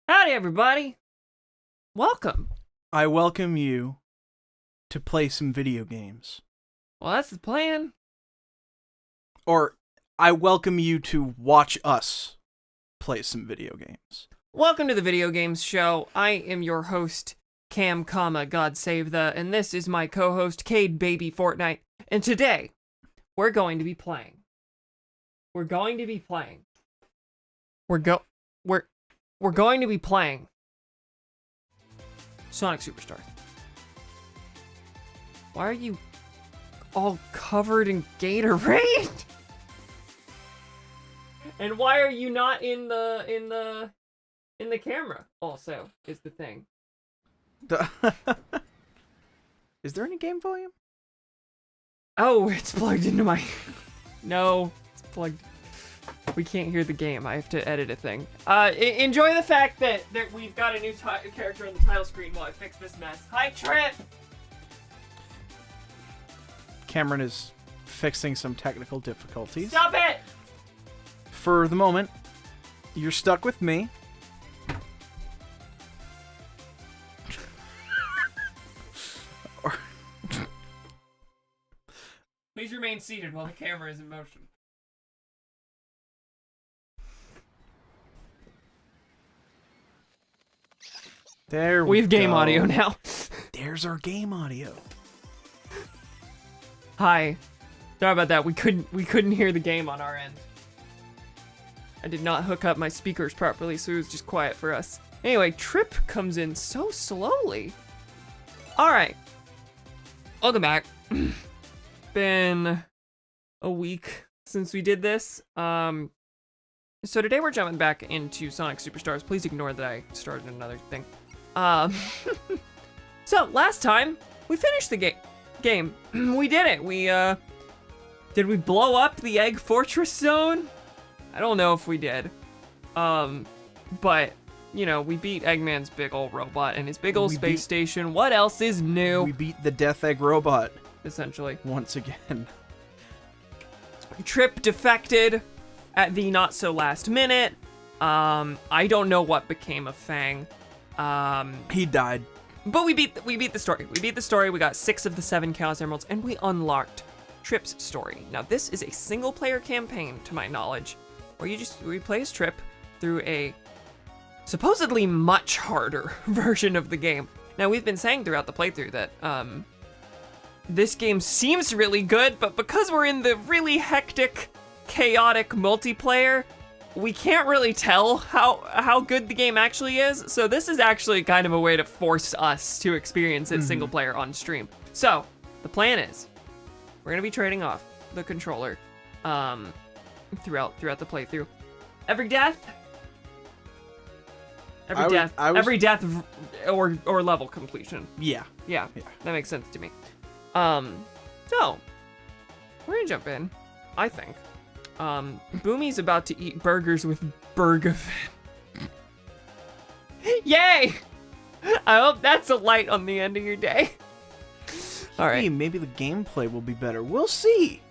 Howdy, everybody. Welcome. I welcome you to play some video games. Well, that's the plan. Or, I welcome you to watch us play some video games. Welcome to the Video Games Show. I am your host, Cam, God Save the, and this is my co-host, Cade Baby Fortnite. And today, we're going to be playing. We're going to be playing Sonic Superstars. Why are you all covered in Gatorade? And why are you not in the camera also is the thing. Is there any game volume? Oh, it's plugged into my... No, it's plugged. We can't hear the game. I have to edit a thing. Enjoy the fact that we've got a new character on the title screen while I fix this mess. Hi, Trip! Cameron is fixing some technical difficulties. Stop it! For the moment, you're stuck with me. Please remain seated while the camera is in motion. There we have game go. audio now. There's our game audio. Hi. Sorry about that. We couldn't hear the game on our end. I did not hook up my speakers properly, so it was just quiet for us. Anyway, Trip comes in so slowly. Alright. Welcome back. Been a week since we did this. So today we're jumping back into Sonic Superstars. Please ignore that I started another thing. So last time we finished the game. We did it. Did we blow up the Egg Fortress Zone? I don't know if we did. But you know, we beat Eggman's big old robot and his big old space station. What else is new? We beat the Death Egg robot. Essentially. Once again. Trip defected at the not so last minute. I don't know what became of Fang. He died. But we beat the story. We beat the story. We got 6 of the 7 Chaos Emeralds, and we unlocked Trip's story. Now this is a single player campaign, to my knowledge, where we play as Trip through a supposedly much harder version of the game. Now we've been saying throughout the playthrough that this game seems really good, but because we're in the really hectic, chaotic multiplayer, we can't really tell how good the game actually is. So this is actually kind of a way to force us to experience it single player on stream. So the plan is we're gonna be trading off the controller throughout the playthrough. Every death or level completion. Yeah. Yeah, that makes sense to me. So we're gonna jump in, I think. Boomy's about to eat burgers with Burgavan. Yay! I hope that's a light on the end of your day. All right. Hey, maybe the gameplay will be better. We'll see.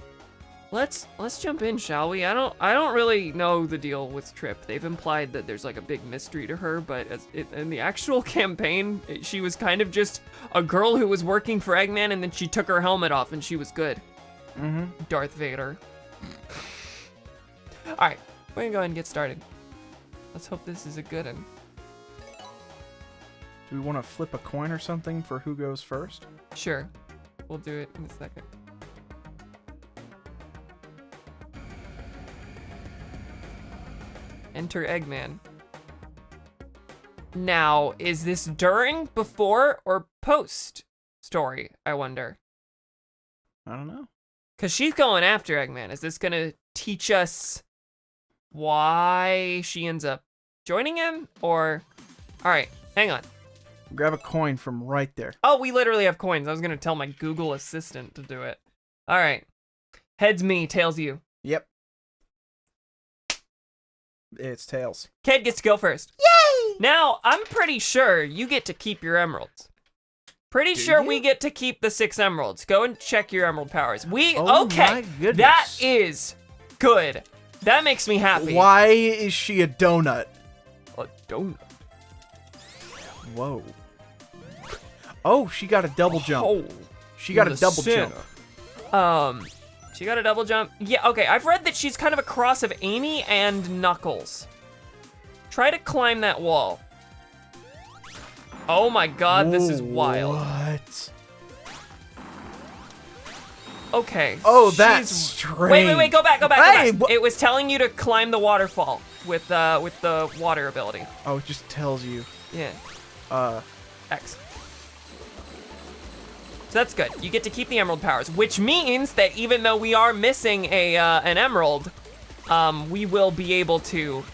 Let's jump in, shall we? I don't really know the deal with Trip. They've implied that there's like a big mystery to her, but in the actual campaign, she was kind of just a girl who was working for Eggman, and then she took her helmet off and she was good. Darth Vader. All right, we're gonna go ahead and get started. Let's hope this is a good one. Do we want to flip a coin or something for who goes first? Sure, we'll do it in a second. Enter Eggman. Now, is this during, before, or post story, I wonder? I don't know. Because she's going after Eggman. Is this gonna teach us why she ends up joining him? Or, all right, hang on. Grab a coin from right there. Oh, we literally have coins. I was gonna tell my Google Assistant to do it. All right, heads me, tails you. Yep. It's tails. Ked gets to go first. Yay! Now, I'm pretty sure you get to keep your emeralds. Pretty sure we get to keep the 6 emeralds. Go and check your emerald powers. Okay, my goodness. That is good. That makes me happy. Why is she a donut? A donut. Whoa. Oh, she got a double jump. Oh, She got a double sin. jump. She got a double jump. Yeah, okay, I've read that she's kind of a cross of Amy and Knuckles. Try to climb that wall. Oh my god, this is wild. What? Okay. Oh, that's strange. Wait, go back. Hey, It was telling you to climb the waterfall with the water ability. Oh, it just tells you. Yeah. X. So that's good. You get to keep the emerald powers, which means that even though we are missing an emerald, we will be able to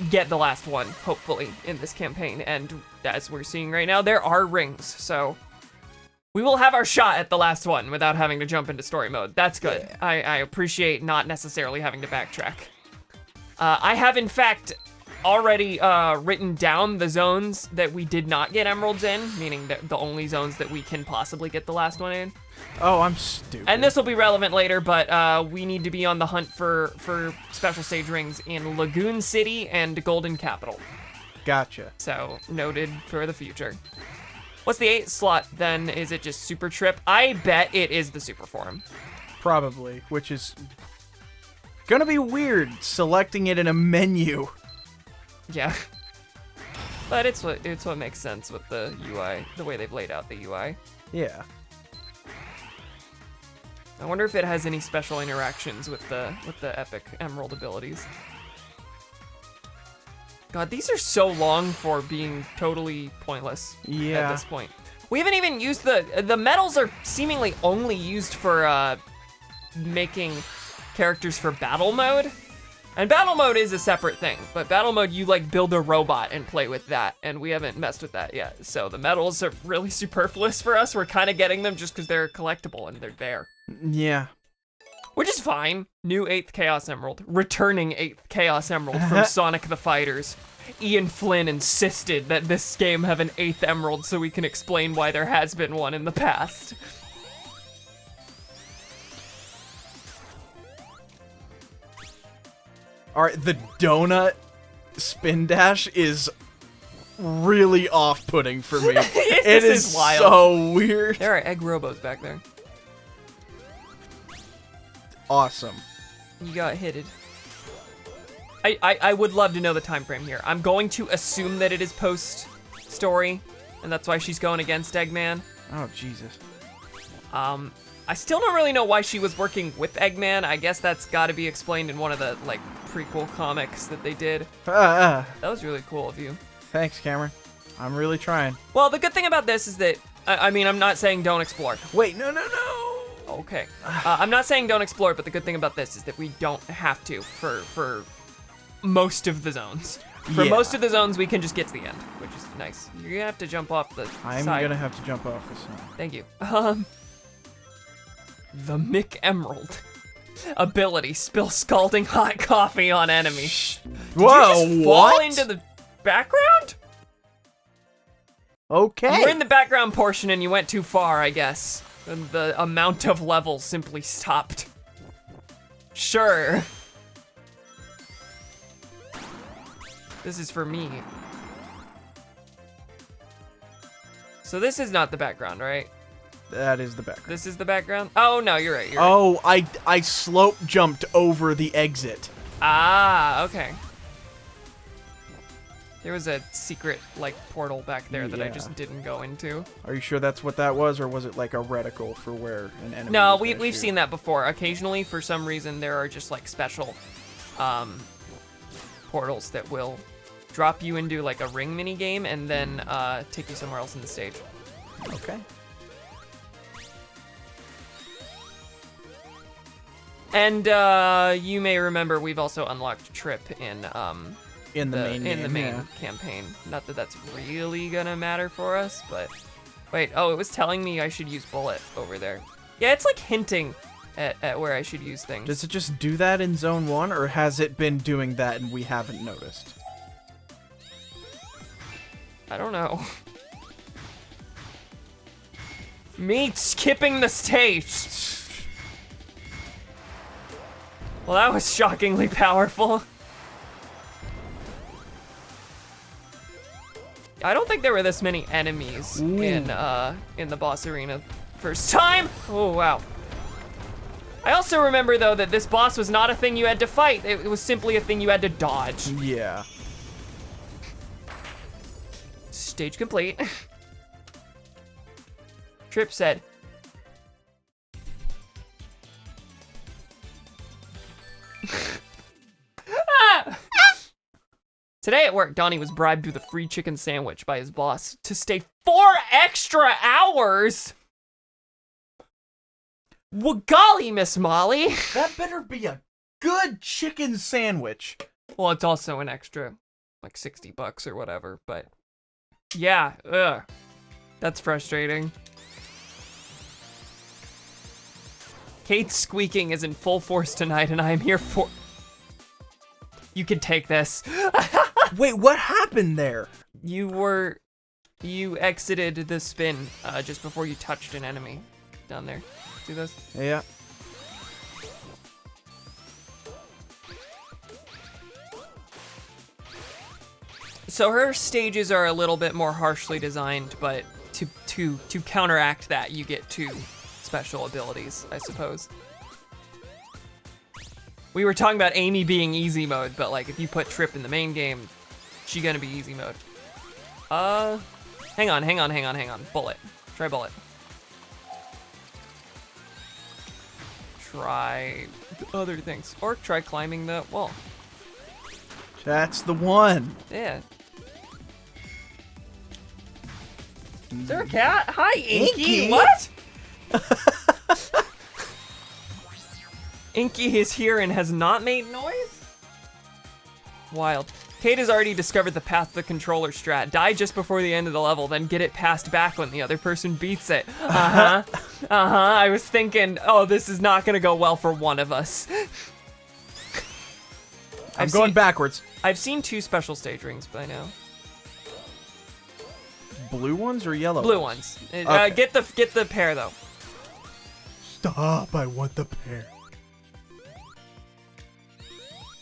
get the last one, hopefully, in this campaign. And as we're seeing right now, there are rings, so we will have our shot at the last one without having to jump into story mode. That's good. Yeah. I appreciate not necessarily having to backtrack. I have, in fact, already written down the zones that we did not get emeralds in, meaning that the only zones that we can possibly get the last one in. Oh, I'm stupid. And this will be relevant later, but we need to be on the hunt for special stage rings in Lagoon City and Golden Capital. Gotcha. So, noted for the future. What's the 8th slot then? Is it just Super Trip? I bet it is the Super Form. Probably, which is gonna be weird selecting it in a menu. Yeah. But it's what makes sense with the UI, the way they've laid out the UI. Yeah. I wonder if it has any special interactions with the epic emerald abilities. God, these are so long for being totally pointless at this point. We haven't even used the medals are seemingly only used for making characters for battle mode. And battle mode is a separate thing, but battle mode, you like build a robot and play with that, and we haven't messed with that yet. So the medals are really superfluous for us. We're kind of getting them just because they're collectible and they're there. Yeah. Which is fine. New 8th Chaos Emerald. Returning 8th Chaos Emerald from Sonic the Fighters. Ian Flynn insisted that this game have an 8th Emerald so we can explain why there has been one in the past. Alright, the donut spin dash is really off-putting for me. It is wild. So weird. There are egg robos back there. Awesome. You got hitted. I would love to know the time frame here. I'm going to assume that it is post-story, and that's why she's going against Eggman. Oh, Jesus. I still don't really know why she was working with Eggman. I guess that's got to be explained in one of the like prequel comics that they did. That was really cool of you. Thanks, Cameron. I'm really trying. Well, the good thing about this is that, I mean, I'm not saying don't explore. Wait, no. Okay. I'm not saying don't explore, but the good thing about this is that we don't have to for most of the zones. For Yeah. most of the zones, we can just get to the end, which is nice. You're gonna have to jump off the I'm side. gonna have to jump off this one. Thank you. The Mick Emerald ability: spill scalding hot coffee on enemies. Whoa, Did you just what? fall into the background? Okay. We're in the background portion and you went too far, I guess. And the amount of levels simply stopped. Sure. This is for me. So this is not the background, right? That is the background. This is the background? Oh, no, you're right, Oh, I slope jumped over the exit. Ah, okay. There was a secret, like, portal back there that I Yeah. just didn't go into. Are you sure that's what that was, or was it like a reticle for where an enemy No, was gonna we've shoot? seen that before. Occasionally, for some reason, there are just, like, special portals that will drop you into, like, a ring mini game and then take you somewhere else in the stage. Okay. And you may remember we've also unlocked Trip in The main campaign. Not that that's really gonna matter for us, but wait. Oh, it was telling me I should use Bullet over there. Yeah, it's like hinting at where I should use things. Does it just do that in Zone 1, or has it been doing that and we haven't noticed? I don't know. Me skipping the stage. Well, that was shockingly powerful. I don't think there were this many enemies in the boss arena first time. Oh, wow. I also remember, though, that this boss was not a thing you had to fight. It was simply a thing you had to dodge. Yeah. Stage complete. Trip said. Today at work, Donnie was bribed with a free chicken sandwich by his boss to stay 4 extra hours. Well, golly, Miss Molly. That better be a good chicken sandwich. Well, it's also an extra, like $60 or whatever, but yeah, ugh. That's frustrating. Kate's squeaking is in full force tonight, and I am here for... You can take this. Wait, what happened there? You exited the spin just before you touched an enemy down there. See this? Yeah. So her stages are a little bit more harshly designed, but to counteract that, you get 2 special abilities, I suppose. We were talking about Amy being easy mode, but like if you put Trip in the main game, she gonna be easy mode. Hang on. Bullet. Try bullet. Try other things. Or try climbing the wall. That's the one. Yeah. Is there a cat? Hi, Inky. What? Inky is here and has not made noise? Wild. Kate has already discovered the path to the controller strat. Die just before the end of the level, then get it passed back when the other person beats it. I was thinking, oh, this is not gonna go well for one of us. I'm going backwards. I've seen 2 special stage rings by now. Blue ones or yellow? Blue ones. Okay. Get the pair though. Stop! I want the pair.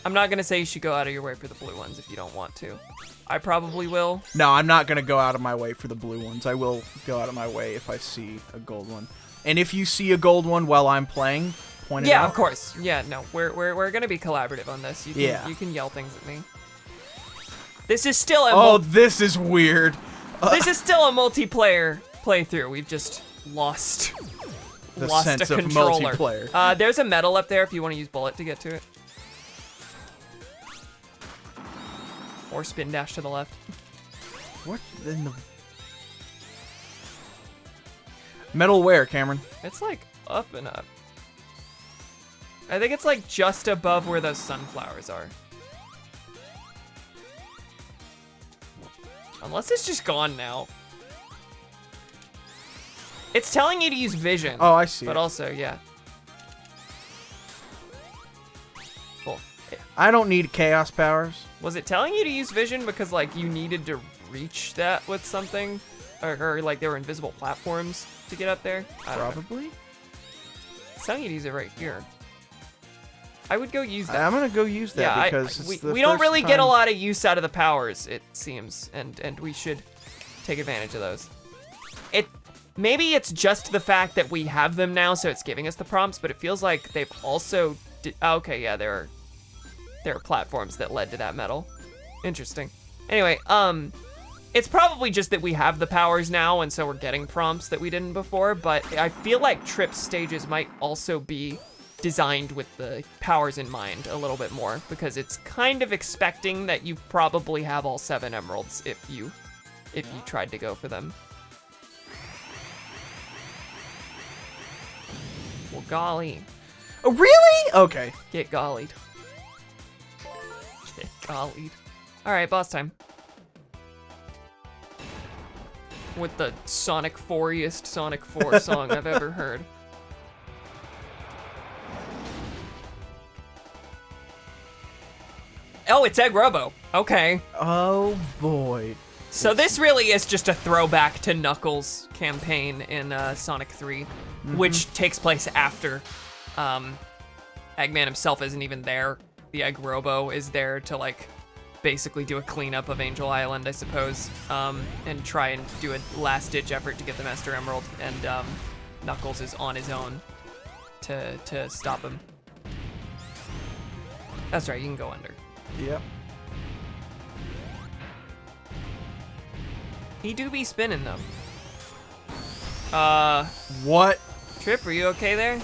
I'm not gonna say you should go out of your way for the blue ones if you don't want to. I probably will. No, I'm not gonna go out of my way for the blue ones. I will go out of my way if I see a gold one. And if you see a gold one while I'm playing, point it out. Yeah, of course. Yeah, no, we're gonna be collaborative on this. You can yell things at me. This is still a this is weird. This is still a multiplayer playthrough. We've just lost The lost sense a of controller. multiplayer. There's a medal up there if you want to use bullet to get to it. Or spin dash to the left. What in the... Metal where, Cameron? It's like up and up. I think it's like just above where those sunflowers are. Unless it's just gone now. It's telling you to use vision. Oh, I see. But also, yeah. Cool. I don't need chaos powers. Was it telling you to use vision because like you needed to reach that with something? Or like there were invisible platforms to get up there? I don't know. Probably. It's telling you to use it right here. I would go use that. I'm gonna go use that Yeah, because it's the we don't first really get a time- lot of use out of the powers, it seems, and we should take advantage of those. Maybe it's just the fact that we have them now, so it's giving us the prompts, but it feels like they've also okay, yeah, there are platforms that led to that medal. Interesting. Anyway, it's probably just that we have the powers now, and so we're getting prompts that we didn't before, but I feel like Trip's stages might also be designed with the powers in mind a little bit more, because it's kind of expecting that you probably have all 7 emeralds if you tried to go for them. Well, golly. Oh, really? Okay. Get gollied. Get gollied. Alright, boss time. With the Sonic 4-iest Sonic 4 song I've ever heard. Oh, it's Egg Robo. Okay. Oh boy. So this really is just a throwback to Knuckles' campaign in Sonic 3, which takes place after Eggman himself isn't even there. The Egg Robo is there to like basically do a cleanup of Angel Island, I suppose, and try and do a last-ditch effort to get the Master Emerald, and Knuckles is on his own to stop him. That's right, you can go under. Yep. He do be spinning, though. What? Trip, are you okay there?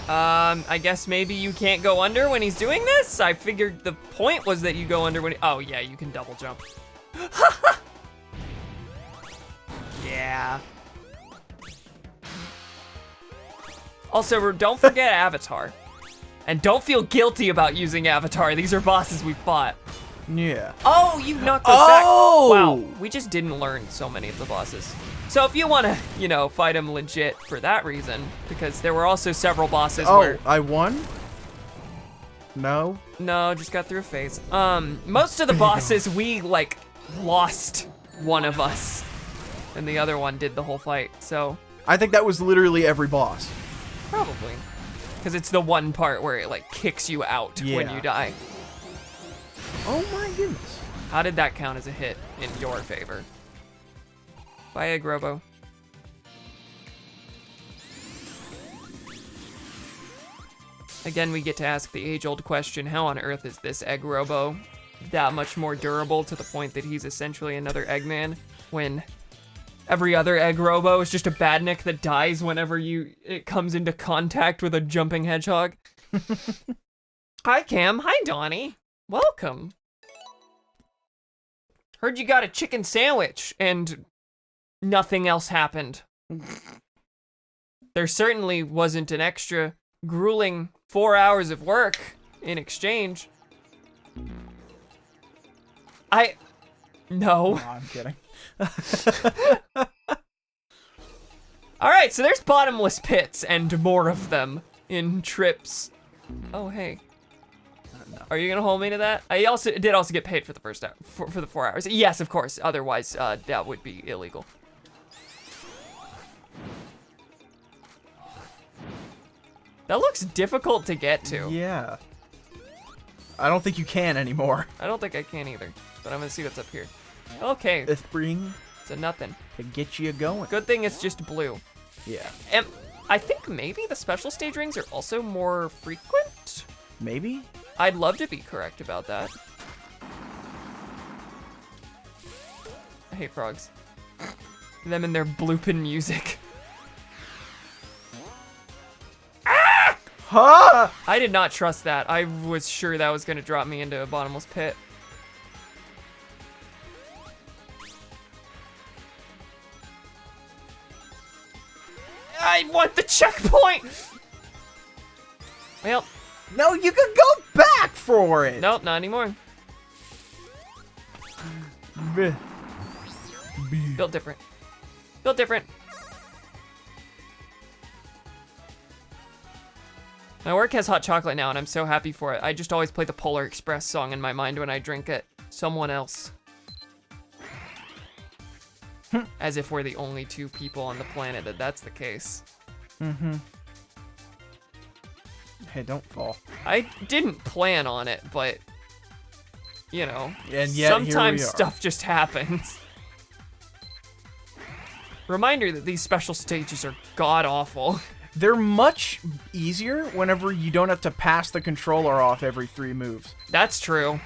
I guess maybe you can't go under when he's doing this? I figured the point was that you go under when oh yeah, you can double jump. Yeah. Also, don't forget Avatar. And don't feel guilty about using Avatar. These are bosses we fought. Yeah. Oh, you knocked those back. Oh! Wow, we just didn't learn so many of the bosses. So if you want to, you know, fight him legit for that reason, because there were also several bosses where... I won? No? No, just got through a phase. Most of the bosses, we, like, lost one of us. And the other one did the whole fight, so... I think that was literally every boss. Probably. Because it's the one part where it, like, kicks you out when you die. Oh my goodness. How did that count as a hit in your favor? Bye, Egg Robo. Again, we get to ask the age-old question, how on earth is this Egg Robo that much more durable to the point that he's essentially another Eggman when every other Egg Robo is just a badnik that dies whenever it comes into contact with a jumping hedgehog? Hi, Cam. Hi, Donnie. Welcome. Heard you got a chicken sandwich and nothing else happened. There certainly wasn't an extra grueling 4 hours of work in exchange. No. No, I'm kidding. All right, so there's bottomless pits and more of them in Trips. Oh, hey. No. Are you gonna hold me to that? I did also get paid for the first hour, for the 4 hours. Yes, of course. Otherwise, that would be illegal. That looks difficult to get to. Yeah. I don't think you can anymore. I don't think I can either, but I'm gonna see what's up here. Okay, It's bring it's a nothing. to get you going. Good thing it's just blue. Yeah. And I think maybe the special stage rings are also more frequent? Maybe? I'd love to be correct about that. I hate frogs. Them and their blooping music. Huh? I did not trust that. I was sure that was gonna drop me into a bottomless pit. I want the checkpoint! Well, No, you can go back for it. nope, not anymore. Bleh. Built different. Built different. My work has hot chocolate now, and I'm so happy for it. I just always play the Polar Express song in my mind when I drink it. Someone else. As if we're the only two people on the planet that's the case. Mm-hmm. Hey, don't fall. I didn't plan on it, but, you know, And yet, sometimes here we are. stuff just happens. Reminder that these special stages are god-awful. They're much easier whenever you don't have to pass the controller off every 3 moves. That's true.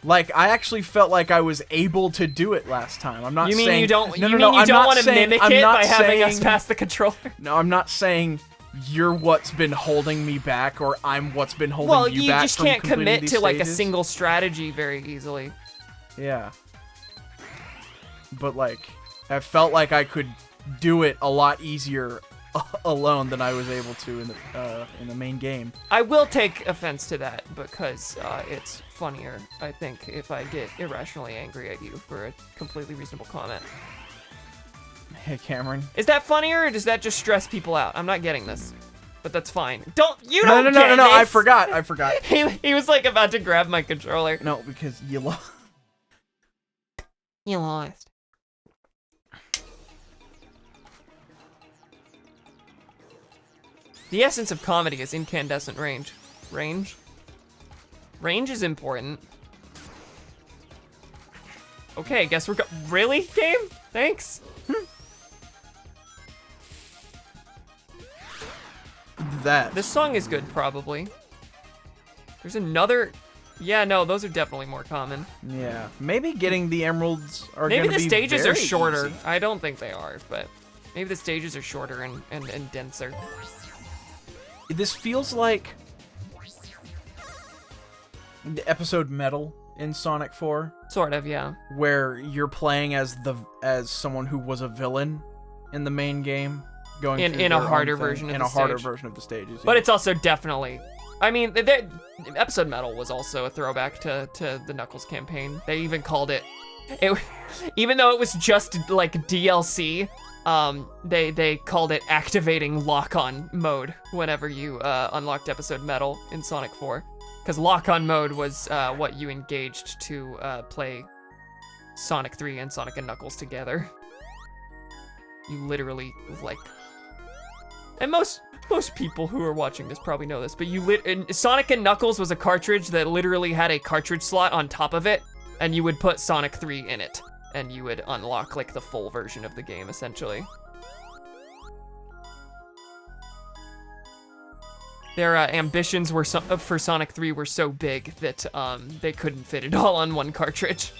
Like, I actually felt like I was able to do it last time. I'm not You saying... mean you don't? No, you no, mean no, you I'm don't not want to saying- mimic I'm it not by having us saying- pass the controller? No, I'm not saying you're what's been holding me back or I'm what's been holding Well, you you back just from can't completing commit these to like a stages. single strategy very easily. Yeah. But like, I felt like I could do it a lot easier alone than I was able to in the main game. I will take offense to that because it's funnier, I think, if I get irrationally angry at you for a completely reasonable comment. Hey, Cameron. Is that funnier or does that just stress people out? I'm not getting this, but that's fine. No, Don't no, get I this! forgot. He was like about to grab my controller. No, because you lost. You lost. The essence of comedy is incandescent range. Range is important. Okay, guess we're really, game? Thanks. That. This song is good, probably. There's another... Yeah, no, those are definitely more common. Yeah. Maybe getting the emeralds are going to be Maybe the stages are very shorter. easy. I don't think they are, but maybe the stages are shorter and denser. This feels like the episode Metal in Sonic 4, Sort of, yeah. where you're playing as someone who was a villain in the main game, going through In a their harder own thing, version of in the a harder stage. version of the stages. But yeah. it's also definitely... I mean, episode Metal was also a throwback to the Knuckles campaign. They even called it... Even though it was just, like, DLC, they called it activating lock-on mode whenever you unlocked episode Metal in Sonic 4. Because lock-on mode was what you engaged to play Sonic 3 and Sonic and Knuckles together. You literally, like... And most people who are watching this probably know this, but Sonic and Knuckles was a cartridge that literally had a cartridge slot on top of it, and you would put Sonic 3 in it, and you would unlock, like, the full version of the game, essentially. Their ambitions were for Sonic 3 were so big that they couldn't fit it all on one cartridge.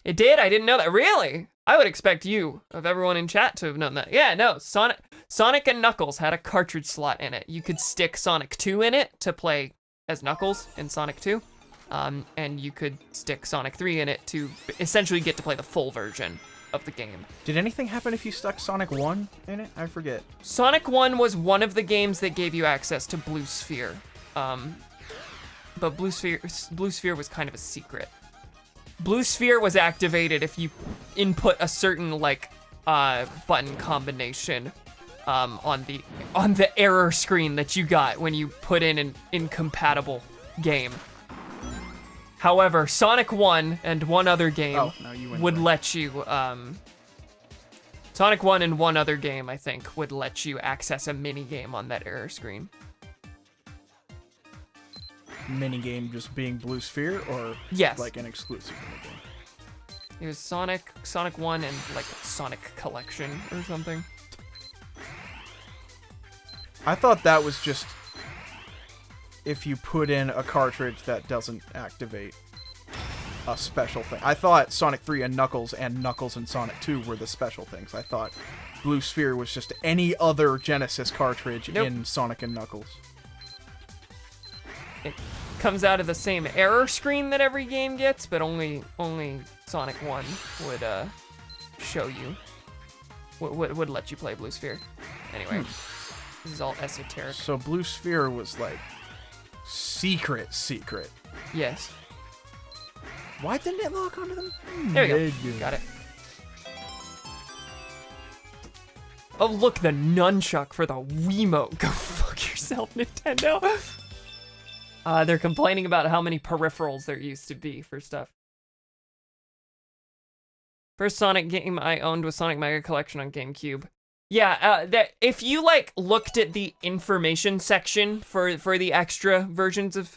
It did? I didn't know that. Really? I would expect you, of everyone in chat, to have known that. Yeah, no, Sonic and Knuckles had a cartridge slot in it. You could stick Sonic 2 in it to play as Knuckles in Sonic 2. And you could stick Sonic 3 in it to essentially get to play the full version of the game. Did anything happen if you stuck Sonic 1 in it? I forget. Sonic 1 was one of the games that gave you access to Blue Sphere. But Blue Sphere was kind of a secret. Blue Sphere was activated if you input a certain, like, button combination on the error screen that you got when you put in an incompatible game. However, Sonic 1 and one other game would let you, Sonic 1 and one other game, I think, would let you access a mini game on that error screen. Minigame just being Blue Sphere, or yes, like an exclusive minigame? It was Sonic 1 and like Sonic Collection or something. I thought that was just if you put in a cartridge that doesn't activate a special thing. I thought Sonic 3 and Knuckles and Sonic 2 were the special things. I thought Blue Sphere was just any other Genesis cartridge in Sonic and Knuckles. It comes out of the same error screen that every game gets, but only Sonic 1 would show you, would let you play Blue Sphere. Anyway, this is all esoteric. So Blue Sphere was like secret. Yes. Why didn't it lock onto them? There we go. Got it. Oh, look, the nunchuck for the Wiimote. Go fuck yourself, Nintendo. They're complaining about how many peripherals there used to be for stuff. First Sonic game I owned was Sonic Mega Collection on GameCube. Yeah, if you like looked at the information section for the extra versions of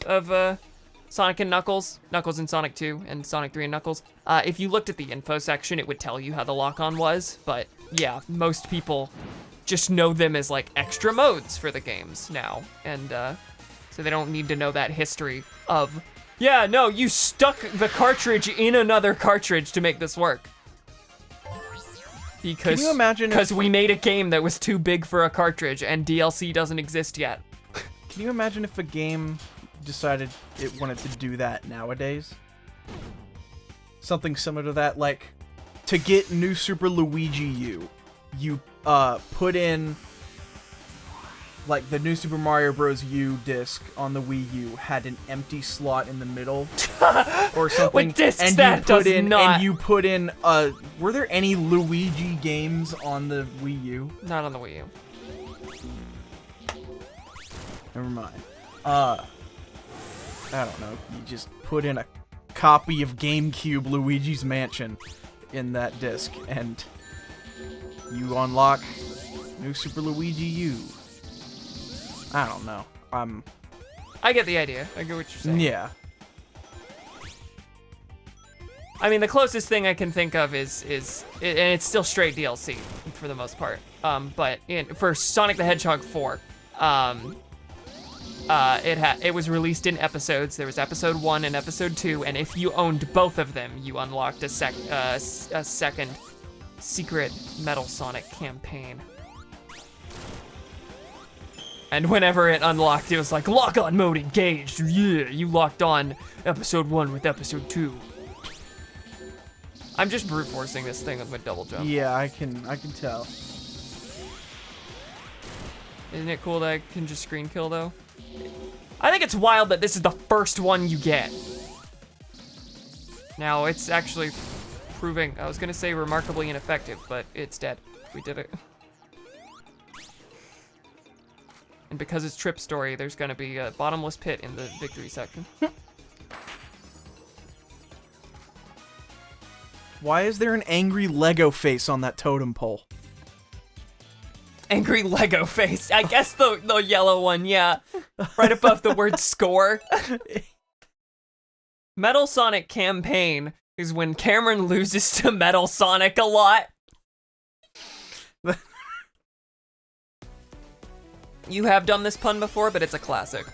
Sonic and Knuckles and Sonic 2 and Sonic 3 and Knuckles, if you looked at the info section, it would tell you how the lock-on was. But yeah, most people just know them as like extra modes for the games now, and so they don't need to know that history of, yeah, no, you stuck the cartridge in another cartridge to make this work. Because, can you imagine because we made a game that was too big for a cartridge and DLC doesn't exist yet. Can you imagine if a game decided it wanted to do that nowadays? Something similar to that, like to get New Super Luigi U, you put in like the New Super Mario Bros. U disc on the Wii U had an empty slot in the middle or something. With discs and that you put does in, not. And you put in, were there any Luigi games on the Wii U? Not on the Wii U. Never mind. I don't know. You just put in a copy of GameCube Luigi's Mansion in that disc, and you unlock New Super Luigi U. I don't know. I get the idea. I get what you're saying. Yeah. I mean, the closest thing I can think of is and it's still straight DLC for the most part. But for Sonic the Hedgehog 4, it was released in episodes. There was episode 1 and episode 2, and if you owned both of them, you unlocked a second secret Metal Sonic campaign. And whenever it unlocked, it was like, lock-on mode engaged. Yeah, you locked on episode 1 with episode 2. I'm just brute forcing this thing with my double jump. Yeah, I can tell. Isn't it cool that I can just screen kill though? I think it's wild that this is the first one you get. Now it's actually proving, I was gonna say remarkably ineffective, but it's dead. We did it. And because it's Trip's story, there's gonna be a bottomless pit in the victory section. Why is there an angry Lego face on that totem pole? Angry Lego face. I guess the yellow one, yeah. Right above the word score. Metal Sonic campaign is when Cameron loses to Metal Sonic a lot. You have done this pun before, but it's a classic.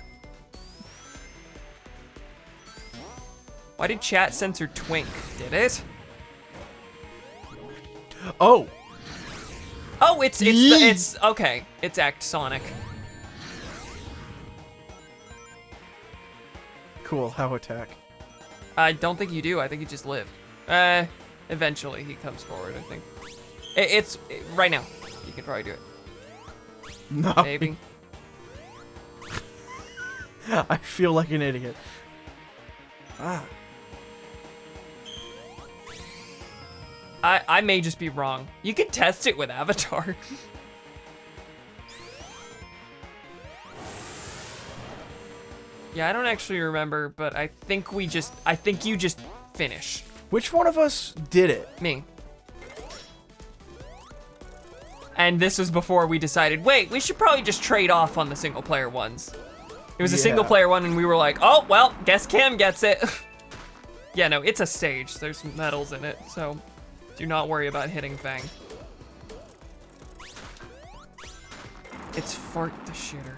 Why did chat censor Twink? Did it? Oh. Oh, it's okay. It's Act Sonic. Cool. How attack? I don't think you do. I think you just live. Eventually he comes forward. I think. It's right now. You can probably do it. No. Maybe. I feel like an idiot. Ah. I may just be wrong. You can test it with Avatar. Yeah, I don't actually remember, but I think you just finish. Which one of us did it? Me. And this was before we decided, wait, we should probably just trade off on the single player ones. It was a single player one and we were like, oh, well, guess Cam gets it. Yeah, no, it's a stage. There's medals in it, so do not worry about hitting Fang. It's Fart the Shitter.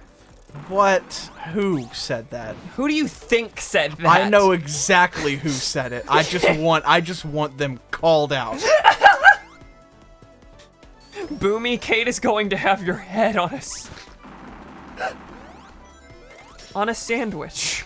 What? Who said that? Who do you think said that? I know exactly who said it. I just want them called out. Boomy, Kate is going to have your head on a sandwich.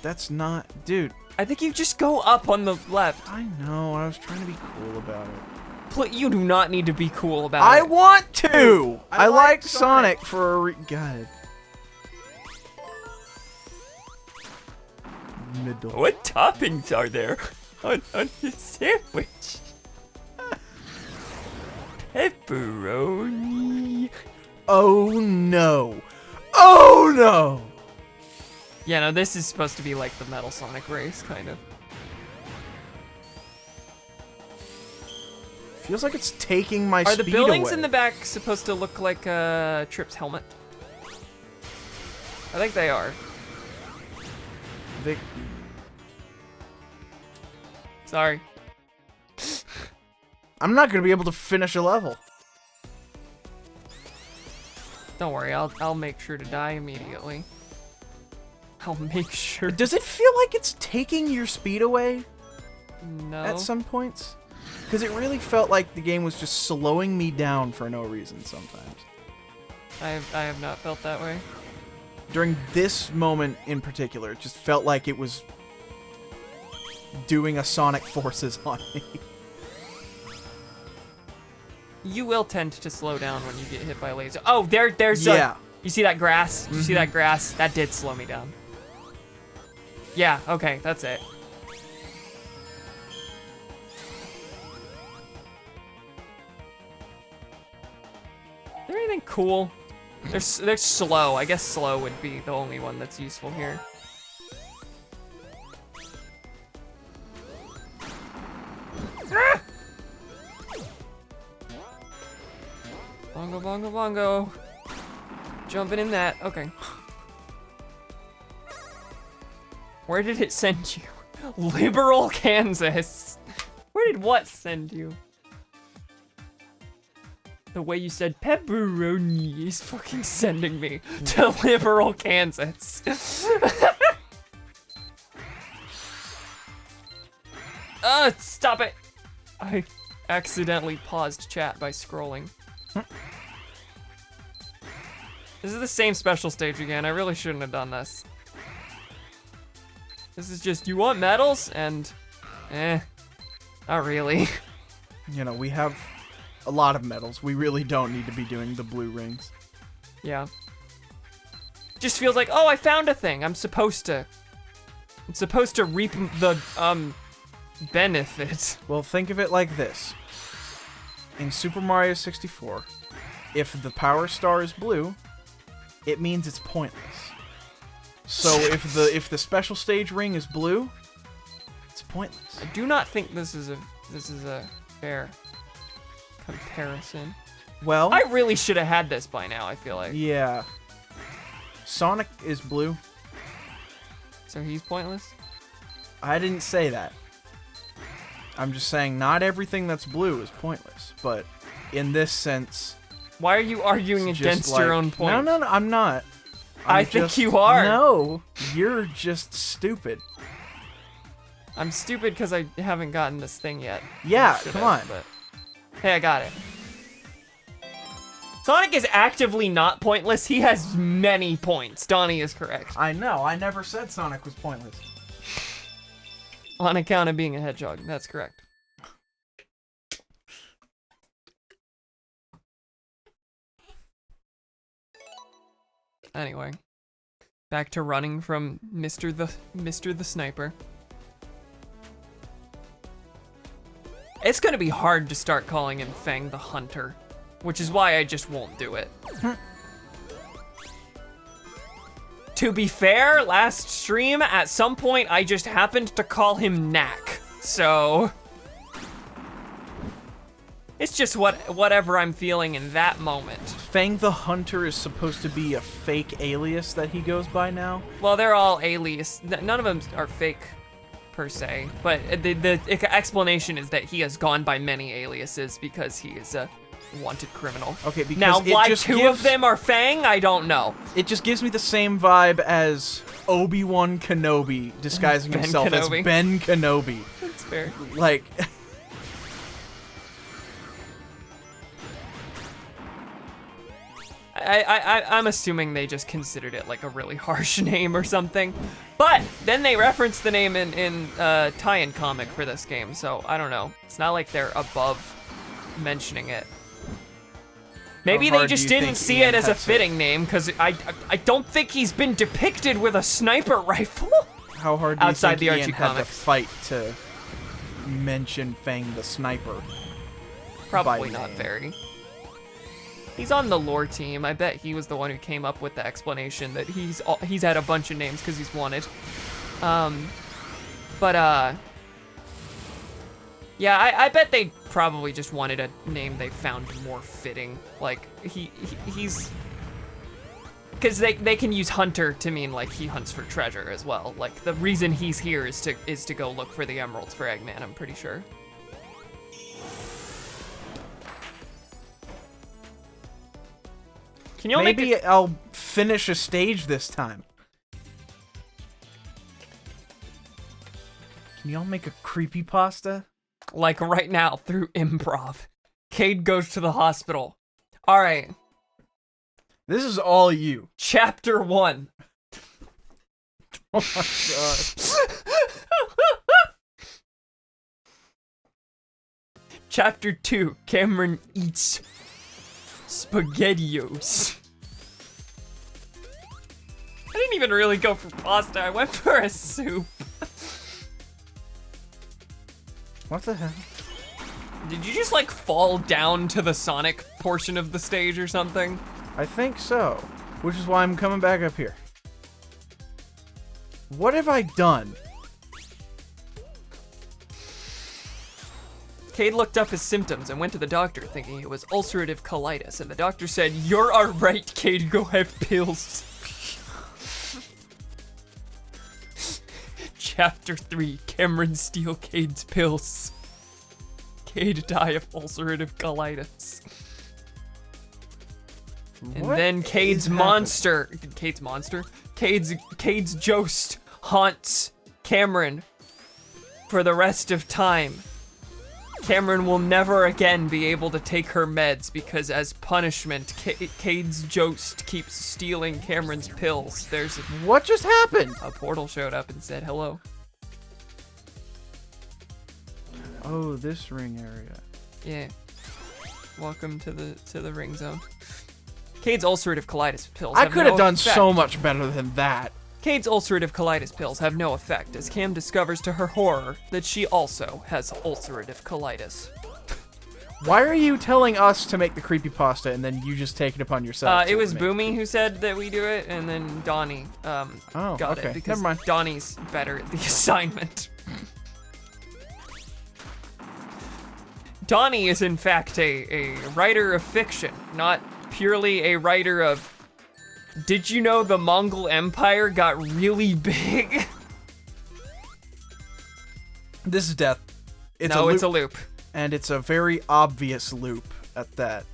That's not, dude. I think you just go up on the left. I know. I was trying to be cool about it. You do not need to be cool about I it. want to. I like Sonic for a God. Middle. What toppings are there on the sandwich? Pepperoni. Oh no. Oh no. Yeah, no, this is supposed to be like the Metal Sonic race, kind of. Feels like it's taking my speed away. Are the buildings in the back supposed to look like Trip's helmet? I think they are. Sorry. I'm not gonna be able to finish a level. Don't worry, I'll make sure to die immediately. I'll make sure. Does it feel like it's taking your speed away? No. At some points? Because it really felt like the game was just slowing me down for no reason sometimes. I have not felt that way. During this moment in particular, it just felt like it was doing a Sonic Forces on me. You will tend to slow down when you get hit by a laser. Oh, there's you see that grass? You see that grass? That did slow me down. Yeah, okay, that's it. Is there anything cool? They're slow. I guess slow would be the only one that's useful here. Ah! Bongo, bongo, bongo. jumping in that. Okay. Where did it send you? Liberal, Kansas. Where did what send you? The way you said pepperoni is fucking sending me to Liberal, Kansas. Stop it. I accidentally paused chat by scrolling. This is the same special stage again. I really shouldn't have done this. This is just, you want medals? And, not really. You know, we have a lot of medals. We really don't need to be doing the blue rings. Yeah. Just feels like, oh, I found a thing. I'm supposed to reap the, benefit. Well, think of it like this. In Super Mario 64, if the Power Star is blue, it means it's pointless. So if the special stage ring is blue, it's pointless. I do not think this is a fair comparison. Well, I really should have had this by now, I feel like. yeah. Sonic is blue. So he's pointless? I didn't say that. I'm just saying not everything that's blue is pointless, but in this sense, why are you arguing against your own point? No, I'm not. I think you are. No, you're just stupid. I'm stupid because I haven't gotten this thing yet. Yeah, come on. But hey, I got it. Sonic is actively not pointless. He has many points. Donnie is correct. I know. I never said Sonic was pointless. On account of being a hedgehog. That's correct. Anyway, back to running from Mr. the Sniper. It's gonna be hard to start calling him Fang the Hunter, which is why I just won't do it. To be fair, last stream, at some point, I just happened to call him Knack, so... It's just whatever I'm feeling in that moment. Fang the Hunter is supposed to be a fake alias that he goes by now? Well, they're all alias. None of them are fake, per se. But the explanation is that he has gone by many aliases because he is a wanted criminal. Okay, because now, why two of them are Fang, I don't know. It just gives me the same vibe as Obi-Wan Kenobi disguising himself as Ben Kenobi. That's fair. Like... I'm assuming they just considered it like a really harsh name or something. But then they referenced the name in tie-in comic for this game, so I don't know. It's not like they're above mentioning it. Maybe they just didn't see it as a fitting name, because I don't think he's been depicted with a sniper rifle. How hard do you outside think the Archie Ian had to comics fight to mention Fang the Sniper? Probably not very. He's on the lore team. I bet he was the one who came up with the explanation that he's had a bunch of names because he's wanted. Yeah, I bet they probably just wanted a name they found more fitting. Like he's because they can use hunter to mean like he hunts for treasure as well. Like the reason he's here is to go look for the emeralds for Eggman, I'm pretty sure. Can y'all Maybe I'll finish a stage this time. Can y'all make a creepypasta? Like right now through improv. Cade goes to the hospital. All right. This is all you. Chapter 1. Oh my god. Chapter 2. Cameron eats SpaghettiOs. I didn't even really go for pasta. I went for a soup. What the hell? Did you just like fall down to the Sonic portion of the stage or something? I think so. Which is why I'm coming back up here. What have I done? Cade looked up his symptoms and went to the doctor thinking it was ulcerative colitis, and the doctor said, "You're alright, Cade, go have pills." Chapter 3, Cameron steal Cade's pills. Cade die of ulcerative colitis. And then Cade's ghost haunts Cameron for the rest of time. Cameron will never again be able to take her meds because as punishment, Cade's ghost keeps stealing Cameron's pills. What just happened? A portal showed up and said hello. Oh, this ring area. Yeah. Welcome to the ring zone. Cade's ulcerative colitis pills. I could have done so much better than that. Cade's ulcerative colitis pills have no effect as Cam discovers to her horror that she also has ulcerative colitis. Why are you telling us to make the creepypasta and then you just take it upon yourself? It was Boomy who said that we do it, and then Donnie got it because never mind. Donnie's better at the assignment. Donnie is in fact a writer of fiction, not purely a writer of, did you know the Mongol Empire got really big? This is death. It's a loop. And it's a very obvious loop at that.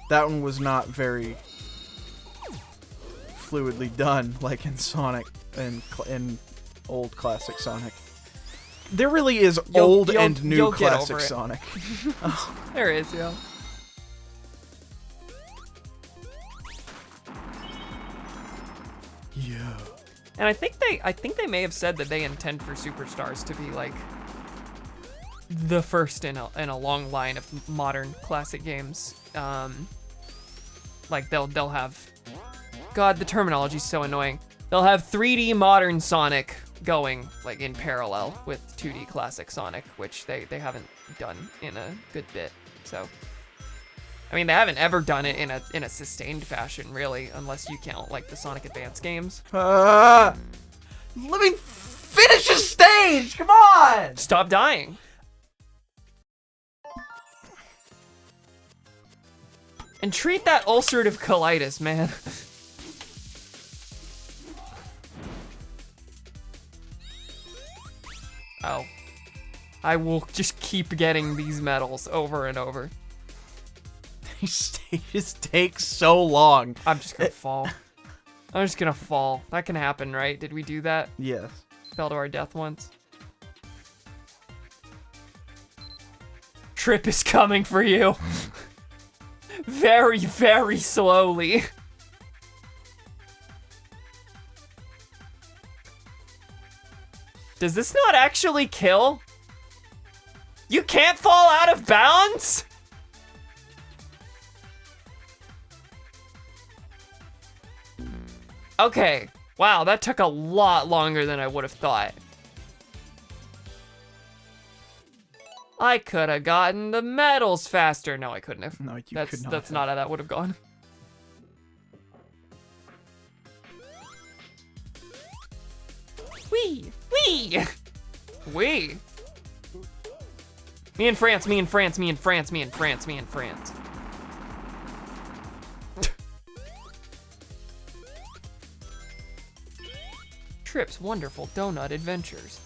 That one was not very fluidly done like in Sonic and in old classic Sonic. There really is old and new classic Sonic. Oh. There is, yeah. Yeah. And I think they may have said that they intend for Superstars to be like the first in a long line of modern classic games. Like they'll have, God, the terminology's so annoying. They'll have 3D modern Sonic going like in parallel with 2D classic Sonic, which they haven't done in a good bit. So, I mean, they haven't ever done it in a sustained fashion, really, unless you count like the Sonic Advance games. Let me finish the stage. Come on. Stop dying. And treat that ulcerative colitis, man. Oh. I will just keep getting these medals over and over. These stages take so long. I'm just gonna fall. I'm just gonna fall. That can happen, right? Did we do that? Yes. Fell to our death once. Trip is coming for you. Very, very slowly. Does this not actually kill? You can't fall out of bounds? Okay. Wow, that took a lot longer than I would have thought. I could have gotten the medals faster. No, I couldn't have. No, you could not. That's not how that would have gone. Wee! Wee! Wee! Me and France, me and France, me and France, me and France, me and France. Trip's Wonderful Donut Adventures.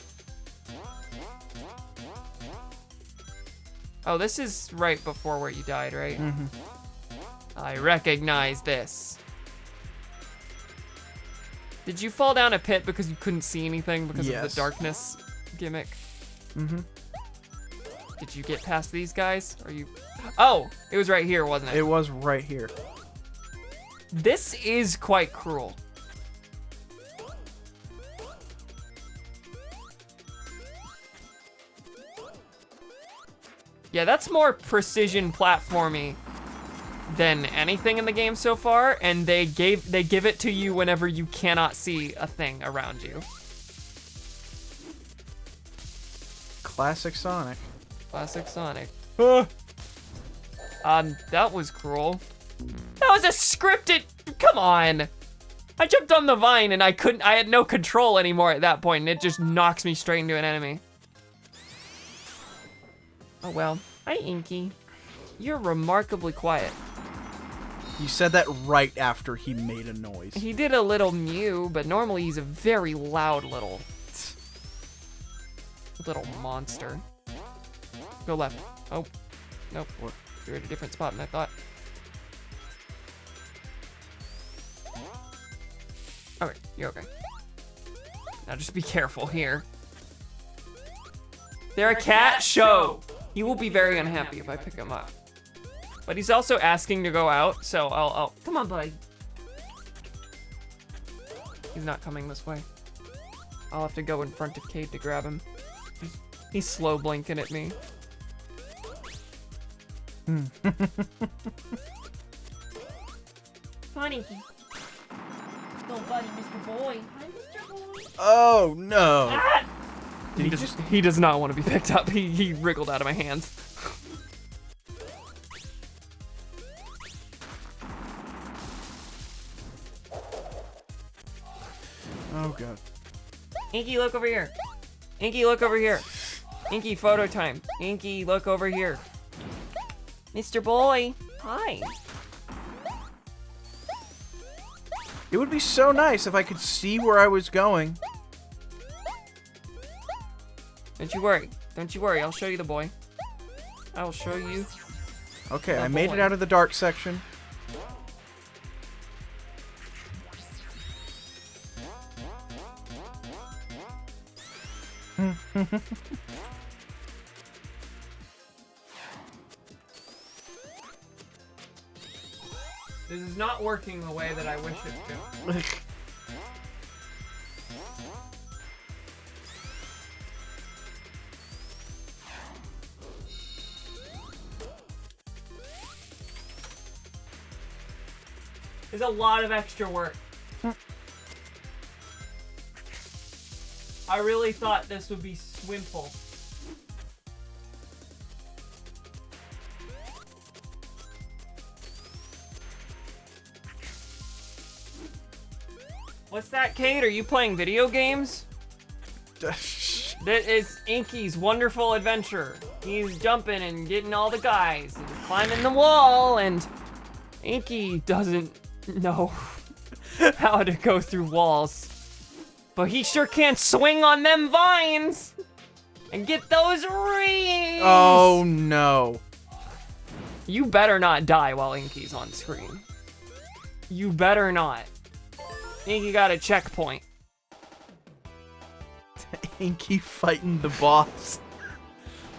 Oh, this is right before where you died, right? Mm-hmm. I recognize this. Did you fall down a pit because you couldn't see anything because of the darkness gimmick? Mm-hmm. Did you get past these guys? Are you... Oh, it was right here, wasn't it? It was right here. This is quite cruel. Yeah, that's more precision platformy than anything in the game so far, and they give it to you whenever you cannot see a thing around you. Classic Sonic. Classic Sonic. That was cruel. That was a scripted. Come on. I jumped on the vine and I had no control anymore at that point, and it just knocks me straight into an enemy. Oh well. Hi, Inky. You're remarkably quiet. You said that right after he made a noise. He did a little mew, but normally he's a very loud little monster. Go left. Oh, nope. You're at a different spot than I thought. Okay, you're okay. Now just be careful here. They're a cat show. He will be very unhappy if I pick him up. But he's also asking to go out, so I'll come on, buddy. He's not coming this way. I'll have to go in front of Cade to grab him. He's slow blinking at me. Honey. Little buddy, Mr. Boy. Hi, Mr. Boy. Oh no. Ah! Did He does not want to be picked up. He wriggled out of my hands. Oh god. Inky, look over here. Inky, look over here. Inky, photo time. Inky, look over here. Mr. Boy. Hi. It would be so nice if I could see where I was going. Don't you worry. Don't you worry. I'll show you the boy. I will show you. Okay, The I made boy. it out of the dark section. This is not working the way that I wish it to. There's a lot of extra work. I really thought this would be swimple. What's that, Kate? Are you playing video games? That is Inky's wonderful adventure. He's jumping and getting all the guys and climbing the wall, and Inky doesn't know how to go through walls. But he sure can swing on them vines and get those rings. Oh no. You better not die while Inky's on screen. You better not. Inky got a checkpoint. Inky fighting the boss.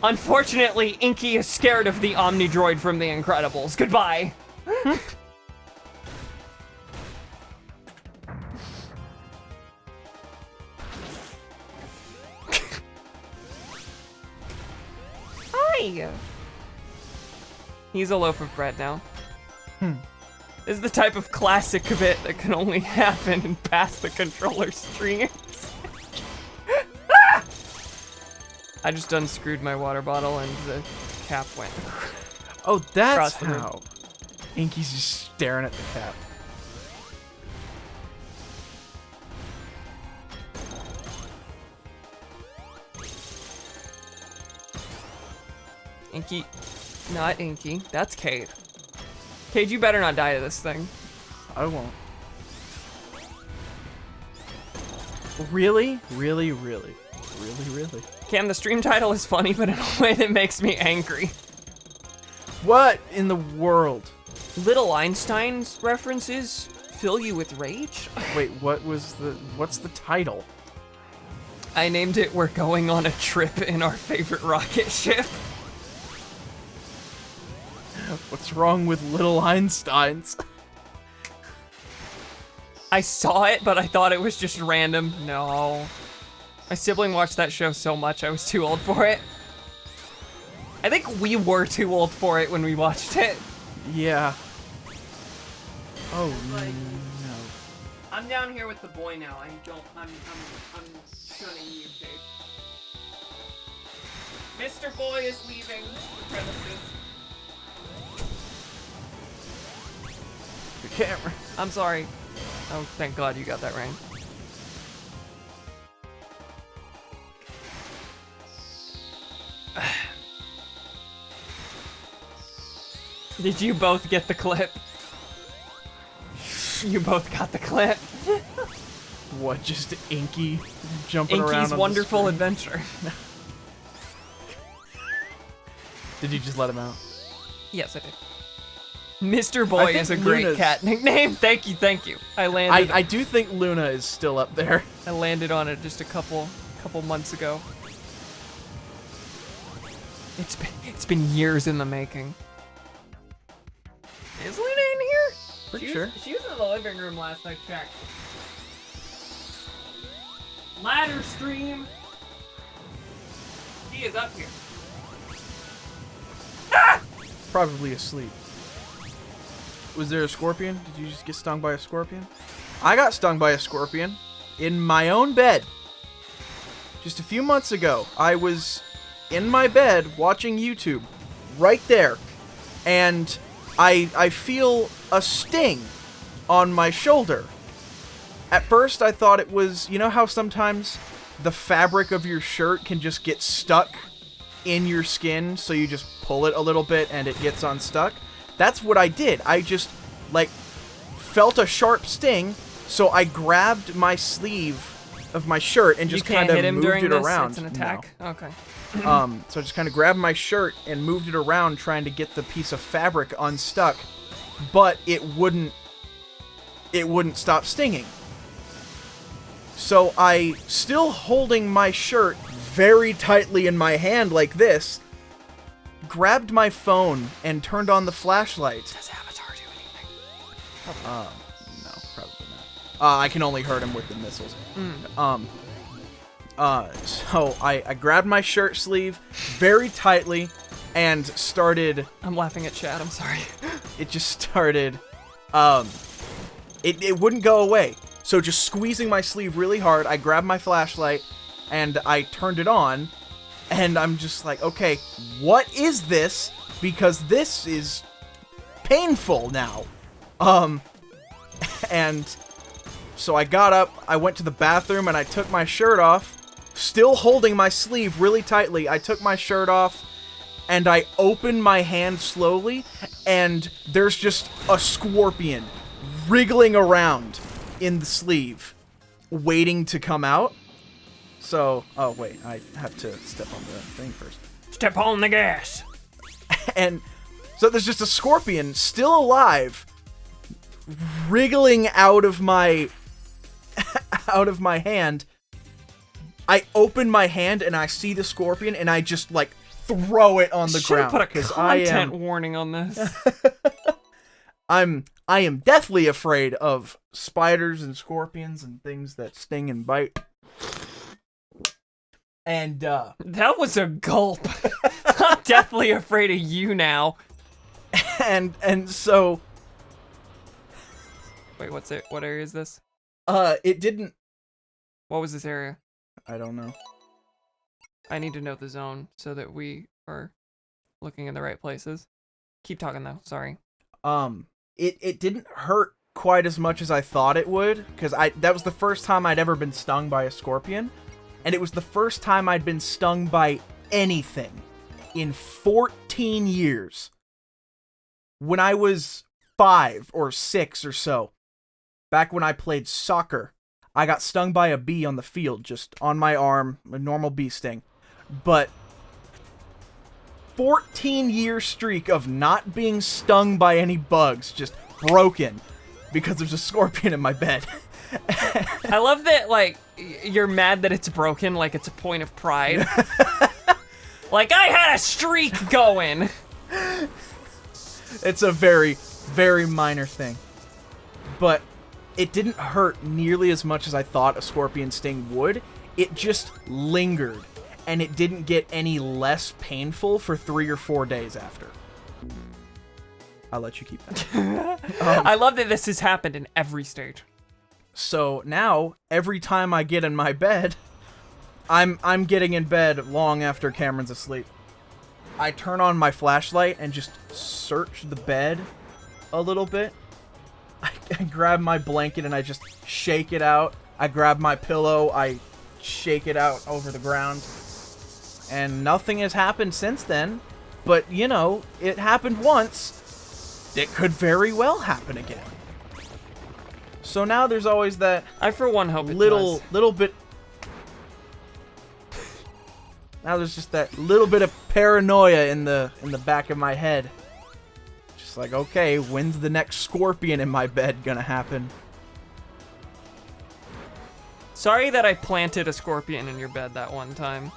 Unfortunately, Inky is scared of the Omnidroid from The Incredibles. Goodbye. Hi. He's a loaf of bread now. This is the type of classic bit that can only happen past the controller strings. Ah! I just unscrewed my water bottle and the cap went. Oh, that's Across the room. how. Inky's just staring at the cap. Inky, not Inky. That's Cade. Cade, you better not die to this thing. I won't. Really? Really, really? Really, really? Cam, the stream title is funny, but in a way that makes me angry. What in the world? Little Einstein's references fill you with rage? Wait, what's the title? I named it We're Going on a Trip in Our Favorite Rocket Ship. What's wrong with little Einsteins? I saw it, but I thought it was just random. No. My sibling watched that show so much, I was too old for it. I think we were too old for it when we watched it. Yeah. Oh Like- no. I'm down here with the boy now. I'm shunning you, Kate. Mr. Boy is leaving the premises. The camera. I'm sorry. Oh, thank God you got that ring. Did you both get the clip? You both got the clip. What, just Inky jumping around Inky's on Wonderful the Adventure. Did you just let him out? Yes, I did. Mr. Boy think is a great Luna's- cat nickname. Thank you. I landed. I do think Luna is still up there. I landed on it just a couple months ago. It's been years in the making. Is Luna in here? Pretty sure. She was in the living room last I checked. Ladder stream. He is up here. Probably asleep. Was there a scorpion? Did you just get stung by a scorpion? I got stung by a scorpion in my own bed. Just a few months ago, I was in my bed watching YouTube, right there, and I feel a sting on my shoulder. At first, I thought it was, you know how sometimes the fabric of your shirt can just get stuck in your skin, so you just pull it a little bit and it gets unstuck? That's what I did. I just, like, felt a sharp sting, so I grabbed my sleeve of my shirt and just kind of moved it around. It's an attack? No. Okay. So I just kind of grabbed my shirt and moved it around, trying to get the piece of fabric unstuck, but it wouldn't stop stinging. So I, still holding my shirt very tightly in my hand like this, grabbed my phone and turned on the flashlight. Does Avatar do anything? No, probably not. I can only hurt him with the missiles. So I grabbed my shirt sleeve very tightly and started. I'm laughing at Chad, I'm sorry. It just started. It wouldn't go away. So just squeezing my sleeve really hard, I grabbed my flashlight and I turned it on. And I'm just like, okay, what is this? Because this is painful now. And so I got up, I went to the bathroom, and I took my shirt off, still holding my sleeve really tightly. I took my shirt off, and I opened my hand slowly, and there's just a scorpion wriggling around in the sleeve, waiting to come out. So, oh wait, I have to step on the thing first. Step on the gas. And so there's just a scorpion still alive, wriggling out of my hand. I open my hand and I see the scorpion and I just like throw it on the ground. Should put a content warning on this. I am deathly afraid of spiders and scorpions and things that sting and bite. And that was a gulp. I'm deathly afraid of you now. And so wait, what's it? What area is this? it didn't. What was this area? I don't know. I need to know the zone so that we are looking in the right places. Keep talking though. Sorry. It didn't hurt quite as much as I thought it would, because that was the first time I'd ever been stung by a scorpion, and it was the first time I'd been stung by anything in 14 years. When I was 5 or 6 or so, back when I played soccer, I got stung by a bee on the field, just on my arm, a normal bee sting. But 14-year streak of not being stung by any bugs just broken because there's a scorpion in my bed. I love that, like, you're mad that it's broken, like it's a point of pride. Like, I had a streak going! It's a very, very minor thing. But it didn't hurt nearly as much as I thought a scorpion sting would. It just lingered, and it didn't get any less painful for 3 or 4 days after. I'll let you keep that. I love that this has happened in every stage. So now, every time I get in my bed, I'm getting in bed long after Cameron's asleep. I turn on my flashlight and just search the bed a little bit. I grab my blanket and I just shake it out. I grab my pillow, I shake it out over the ground. And nothing has happened since then. But, you know, it happened once. it could very well happen again. So now there's always that I for one hope it little does. bit. Now there's just that little bit of paranoia in the back of my head. Just like, okay, when's the next scorpion in my bed gonna happen? Sorry that I planted a scorpion in your bed that one time.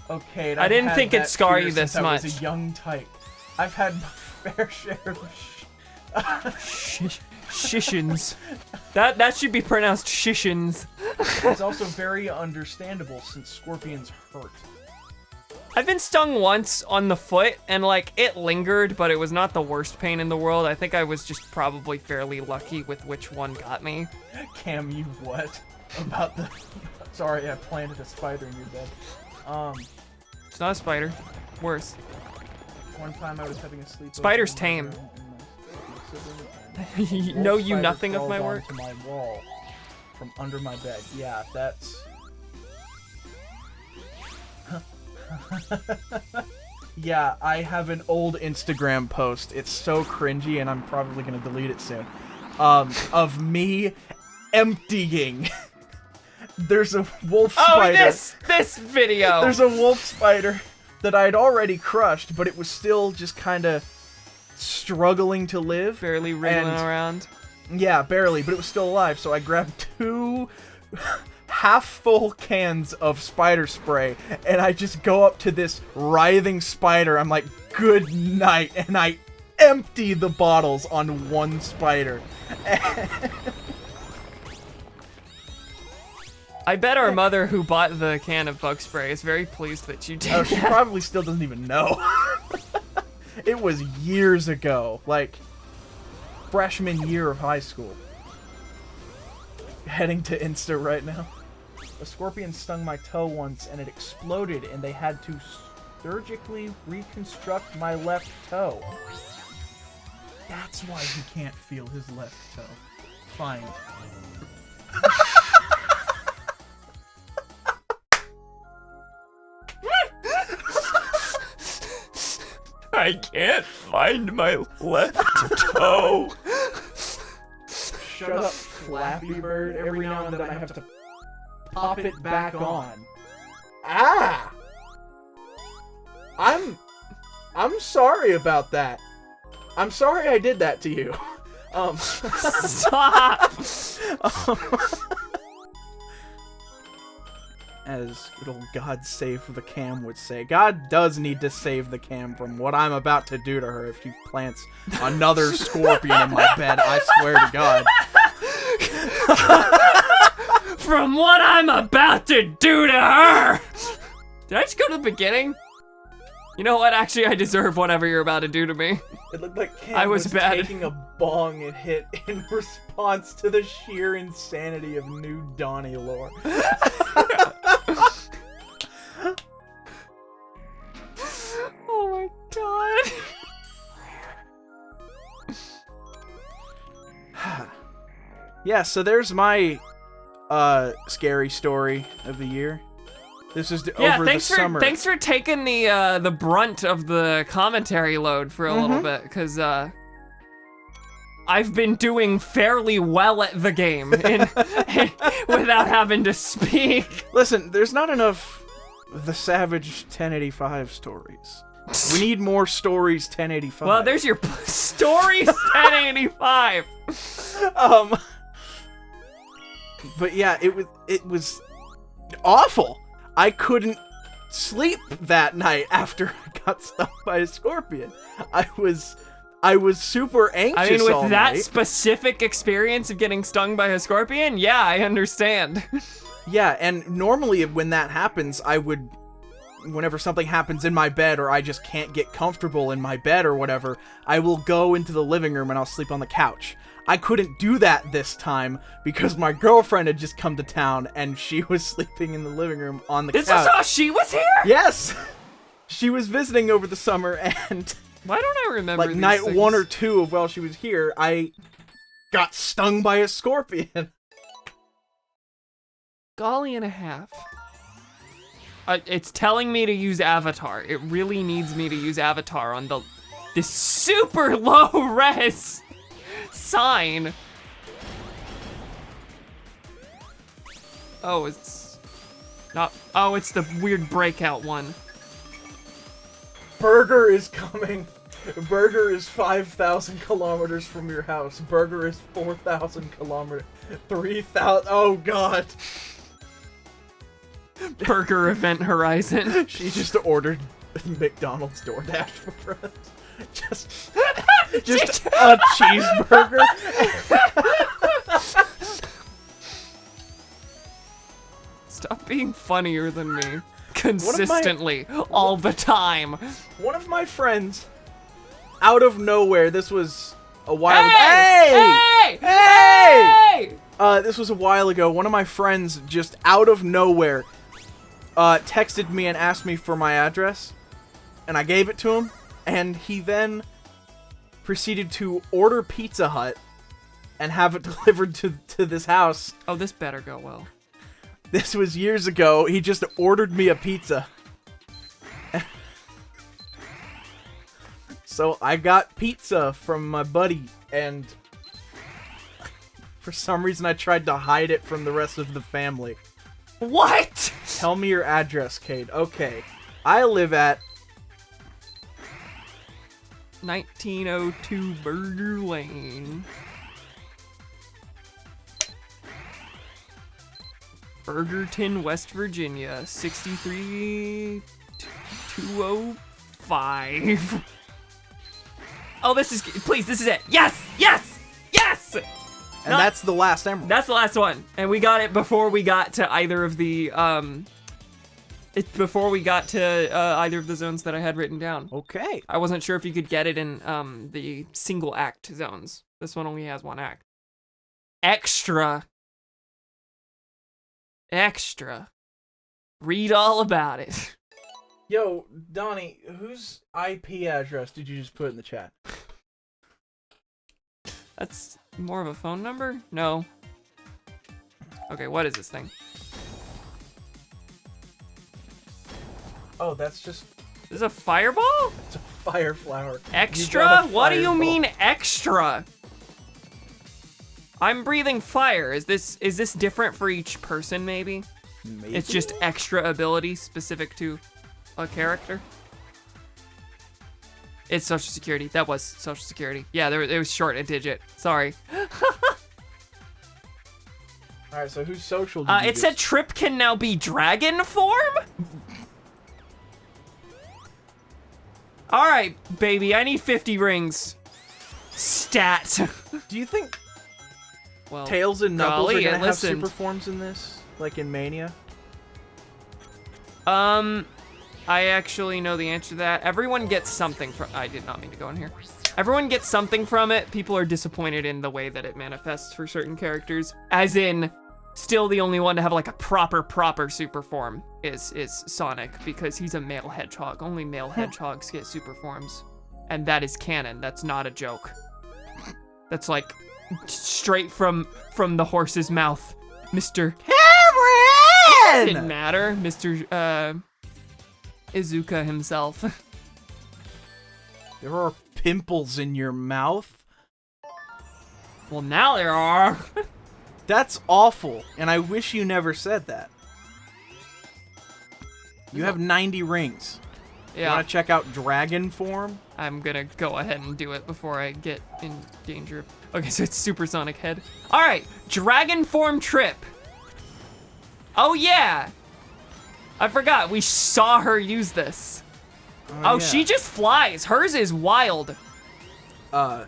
Okay, I didn't think it'd scar you this much. I was a young type. I've had my fair share of Shishins. That should be pronounced shishins. It's also very understandable since scorpions hurt. I've been stung once on the foot, and like it lingered, but it was not the worst pain in the world. I think I was just probably fairly lucky with which one got me. Cam, you what? About the... Sorry, I planted a spider in your bed. It's not a spider. Worse. One time I was having a sleep. Spider's tame. Know you nothing of my work? My wall from under my bed. Yeah, that's... Yeah, I have an old Instagram post. It's so cringy, and I'm probably gonna delete it soon. Of me emptying. There's a wolf spider. Oh, this video! There's a wolf spider that I'd already crushed, but it was still just kind of struggling to live. Barely wriggling around. Yeah, barely, but it was still alive, so I grabbed 2 half-full cans of spider spray, and I just go up to this writhing spider. I'm like, good night, and I empty the bottles on one spider. I bet our mother who bought the can of bug spray is very pleased that you did Oh, she that. probably still doesn't even know. It was years ago, like freshman year of high school. Heading to Insta right now. A scorpion stung my toe once and it exploded, and they had to surgically reconstruct my left toe. That's why he can't feel his left toe. Fine. I can't find my left toe. Shut up, Flappy Bird. Every now and then I have to pop it back on. Ah! I'm sorry about that. I'm sorry I did that to you. Stop! As good old God Save the Cam would say, God does need to save the Cam from what I'm about to do to her if she plants another scorpion in my bed, I swear to God. From what I'm about to do to her! Did I just go to the beginning? You know what? Actually, I deserve whatever you're about to do to me. It looked like Cam I was bad. taking a bong and hit in response to the sheer insanity of new Donnie lore. Oh my god. Yeah, so there's my scary story of the year. This is over the summer. Thanks for taking the brunt of the commentary load for a little bit, because I've been doing fairly well at the game without having to speak. Listen, there's not enough The Savage 1085 stories. We need more stories 1085. Well, there's your stories 1085. But yeah, it was awful. I couldn't sleep that night after I got stung by a scorpion. I was super anxious. I mean, with all that night. specific experience of getting stung by a scorpion, yeah, I understand. Yeah, and normally when that happens, whenever something happens in my bed or I just can't get comfortable in my bed or whatever, I will go into the living room and I'll sleep on the couch. I couldn't do that this time because my girlfriend had just come to town and she was sleeping in the living room on the couch. This is how she was here? Yes! She was visiting over the summer, and Why don't I remember like these night things? 1 or 2 of while she was here, I got stung by a scorpion. Golly and a half. It's telling me to use Avatar. It really needs me to use Avatar on the this super low res sign. Oh, it's not. Oh, it's the weird breakout one. Burger is coming. Burger is 5,000 kilometers from your house. Burger is 4,000 kilometers. 3,000. Oh, God. Burger Event Horizon. She just ordered McDonald's DoorDash for us. Just a cheeseburger. Stop being funnier than me. Consistently, all the time. One of my friends, out of nowhere, this was a while ago. Hey! Hey! This was a while ago. One of my friends, just out of nowhere, texted me and asked me for my address, and I gave it to him, and he then proceeded to order Pizza Hut and have it delivered to this house. Oh, this better go well. This was years ago. He just ordered me a pizza. So I got pizza from my buddy, and for some reason I tried to hide it from the rest of the family. What? Tell me your address, Cade. Okay. I live at 1902 Burger Lane. Burgerton, West Virginia, 63205. Oh, this is, please, this is it. Yes, yes, yes! And that's the last emerald. That's the last one. And we got it before we got to either of the, before we got to either of the zones that I had written down. Okay. I wasn't sure if you could get it in the single act zones. This one only has one act. Extra. Read all about it. Yo, Donnie, whose IP address did you just put in the chat? That's more of a phone number? No. Okay, what is this thing? Oh, that's just... This is a fireball? It's a fire flower. Extra? What do you mean extra? I'm breathing fire. Is this different for each person, maybe? Maybe? It's just extra ability specific to a character? It's Social Security. That was Social Security. Yeah, it was short a digit. Sorry. Alright, so whose social did you it said Trip can now be dragon form? Alright, baby, I need 50 rings. Stat. Do you think Well, Tails and Knuckles golly, are gonna have listened. super forms in this? Like in Mania? I actually know the answer to that. Everyone gets something from, I did not mean to go in here. Everyone gets something from it. People are disappointed in the way that it manifests for certain characters. As in, still the only one to have like a proper super form is Sonic, because he's a male hedgehog. Only male hedgehogs get super forms. And that is canon, that's not a joke. That's like straight from the horse's mouth. Mr. Cameron! Didn't matter. Mr. Izuka himself. There are pimples in your mouth. Well, now there are. That's awful, and I wish you never said that. You have 90 rings. You Yeah, want to check out Dragon Form? I'm gonna go ahead and do it before I get in danger. Okay, so it's Supersonic Head. All right, Dragon Form Trip. Oh yeah, I forgot we saw her use this. Oh, yeah. she just flies. Hers is wild. I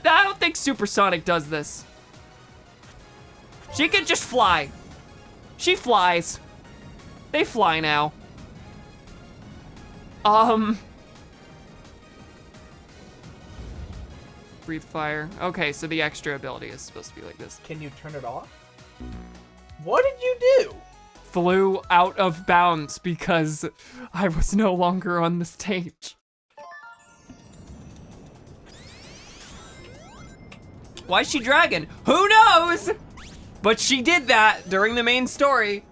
don't think Supersonic does this. She can just fly. She flies. They fly now. Breathe fire. Okay, so the extra ability is supposed to be like this. Can you turn it off? What did you do? Flew out of bounds because I was no longer on the stage. Why is she dragon? Who knows? But she did that during the main story.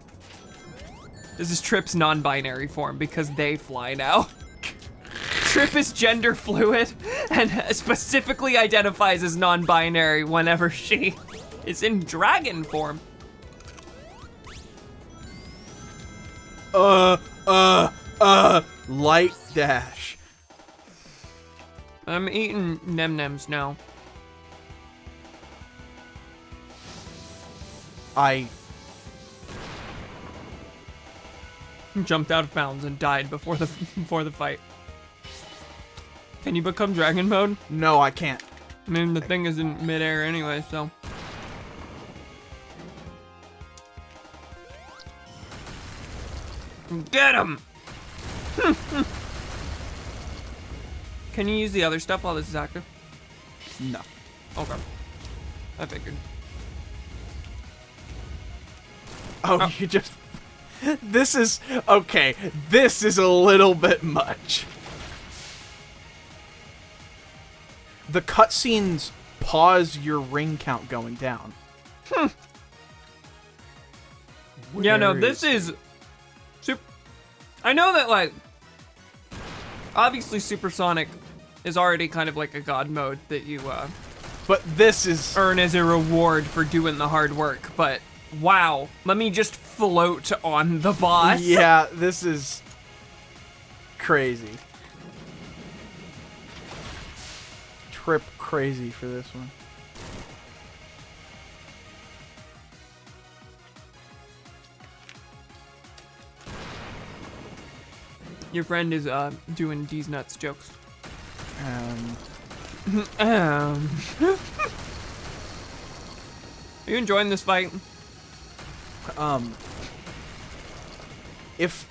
This is Trip's non-binary form because they fly now. Trip is gender fluid and specifically identifies as non-binary whenever she is in dragon form. Light dash. I'm eating Nem-Nems now. I jumped out of bounds and died before the fight. Can you become dragon mode? No, I can't. I mean, the thing is in midair anyway, so. Get him! Can you use the other stuff while this is active? No. Okay. I figured. Oh, you just... This is... Okay, this is a little bit much. The cutscenes pause your ring count going down. Yeah, no, this is... Super... I know that, like... Obviously, Supersonic is already kind of like a god mode that you, But this is... earn as a reward for doing the hard work, but... Wow, let me just float on the boss. Yeah, this is... crazy. Trip crazy for this one. Your friend is doing D's nuts jokes. Are you enjoying this fight? If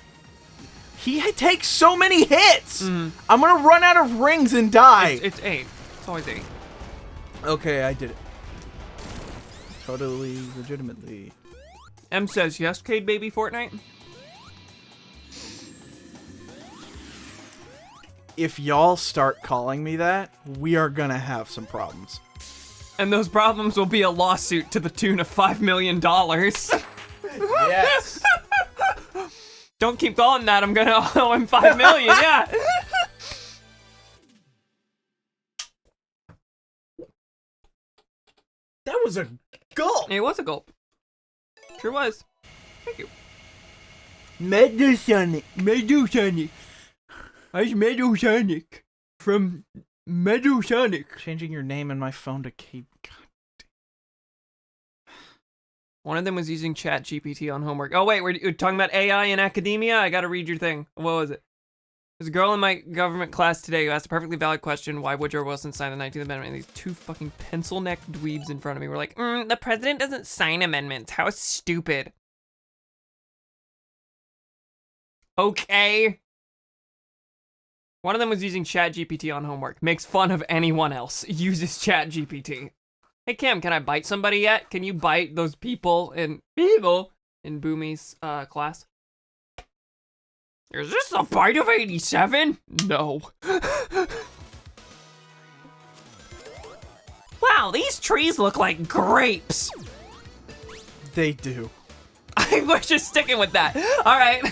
he takes so many hits, I'm gonna run out of rings and die. It's 8. It's always 8. Okay, I did it. Totally legitimately. M says yes, Cade baby Fortnite. If y'all start calling me that, we are gonna have some problems. And those problems will be a lawsuit to the tune of $5 million. Yes. Don't keep calling that. I'm gonna owe him $5 million. Yeah. That was a gulp. It was a gulp. Sure was. Thank you. Medusonic. Medusonic. I'm Medusonic from Medusonic. Changing your name in my phone to Kate. One of them was using ChatGPT on homework. Oh wait, we're talking about AI in academia? I gotta read your thing. What was it? There's a girl in my government class today who asked a perfectly valid question: why Woodrow Wilson signed the 19th Amendment? And these two fucking pencil-necked dweebs in front of me were like, the president doesn't sign amendments. How stupid. Okay. One of them was using ChatGPT on homework. Makes fun of anyone else. Uses ChatGPT. Hey Cam, can I bite somebody yet? Can you bite those people in Boomy's class? Is this a bite of 87? No. Wow, these trees look like grapes. They do. We're just sticking with that. All right.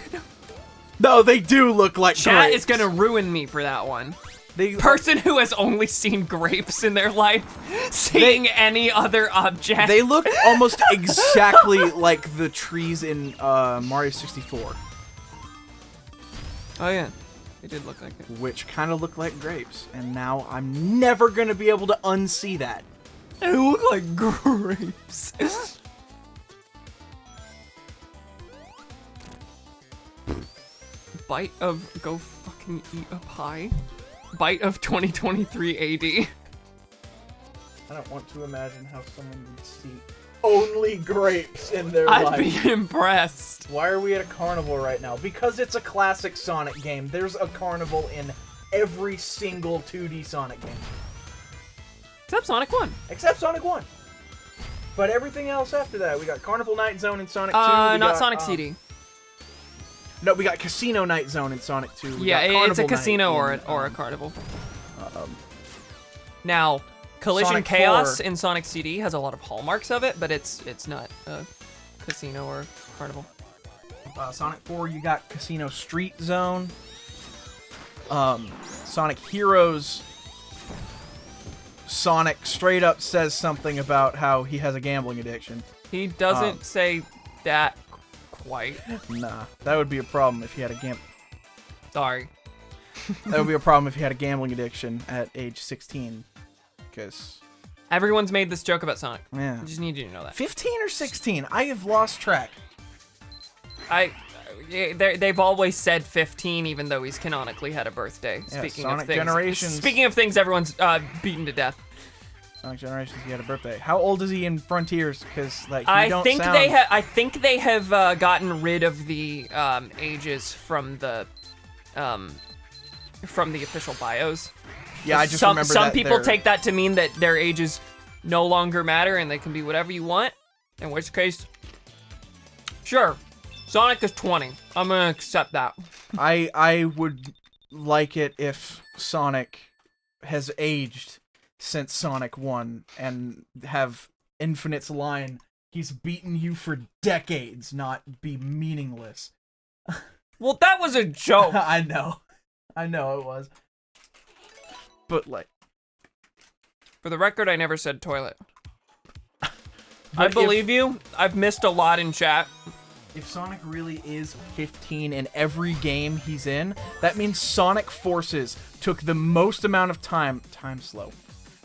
No, they do look like Chat grapes. is gonna ruin me for that one. They, Person who has only seen grapes in their life, seeing any other object. They look almost exactly like the trees in Mario 64. Oh yeah, they did look like it. Which kind of look like grapes. And now I'm never going to be able to unsee that. They look like grapes. Bite of go fucking eat a pie. Bite of 2023 AD. I don't want to imagine how someone would see only grapes in their I'd life. be impressed. Why are we at a carnival right now? Because it's a classic Sonic game. There's a carnival in every single 2D Sonic game. Except Sonic 1. Except Sonic 1. But everything else after that, we got Carnival Night Zone in Sonic 2. Not Sonic CD. No, we got Casino Night Zone in Sonic 2. Yeah, it's a casino or a carnival. Now, Collision Sonic Chaos 4. in Sonic CD has a lot of hallmarks of it, but it's not a casino or carnival. Sonic 4, you got Casino Street Zone. Sonic Heroes, Sonic straight up says something about how he has a gambling addiction. He doesn't say that quite. Nah, that would be a problem if he had a Sorry. That would be a problem if he had a gambling addiction at age 16. Because Everyone's made this joke about Sonic. yeah, I just need you to know that. 15 or 16? I have lost track. They've always said 15, even though he's canonically had a birthday. Yeah, Speaking Sonic of things, Generations. Speaking of things, everyone's beaten to death. Sonic Generations, he had a birthday. How old is he in Frontiers? Because like he I don't think sound... they have gotten rid of the ages from the official bios. Yeah, I just remember some that people they're- take that to mean that their ages no longer matter and they can be whatever you want. In which case, sure, Sonic is 20. I'm gonna accept that. I would like it if Sonic has aged since Sonic 1 and have Infinite's line, he's beaten you for decades, not be meaningless. Well, that was a joke. I know it was. But like, For the record, I never said toilet. I But believe you. I've missed a lot in chat. if Sonic really is 15 in every game he's in, that means Sonic Forces took the most amount of time slow.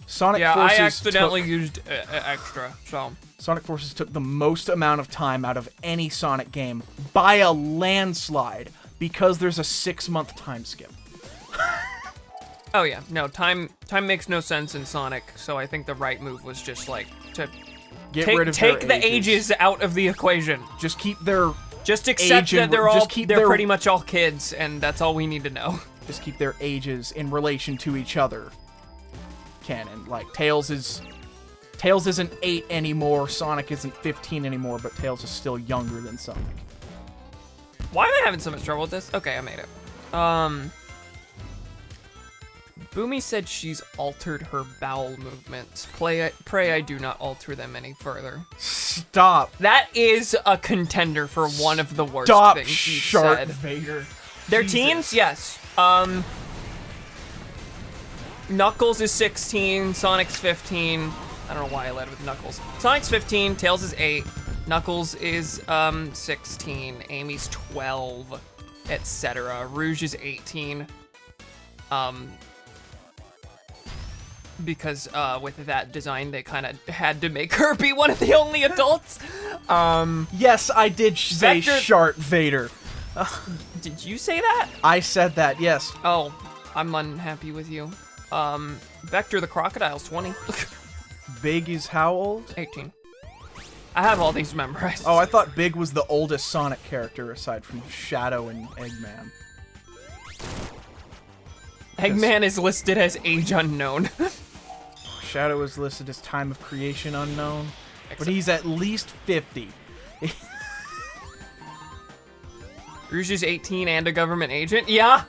Sonic Yeah, Forces I accidentally used extra, so. Sonic Forces took the most amount of time out of any Sonic game by a landslide because there's a 6-month time skip. Oh yeah, no, time makes no sense in Sonic, so I think the right move was just like to Get take rid of their the ages out of the equation. Just keep their Just accept age that and- they're just all keep they're their- pretty much all kids, and that's all we need to know. just keep their ages in relation to each other. Canon. Like Tails isn't 8 anymore, Sonic isn't 15 anymore, but Tails is still younger than Sonic. Why am I having so much trouble with this? Okay, I made it. Boomy said she's altered her bowel movements. Pray I do not alter them any further. Stop. That is a contender for one of the worst Stop, things you Shark said. Vader. They're Jesus. teens, yes. Knuckles is 16, Sonic's 15. I don't know why I led with Knuckles. Sonic's 15, Tails is 8, Knuckles is 16, Amy's 12, etc. Rouge is 18. Because with that design, they kind of had to make her be one of the only adults. Yes, I did say Vector- Shark Vader. Did you say that? I said that, yes. Oh, I'm unhappy with you. Vector the Crocodile's 20. Big is how old? 18. I have all these memorized. Oh, I thought Big was the oldest Sonic character aside from Shadow and Eggman. Eggman is listed as age unknown. Shadow is listed as time of creation unknown, but he's at least 50. Rouge is 18 and a government agent. Yeah,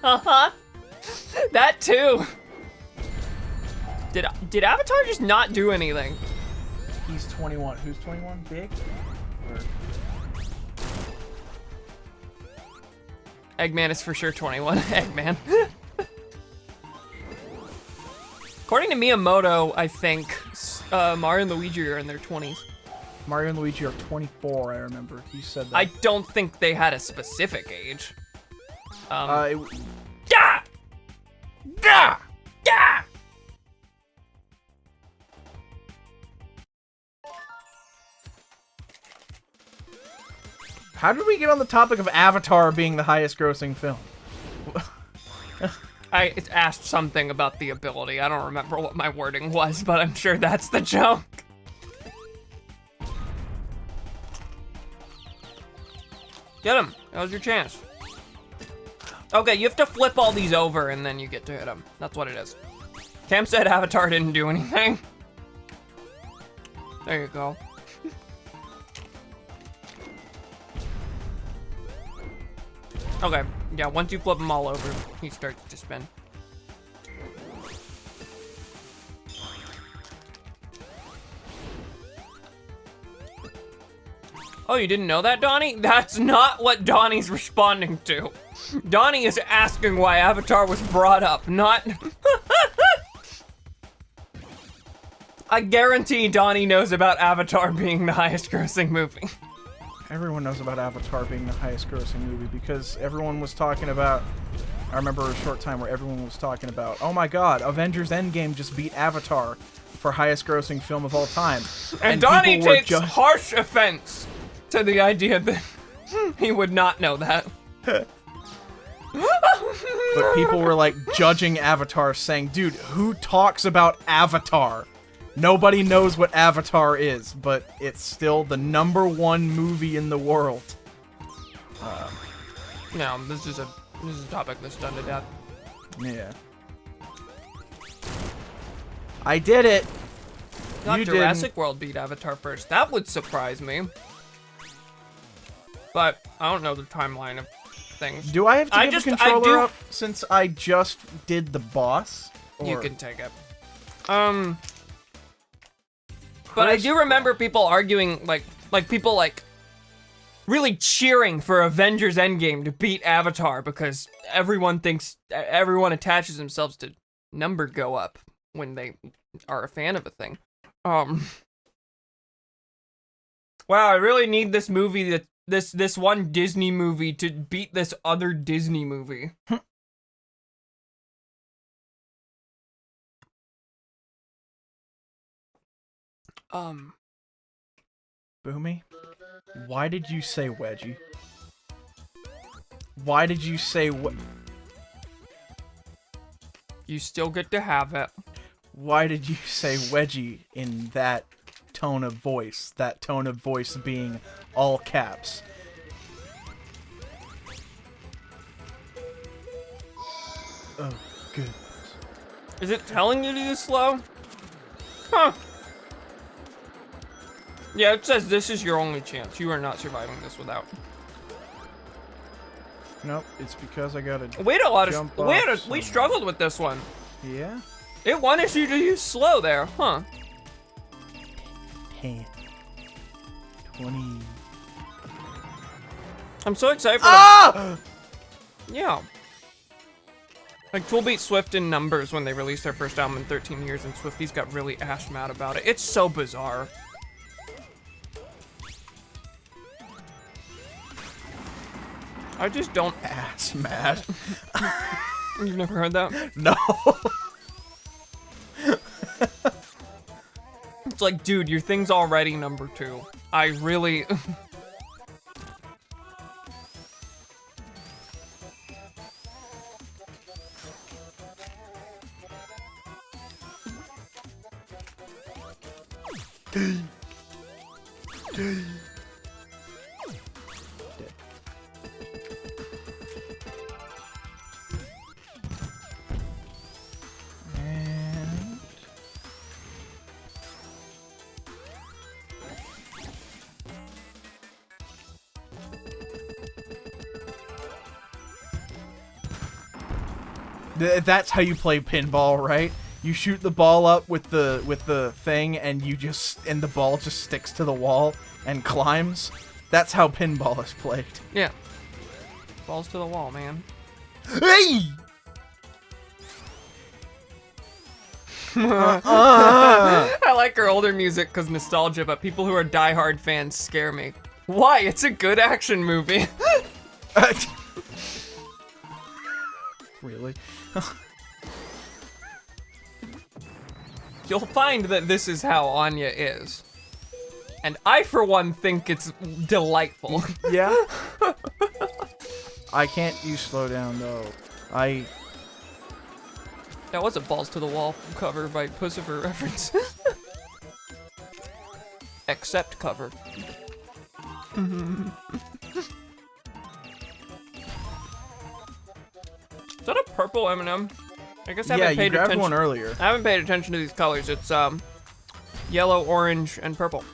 that too. Did Avatar just not do anything? He's 21. Who's 21? Big? Or... Eggman is for sure 21. Eggman. According to Miyamoto, I think Mario and Luigi are in their 20s. Mario and Luigi are 24, I remember. He said that. I don't think they had a specific age. Gah! Gah! Gah! How did we get on the topic of Avatar being the highest grossing film? I asked something about the ability. I don't remember what my wording was, but I'm sure that's the joke. Get him. That was your chance. Okay, you have to flip all these over and then you get to hit him. That's what it is. Cam said Avatar didn't do anything. There you go. Okay, yeah, once you flip them all over, he starts to spin. Oh, you didn't know that, Donnie? That's not what Donnie's responding to. Donnie is asking why Avatar was brought up, not... I guarantee Donnie knows about Avatar being the highest grossing movie. Everyone knows about Avatar being the highest grossing movie because everyone was talking about... I remember a short time where everyone was talking about, oh my god, Avengers Endgame just beat Avatar for highest grossing film of all time. And Donnie takes harsh offense to the idea that he would not know that. But people were like judging Avatar, saying, dude, who talks about Avatar? Nobody knows what Avatar is, but it's still the #1 movie in the world. No, this is a topic that's done to death. Yeah. I did it. Not You Jurassic didn't. World beat Avatar first. That would surprise me. But I don't know the timeline of things. Do I have to give the controller do. up since I just did the boss? You can take it. But I do remember people arguing, like people really cheering for Avengers Endgame to beat Avatar because everyone attaches themselves to number go up when they are a fan of a thing. Wow, I really need this movie this one Disney movie to beat this other Disney movie. Boomy, why did you say wedgie? Why did you say what? You still get to have it. Why did you say wedgie in that tone of voice? That tone of voice being all caps. Oh, good. Is it telling you to use slow? Huh. Yeah, it says this is your only chance. You are not surviving this without. Nope, it's because I gotta We had a lot jump of off we some- struggled with this one. Yeah? It wanted you to use slow there, huh? 10, 20. I'm so excited for Ah! Yeah. Like, Tool beat Swift in numbers when they released their first album in 13 years, and Swifties got really ash mad about it. It's so bizarre. I just don't... Ass mad. You've never heard that? No. It's like, dude, your thing's already #2. I really... And that's how you play pinball, right? You shoot the ball up with the thing, and the ball just sticks to the wall and climbs. That's how pinball is played. Yeah. Balls to the wall, man. Hey! I like her older music because nostalgia, but people who are diehard fans scare me. Why? It's a good action movie. Really? You'll find that this is how Anya is. And I, for one, think it's delightful. Yeah? I can't use slow down, though. That was a Balls to the Wall cover by Pussifer reference. Except cover. Is that a purple M&M? I guess I Yeah, haven't you paid grabbed attention. one earlier. I haven't paid attention to these colors. It's yellow, orange, and purple.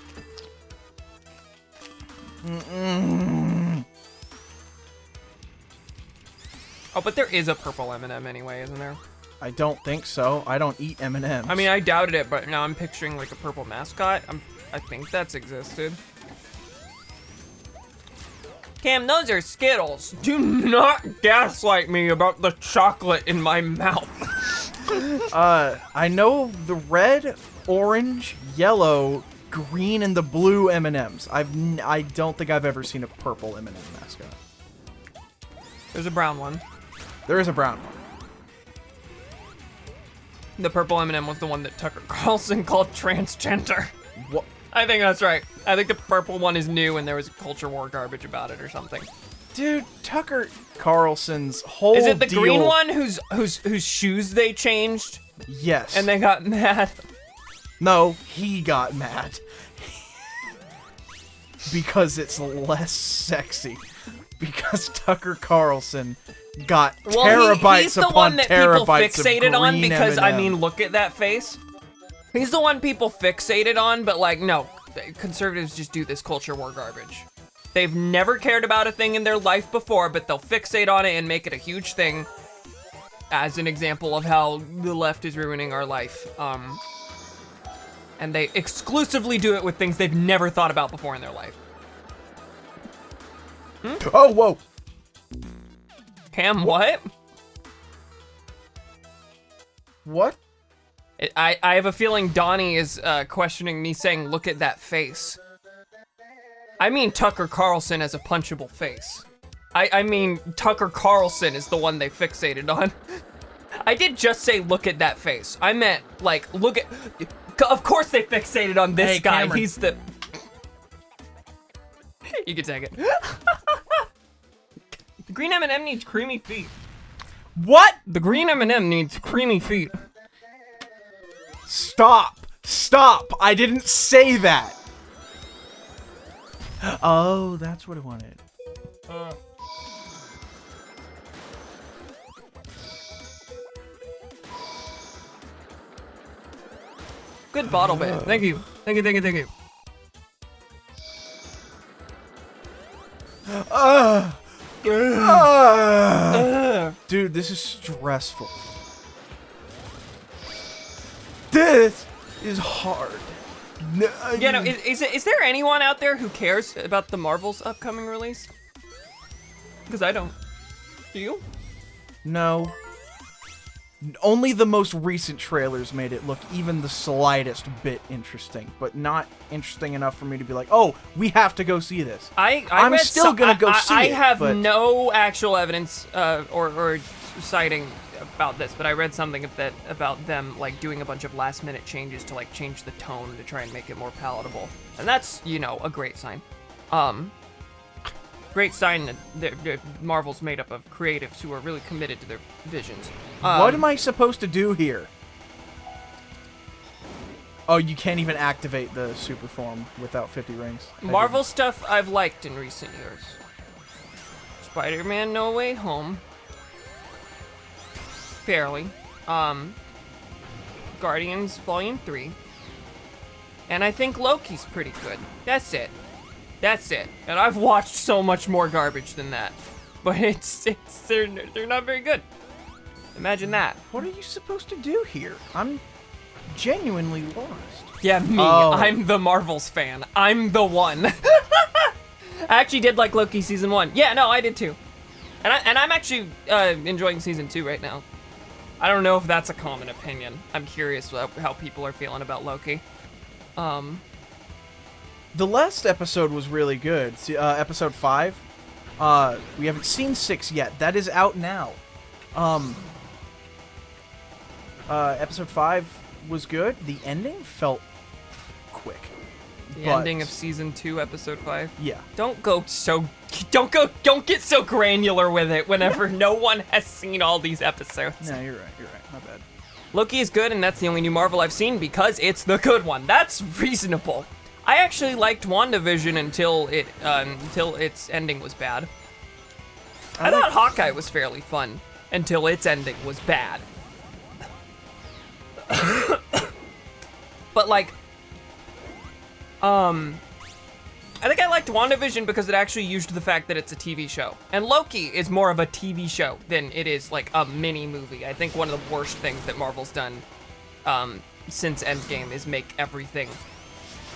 Oh, but there is a purple M&M anyway, isn't there? I don't think so. I don't eat M&Ms. I mean, I doubted it, but now I'm picturing like a purple mascot. I think that's existed. Cam, those are Skittles. Do not gaslight me about the chocolate in my mouth. I know the red, orange, yellow, green, and the blue M&Ms. I don't think I've ever seen a purple M&M mascot. There's a brown one. There is a brown one. The purple M&M was the one that Tucker Carlson called transgender. What? I think that's right. I think the purple one is new and there was culture war garbage about it or something. Dude, Tucker Carlson's whole Is it the deal... green one whose shoes they changed? Yes. And they got mad? No, he got mad. Because it's less sexy. Because Tucker Carlson got terabytes he's the upon one that people terabytes of fixated on green because, I M&M. mean, look at that face. He's the one people fixated on, but like, no, conservatives just do this culture war garbage. They've never cared about a thing in their life before, but they'll fixate on it and make it a huge thing as an example of how the left is ruining our life. And they exclusively do it with things they've never thought about before in their life. Oh, whoa. Cam, what? What? I have a feeling Donnie is questioning me saying, look at that face. I mean Tucker Carlson as a punchable face. I mean Tucker Carlson is the one they fixated on. I did just say look at that face. I meant like look at, of course they fixated on this guy. Cameron. He's the, you can take it. The green M&M needs creamy feet. What? The green M&M needs creamy feet. Stop. Stop. I didn't say that. Oh, that's what I wanted. Good bottle bit. Thank you. Thank you, thank you, thank you. Dude, this is stressful. This is hard. Yeah, no, is there anyone out there who cares about the Marvel's upcoming release? Because I don't. Do you? No. Only the most recent trailers made it look even the slightest bit interesting, but not interesting enough for me to be like, oh, we have to go see this. I'm read still gonna go see I it. have but... no actual evidence or citing about this, but I read something about them like doing a bunch of last minute changes to like change the tone to try and make it more palatable, and that's, you know, a great sign. Great sign that Marvel's made up of creatives who are really committed to their visions. What am I supposed to do here? Oh, you can't even activate the super form without 50 rings. Marvel stuff I've liked in recent years. Spider-Man No Way Home. Fairly. Guardians Volume 3. And I think Loki's pretty good. That's it. That's it. And I've watched so much more garbage than that. But they're not very good. Imagine that. What are you supposed to do here? I'm genuinely lost. Yeah, me. Oh. I'm the Marvels fan. I'm the one. I actually did like Loki season 1. Yeah, no, I did too. And I'm actually enjoying season 2 right now. I don't know if that's a common opinion. I'm curious how people are feeling about Loki. The last episode was really good. Episode 5. We haven't seen 6 yet. That is out now. Episode 5 was good. The ending felt quick. The ending of season 2, episode 5. Yeah. Don't get so granular with it whenever no one has seen all these episodes. No, you're right. You're right. My bad. Loki is good, and that's the only new Marvel I've seen because it's the good one. That's reasonable. I actually liked WandaVision until its ending was bad. I thought Hawkeye was fairly fun until its ending was bad. But like, I think I liked WandaVision because it actually used the fact that it's a TV show. And Loki is more of a TV show than it is like a mini movie. I think one of the worst things that Marvel's done since Endgame is make everything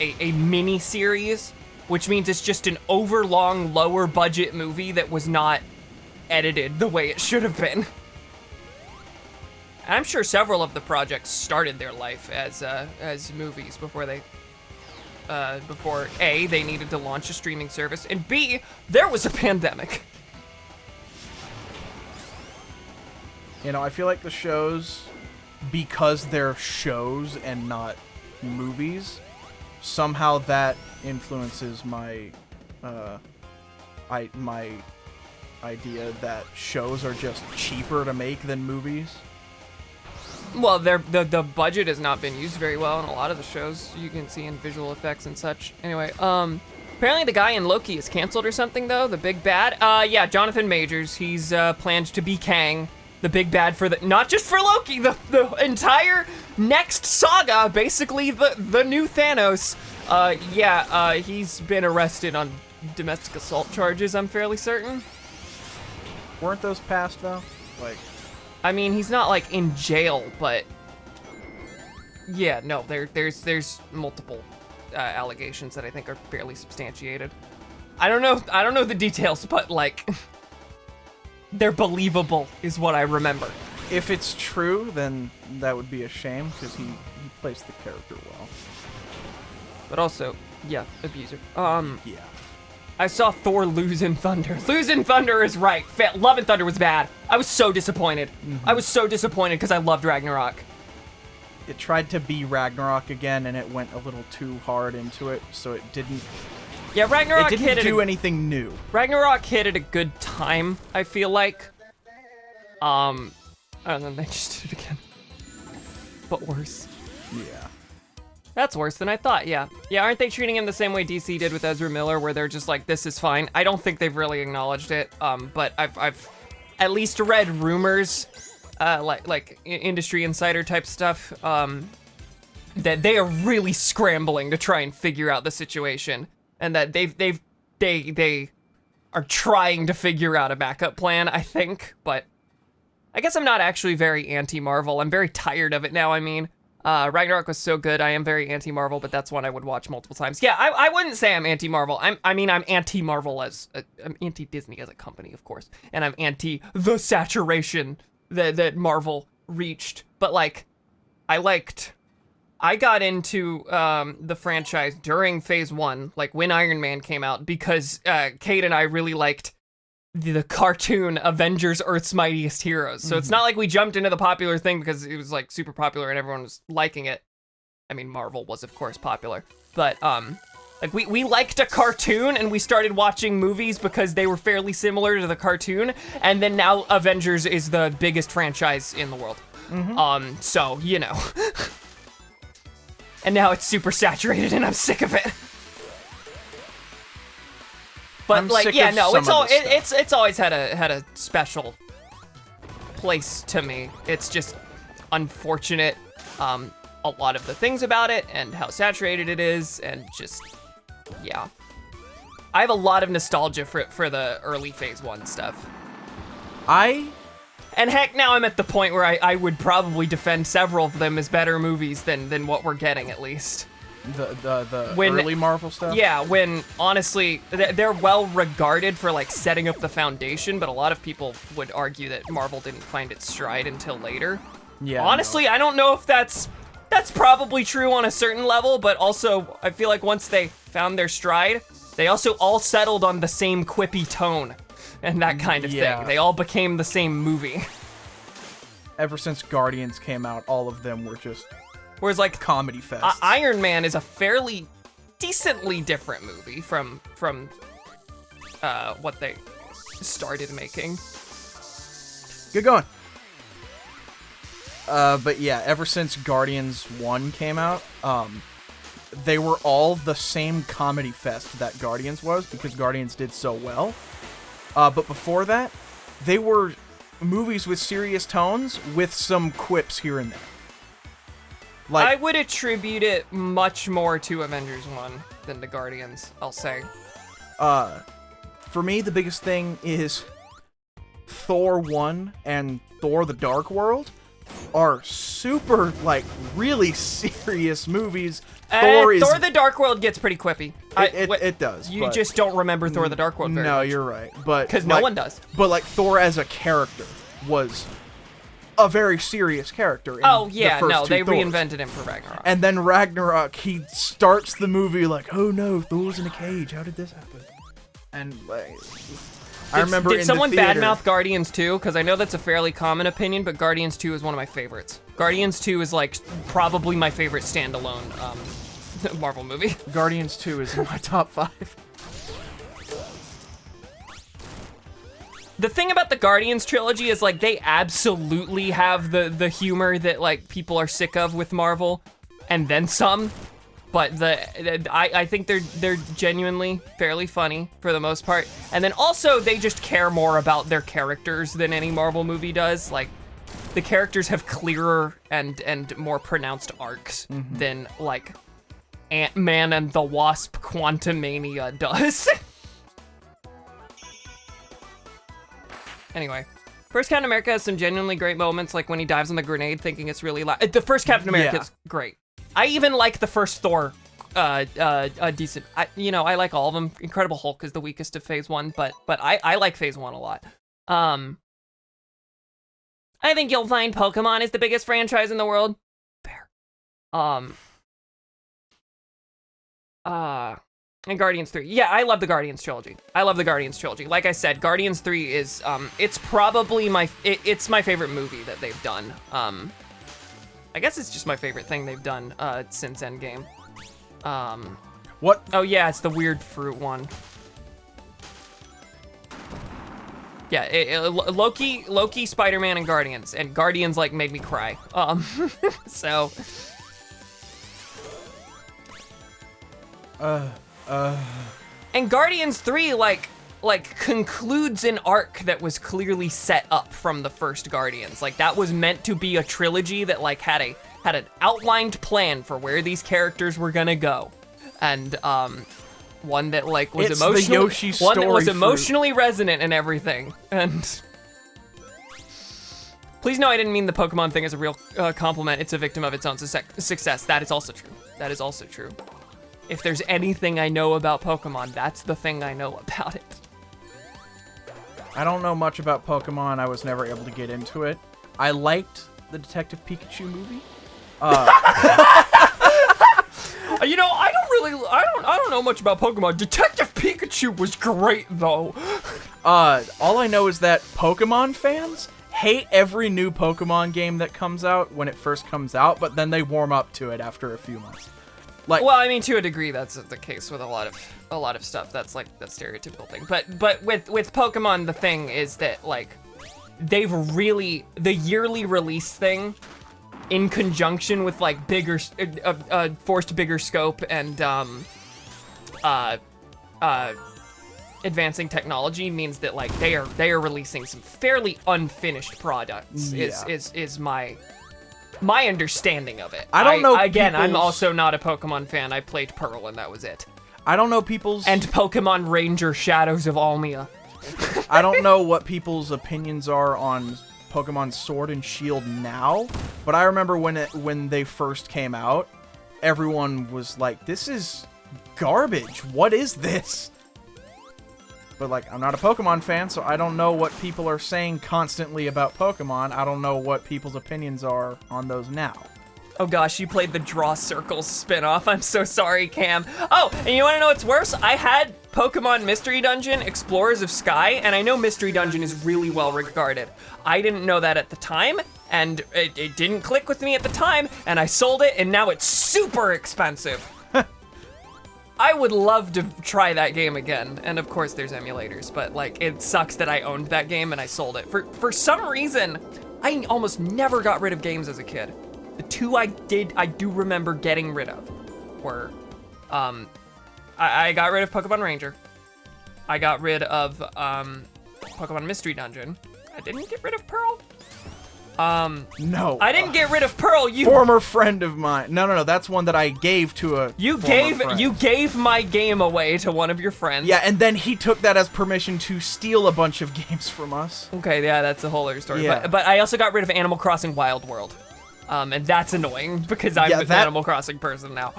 a mini series which means it's just an overlong, lower budget movie that was not edited the way it should have been. And I'm sure several of the projects started their life as movies before they, before A, they needed to launch a streaming service, and B, there was a pandemic. You know, I feel like the shows, because they're shows and not movies, somehow that influences my my idea that shows are just cheaper to make than movies. Well, the budget has not been used very well in a lot of the shows. You can see in visual effects and such. Anyway, apparently the guy in Loki is canceled or something, though, the big bad. Yeah, Jonathan Majors, he's planned to be Kang, the big bad for the, not just for Loki, the entire next saga, basically the new Thanos. Yeah, he's been arrested on domestic assault charges, I'm fairly certain. Weren't those passed, though? Like... I mean, he's not like in jail, but yeah, no, there's multiple allegations that I think are fairly substantiated. I don't know the details, but like they're believable is what I remember. If it's true, then that would be a shame because he plays the character well. But also, yeah, abuser. Yeah. I saw Thor lose in Thunder. Lose in Thunder is right. Love and Thunder was bad. I was so disappointed. I was so disappointed because I loved Ragnarok. It tried to be Ragnarok again, and it went a little too hard into it, so it didn't... Yeah, Ragnarok it didn't do anything new. Ragnarok hit at a good time, I feel like. And then they just did it again. But worse. Yeah. That's worse than I thought, yeah. Yeah, aren't they treating him the same way DC did with Ezra Miller, where they're just like, this is fine? I don't think they've really acknowledged it, but I've at least read rumors, like industry insider type stuff, that they are really scrambling to try and figure out the situation, and that they are trying to figure out a backup plan, I think, but I guess I'm not actually very anti-Marvel. I'm very tired of it now, I mean. Ragnarok was so good. I am very anti-Marvel, but that's one I would watch multiple times. Yeah, I wouldn't say I'm anti-Marvel. I'm anti-Marvel I'm anti-Disney as a company, of course. And I'm anti the saturation that Marvel reached. But like, I got into the franchise during Phase 1, like when Iron Man came out, because Kate and I really liked the cartoon Avengers Earth's Mightiest Heroes. So it's not like we jumped into the popular thing because it was like super popular and everyone was liking it. I mean, Marvel was of course popular, but like we liked a cartoon and we started watching movies because they were fairly similar to the cartoon, and then now Avengers is the biggest franchise in the world. So, you know. And now it's super saturated and I'm sick of it. But like, yeah, no, it's always had a special place to me. It's just unfortunate, a lot of the things about it and how saturated it is, and just, yeah. I have a lot of nostalgia for the early Phase 1 stuff. And heck, now I'm at the point where I would probably defend several of them as better movies than what we're getting, at least. The early Marvel stuff? Yeah, when, honestly, they're well regarded for, like, setting up the foundation, but a lot of people would argue that Marvel didn't find its stride until later. Yeah. Honestly, I don't know if that's probably true on a certain level, but also, I feel like once they found their stride, they also all settled on the same quippy tone and that kind of thing. They all became the same movie. Ever since Guardians came out, all of them were just... Whereas, like, comedy fest. Iron Man is a fairly decently different movie from what they started making. Good going. But yeah, ever since Guardians 1 came out, they were all the same comedy fest that Guardians was, because Guardians did so well. But before that, they were movies with serious tones with some quips here and there. Like, I would attribute it much more to Avengers 1 than to Guardians, I'll say. For me, the biggest thing is Thor 1 and Thor the Dark World are super, like, really serious movies. Thor the Dark World gets pretty quippy. It does. You just don't remember Thor: The Dark World very much. No, you're right. But because no one does. But like Thor as a character was a very serious character. In the first they two Thors. reinvented him for Ragnarok. And then Ragnarok, he starts the movie like, oh no, Thor's in a cage. How did this happen? And like, I remember did in someone the theater, badmouth Guardians 2? Because I know that's a fairly common opinion, but Guardians 2 is one of my favorites. Guardians 2 is like probably my favorite standalone Marvel movie. Guardians 2 is in my top 5. The thing about the Guardians trilogy is like they absolutely have the humor that like people are sick of with Marvel, and then some. But I think they're genuinely fairly funny for the most part. And then also they just care more about their characters than any Marvel movie does. Like the characters have clearer and more pronounced arcs than like Ant-Man and the Wasp Quantumania does. Anyway, first Captain America has some genuinely great moments, like when he dives on the grenade thinking it's really loud. The first Captain America is great. I even like the first Thor decent. I like all of them. Incredible Hulk is the weakest of Phase 1, but I like Phase 1 a lot. I think you'll find Pokemon is the biggest franchise in the world. Fair. And Guardians 3. Yeah, I love the Guardians trilogy. Like I said, Guardians 3 is, it's probably it's my favorite movie that they've done. I guess it's just my favorite thing they've done, since Endgame. What? Oh yeah, it's the weird fruit one. Yeah, Loki, Spider-Man, and Guardians like made me cry. So. And Guardians 3 like concludes an arc that was clearly set up from the first Guardians. Like that was meant to be a trilogy that like had an outlined plan for where these characters were gonna go, and one that like was emotionally resonant and everything. And please know I didn't mean the Pokemon thing as a real compliment. It's a victim of its own success. That is also true. If there's anything I know about Pokemon, that's the thing I know about it. I don't know much about Pokemon. I was never able to get into it. I liked the Detective Pikachu movie. I don't know much about Pokemon. Detective Pikachu was great though. All I know is that Pokemon fans hate every new Pokemon game that comes out when it first comes out, but then they warm up to it after a few months. Like, well, I mean, to a degree, that's the case with a lot of stuff. That's like that stereotypical thing. But with Pokemon, the thing is that like they've really the yearly release thing, in conjunction with like bigger, forced bigger scope and advancing technology means that like they are releasing some fairly unfinished products. Yeah. Is my understanding of it. I don't know. Again, I'm also not a Pokemon fan. I played Pearl and that was it. I don't know people's... And Pokemon Ranger Shadows of Almia. I don't know what people's opinions are on Pokemon Sword and Shield now, but I remember when they first came out, everyone was like, this is garbage. What is this? But like, I'm not a Pokemon fan, so I don't know what people are saying constantly about Pokemon. I don't know what people's opinions are on those now. Oh gosh, you played the Draw Circles spinoff. I'm so sorry, Cam. Oh, and you wanna know what's worse? I had Pokemon Mystery Dungeon, Explorers of Sky, and I know Mystery Dungeon is really well regarded. I didn't know that at the time, and it didn't click with me at the time, and I sold it, and now it's super expensive. I would love to try that game again, and of course there's emulators, but like it sucks that I owned that game and I sold it. For some reason, I almost never got rid of games as a kid. The two I do remember getting rid of were, I got rid of Pokemon Ranger. I got rid of Pokemon Mystery Dungeon. I didn't get rid of Pearl. No. I didn't get rid of Pearl. You former friend of mine. No. That's one that I gave to a. You gave my game away to one of your friends. Yeah, and then he took that as permission to steal a bunch of games from us. Okay, yeah, that's a whole other story. Yeah. But I also got rid of Animal Crossing Wild World. And that's annoying because I'm an Animal Crossing person now.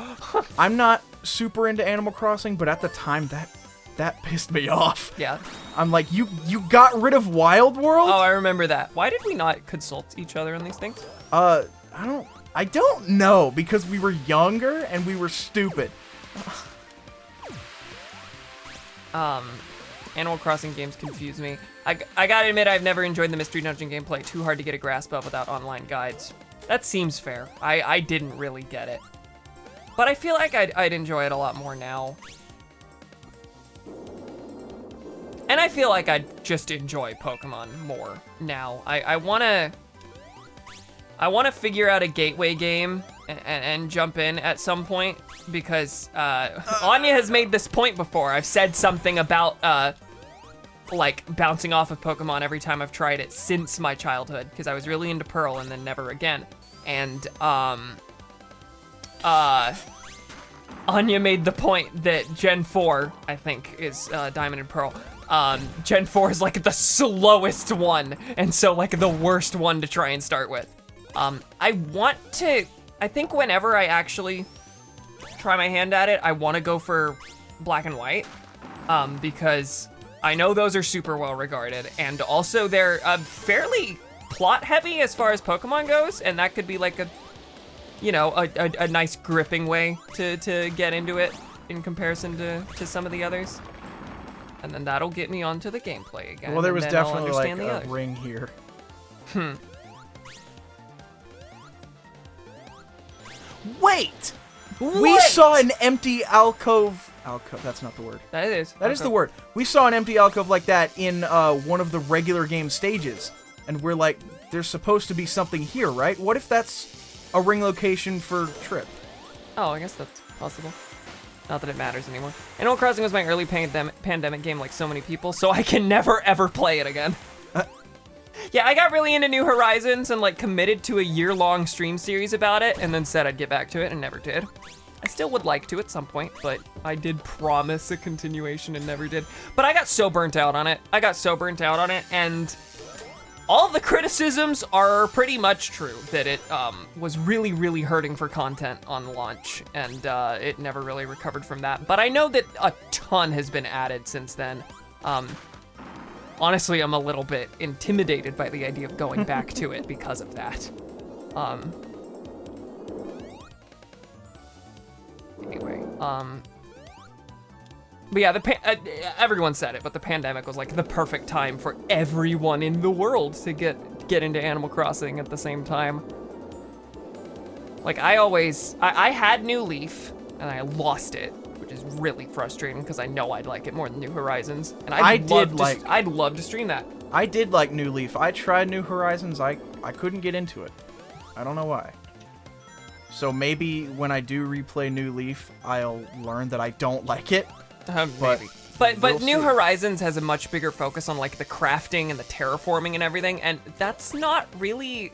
I'm not super into Animal Crossing, but at the time that pissed me off. Yeah. I'm like, you got rid of Wild World? Oh, I remember that. Why did we not consult each other on these things? I don't know, because we were younger and we were stupid. Animal Crossing games confuse me. I gotta admit, I've never enjoyed the Mystery Dungeon gameplay. Too hard to get a grasp of without online guides. That seems fair. I didn't really get it. But I feel like I'd enjoy it a lot more now. And I feel like I'd just enjoy Pokemon more now. I wanna figure out a gateway game and jump in at some point, because Anya has made this point before. I've said something about like bouncing off of Pokemon every time I've tried it since my childhood, because I was really into Pearl and then never again. And Anya made the point that Gen 4, I think, is Diamond and Pearl. Gen 4 is like the slowest one, and so like the worst one to try and start with. I think whenever I actually try my hand at it, I want to go for Black and White, because I know those are super well regarded, and also they're fairly plot heavy as far as Pokemon goes, and that could be like a nice gripping way to get into it in comparison to some of the others. And then that'll get me onto the gameplay again. Well, there was definitely like a others. ring here. Wait! We saw an empty alcove. Alcove, that's not the word. That is. That is the word. We saw an empty alcove like that in one of the regular game stages. And we're like, there's supposed to be something here, right? What if that's a ring location for Trip? Oh, I guess that's possible. Not that it matters anymore. Animal Crossing was my early pandemic game, like so many people, so I can never ever play it again. Yeah, I got really into New Horizons and like committed to a year-long stream series about it, and then said I'd get back to it and never did. I still would like to at some point, but I did promise a continuation and never did. But I got so burnt out on it. And all the criticisms are pretty much true, that it was really, really hurting for content on launch, and it never really recovered from that. But I know that a ton has been added since then. Honestly, I'm a little bit intimidated by the idea of going back to it because of that. Anyway, but yeah, everyone said it, but the pandemic was like the perfect time for everyone in the world to get into Animal Crossing at the same time. Like I had New Leaf and I lost it, which is really frustrating because I know I'd like it more than New Horizons, and I'd love to stream that. I did like New Leaf. I tried New Horizons. I couldn't get into it. I don't know why. So maybe when I do replay New Leaf, I'll learn that I don't like it. Maybe. But New Horizons has a much bigger focus on like the crafting and the terraforming and everything, and that's not really...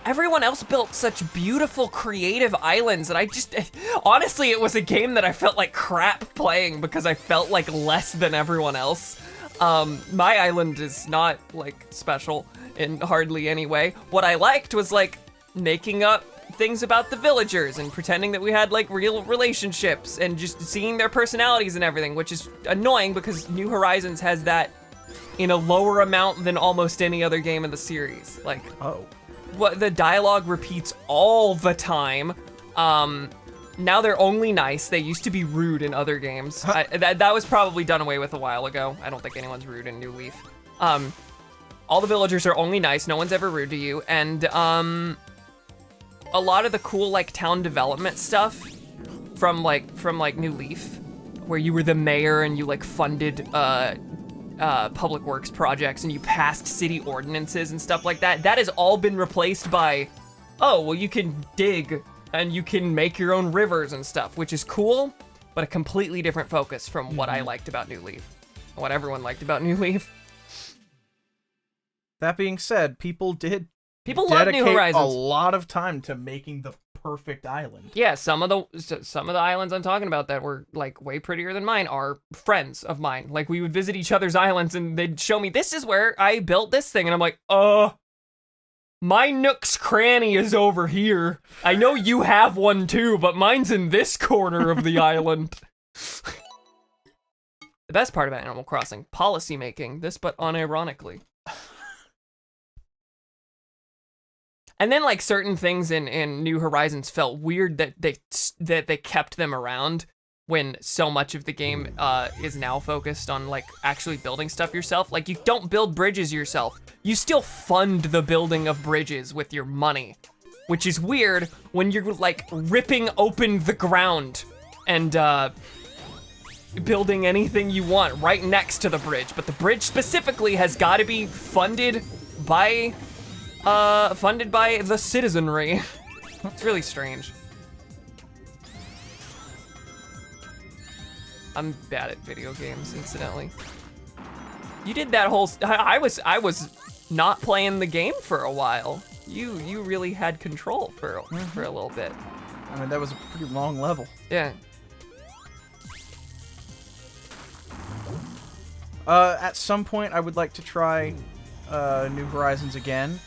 Everyone else built such beautiful, creative islands, and I just... Honestly, it was a game that I felt like crap playing because I felt like less than everyone else. My island is not like special in hardly any way. What I liked was like making up things about the villagers and pretending that we had like real relationships and just seeing their personalities and everything, which is annoying because New Horizons has that in a lower amount than almost any other game in the series. Like, what the dialogue repeats all the time. Now they're only nice. They used to be rude in other games. That was probably done away with a while ago. I don't think anyone's rude in New Leaf. All the villagers are only nice. No one's ever rude to you. And a lot of the cool like town development stuff from New Leaf, where you were the mayor and you like funded public works projects and you passed city ordinances and stuff like that. That has all been replaced by, oh, well, you can dig and you can make your own rivers and stuff, which is cool, but a completely different focus from what I liked about New Leaf, what everyone liked about New Leaf. That being said, people love New Horizons. A lot of time to making the perfect island. Yeah, some of the islands I'm talking about that were like way prettier than mine are friends of mine. Like we would visit each other's islands and they'd show me, this is where I built this thing, and I'm like, My Nook's cranny is over here. I know you have one too, but mine's in this corner of the island. The best part about Animal Crossing, policy making, this but unironically. And then like certain things in New Horizons felt weird that they kept them around when so much of the game is now focused on like actually building stuff yourself. Like you don't build bridges yourself. You still fund the building of bridges with your money, which is weird when you're like ripping open the ground and building anything you want right next to the bridge. But the bridge specifically has got to be funded by the citizenry. It's really strange. I'm bad at video games, incidentally. You did that whole. I was not playing the game for a while. You really had control for a little bit. I mean, that was a pretty long level. Yeah. At some point, I would like to try New Horizons again,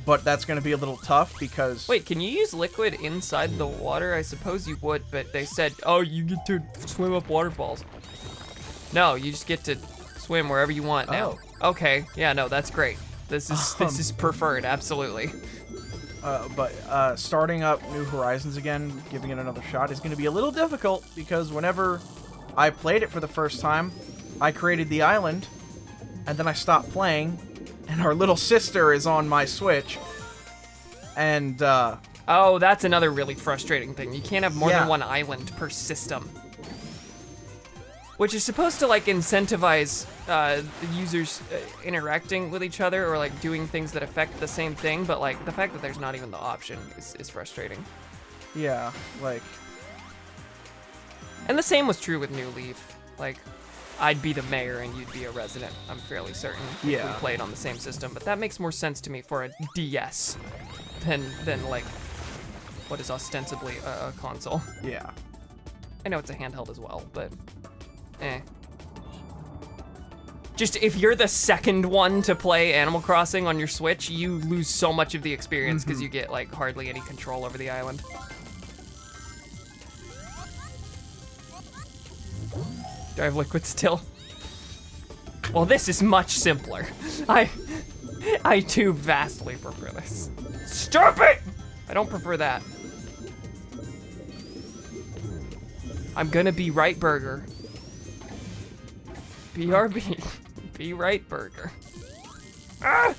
but that's going to be a little tough because... Wait, can you use liquid inside the water? I suppose you would, but they said, oh, you get to swim up waterfalls. No, you just get to swim wherever you want now. Oh. Okay, yeah, no, that's great. This is preferred, absolutely. But starting up New Horizons again, giving it another shot, is going to be a little difficult because whenever I played it for the first time, I created the island, and then I stopped playing, and our little sister is on my Switch, and, Oh, that's another really frustrating thing. You can't have more Yeah. than one island per system. Which is supposed to, like, incentivize the users interacting with each other or, like, doing things that affect the same thing, but, like, the fact that there's not even the option is frustrating. yeah, like... And the same was true with New Leaf. Like, I'd be the mayor and you'd be a resident, I'm fairly certain, if we Yeah. played on the same system. But that makes more sense to me for a DS than like, what is ostensibly a console. Yeah. I know it's a handheld as well, but Just if you're the second one to play Animal Crossing on your Switch, you lose so much of the experience because you get like hardly any control over the island. Do I have liquid still? Well, this is much simpler. I too vastly prefer this. Stop it! I don't prefer that. I'm gonna be right burger. BRB. Be right burger. Ah!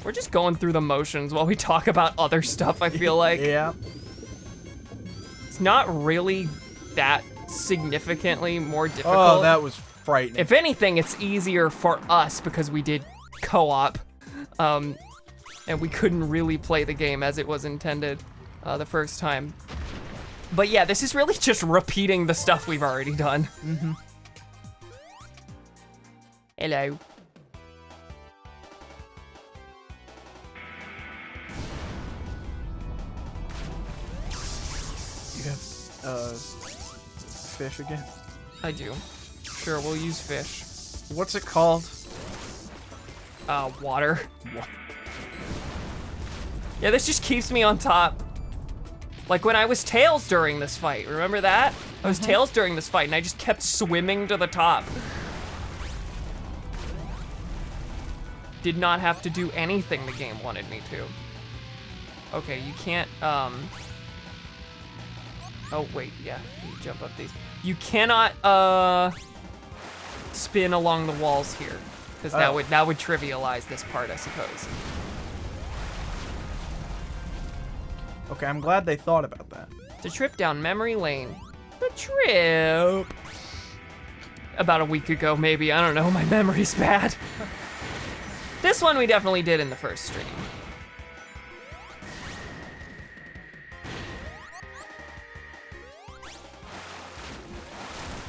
We're just going through the motions while we talk about other stuff, I feel like. Yeah. It's not really that significantly more difficult. Oh, that was frightening. If anything, it's easier for us because we did co-op, and we couldn't really play the game as it was intended the first time. But yeah, this is really just repeating the stuff we've already done. Mm-hmm. Hello. You have, fish again? I do. Sure, we'll use fish. What's it called? Water. What? Yeah, this just keeps me on top. Like when I was Tails during this fight, remember that? I was Tails during this fight and I just kept swimming to the top. Did not have to do anything the game wanted me to. Okay, you can't, oh wait, yeah, you jump up these. You cannot, spin along the walls here, because that would trivialize this part, I suppose. Okay, I'm glad they thought about that. The trip down memory lane. The trip. About a week ago, maybe. I don't know. My memory's bad. This one we definitely did in the first stream.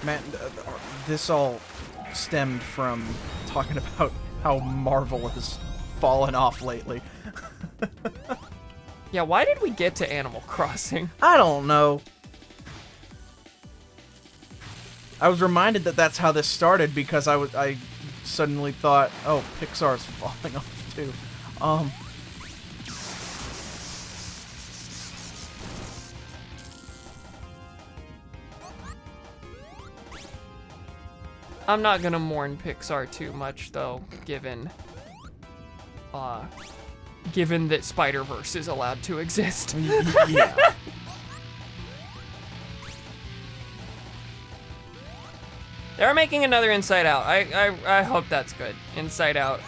Man, this all stemmed from talking about how Marvel has fallen off lately. Yeah, why did we get to Animal Crossing? I don't know. I was reminded that that's how this started because I suddenly thought, oh, Pixar's falling off too. I'm not gonna mourn Pixar too much though, given that Spider-Verse is allowed to exist. Yeah. They're making another Inside Out. I hope that's good. Inside Out.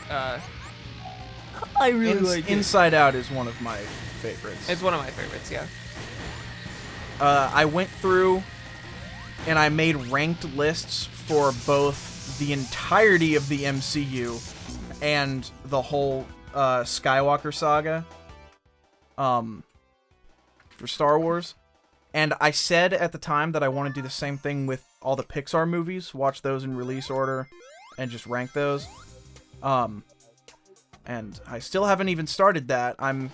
I really like it. Inside Out is one of my favorites. It's one of my favorites, yeah. I went through and I made ranked lists for both the entirety of the MCU and the whole Skywalker saga for Star Wars. And I said at the time that I want to do the same thing with all the Pixar movies, watch those in release order, and just rank those. And I still haven't even started that. I'm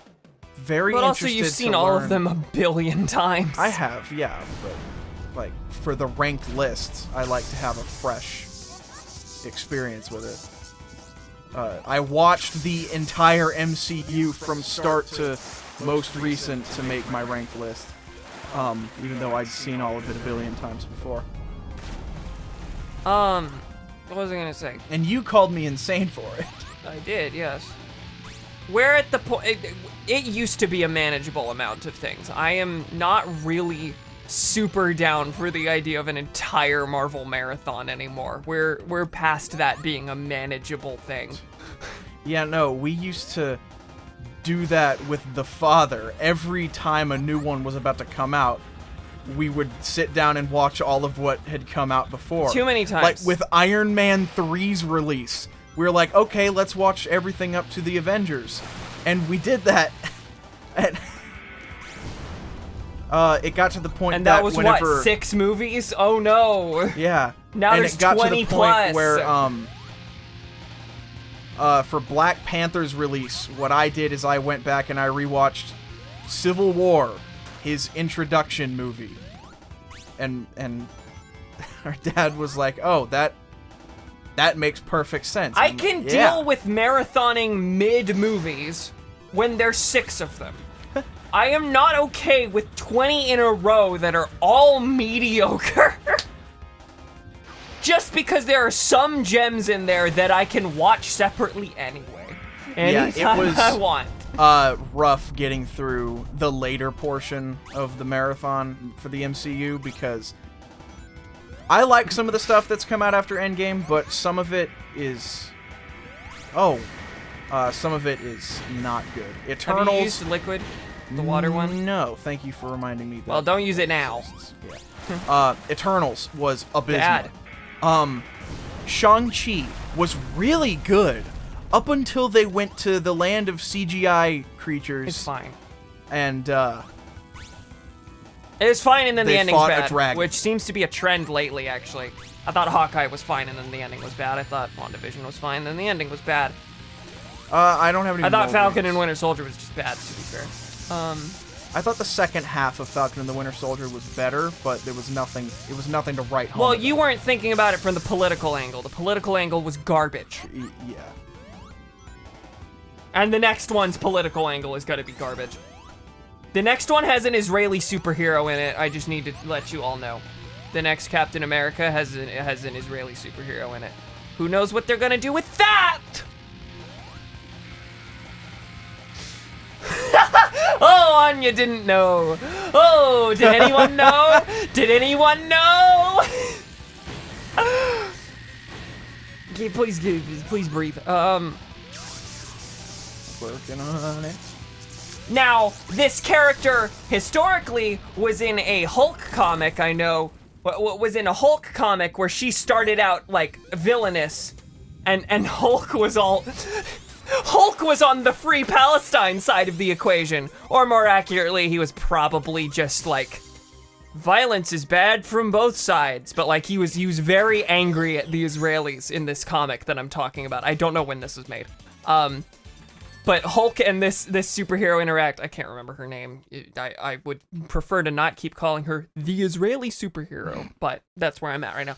very interested. But also, you've seen all of them a billion times. I have, yeah, but like for the ranked lists, I like to have a fresh experience with it. I watched the entire MCU from start to most recent to make my ranked list. Even though I'd seen all of it a billion times before. What was I gonna say? And you called me insane for it. I did, yes. We're at the point. It used to be a manageable amount of things. I am not really super down for the idea of an entire Marvel marathon anymore. We're past that being a manageable thing. Yeah, no, we used to do that with The Father. Every time a new one was about to come out, we would sit down and watch all of what had come out before. Too many times. Like with Iron Man 3's release, we were like, okay, let's watch everything up to the Avengers. And we did that. And it got to the point and that that was whenever, what, 6 movies? Oh no. Yeah. Now and there's it got 20 to the plus. point where for Black Panther's release, what I did is I went back and I rewatched Civil War, his introduction movie. And our dad was like, "Oh, that makes perfect sense." I can deal with marathoning mid-movies when there's 6 of them. I am not okay with 20 in a row that are all mediocre. Just because there are some gems in there that I can watch separately anyway. Anytime it was I want. rough getting through the later portion of the marathon for the MCU because I like some of the stuff that's come out after Endgame, but some of it is some of it is not good. Eternals. Have you used Liquid? The water one? No, thank you for reminding me. Well, don't use it now. Yeah. Eternals was abysmal. Bad. Shang-Chi was really good up until they went to the land of CGI creatures. It's fine. And it's fine, and then the they ending's fought a bad, dragon. which seems to be a trend lately, actually. I thought Hawkeye was fine, and then the ending was bad. I thought WandaVision was fine, and then the ending was bad. I don't have any. I thought Falcon and Winter Soldier was just bad, to be fair. I thought the second half of Falcon and the Winter Soldier was better, but there was nothing. It was nothing to write home. Well, you weren't thinking about it from the political angle. The political angle was garbage. Yeah. And the next one's political angle is gonna be garbage. The next one has an Israeli superhero in it. I just need to let you all know. The next Captain America has an Israeli superhero in it. Who knows what they're gonna do with that? Oh, Anya didn't know. Oh, did anyone know? Did anyone know? Okay, please breathe. Working on it. Now, this character historically was in a Hulk comic, I know. Was in a Hulk comic where she started out like villainous, and Hulk was all. Hulk was on the Free Palestine side of the equation, or more accurately, he was probably just like, violence is bad from both sides, but like he was very angry at the Israelis in this comic that I'm talking about. I don't know when this was made. But Hulk and this superhero interact. I can't remember her name. I would prefer to not keep calling her the Israeli superhero, but that's where I'm at right now.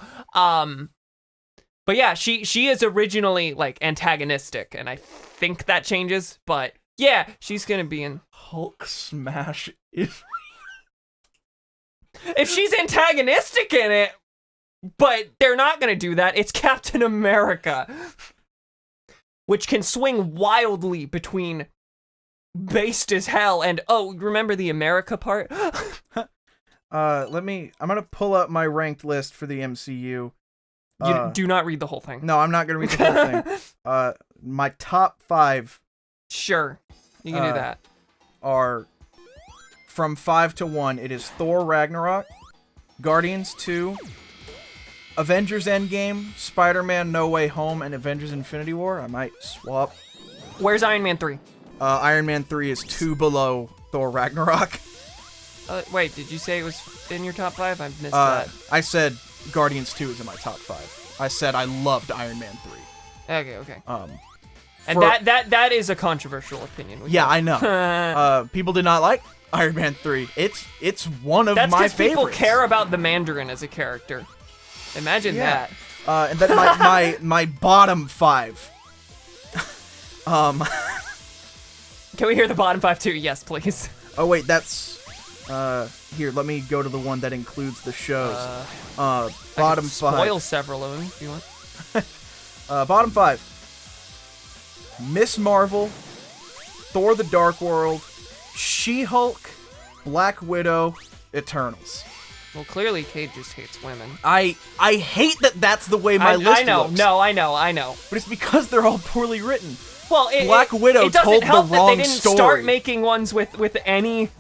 But yeah, she is originally like antagonistic, and I think that changes. But yeah, she's gonna be in Hulk smash is. If she's antagonistic in it, but they're not gonna do that. It's Captain America, which can swing wildly between based as hell and remember the America part? I'm gonna pull up my ranked list for the MCU. You do not read the whole thing. No, I'm not gonna read the whole thing. My top 5. Sure, you can do that. Are from 5 to 1. It is Thor Ragnarok, Guardians 2, Avengers Endgame, Spider-Man No Way Home, and Avengers Infinity War. I might swap. Where's Iron Man 3? Iron Man 3 is 2 below Thor Ragnarok. Wait, did you say it was in your top 5? I missed that. I said Guardians 2 is in my top 5. I said I loved Iron Man 3. Okay. And that is a controversial opinion. Yeah, I know. People did not like Iron Man 3. It's one of my favorites. That's because people care about the Mandarin as a character. Imagine that. And then my bottom 5. Can we hear the bottom 5 too? Yes, please. Oh wait, that's here. Let me go to the one that includes the shows. Bottom 5. Spoil several of them if you want. Bottom 5. Miss Marvel, Thor: The Dark World, She-Hulk, Black Widow, Eternals. Well, clearly Cade just hates women. I hate that that's the way my list looks. I know. But it's because they're all poorly written. Well, Black Widow told the wrong story. That they didn't start making ones with any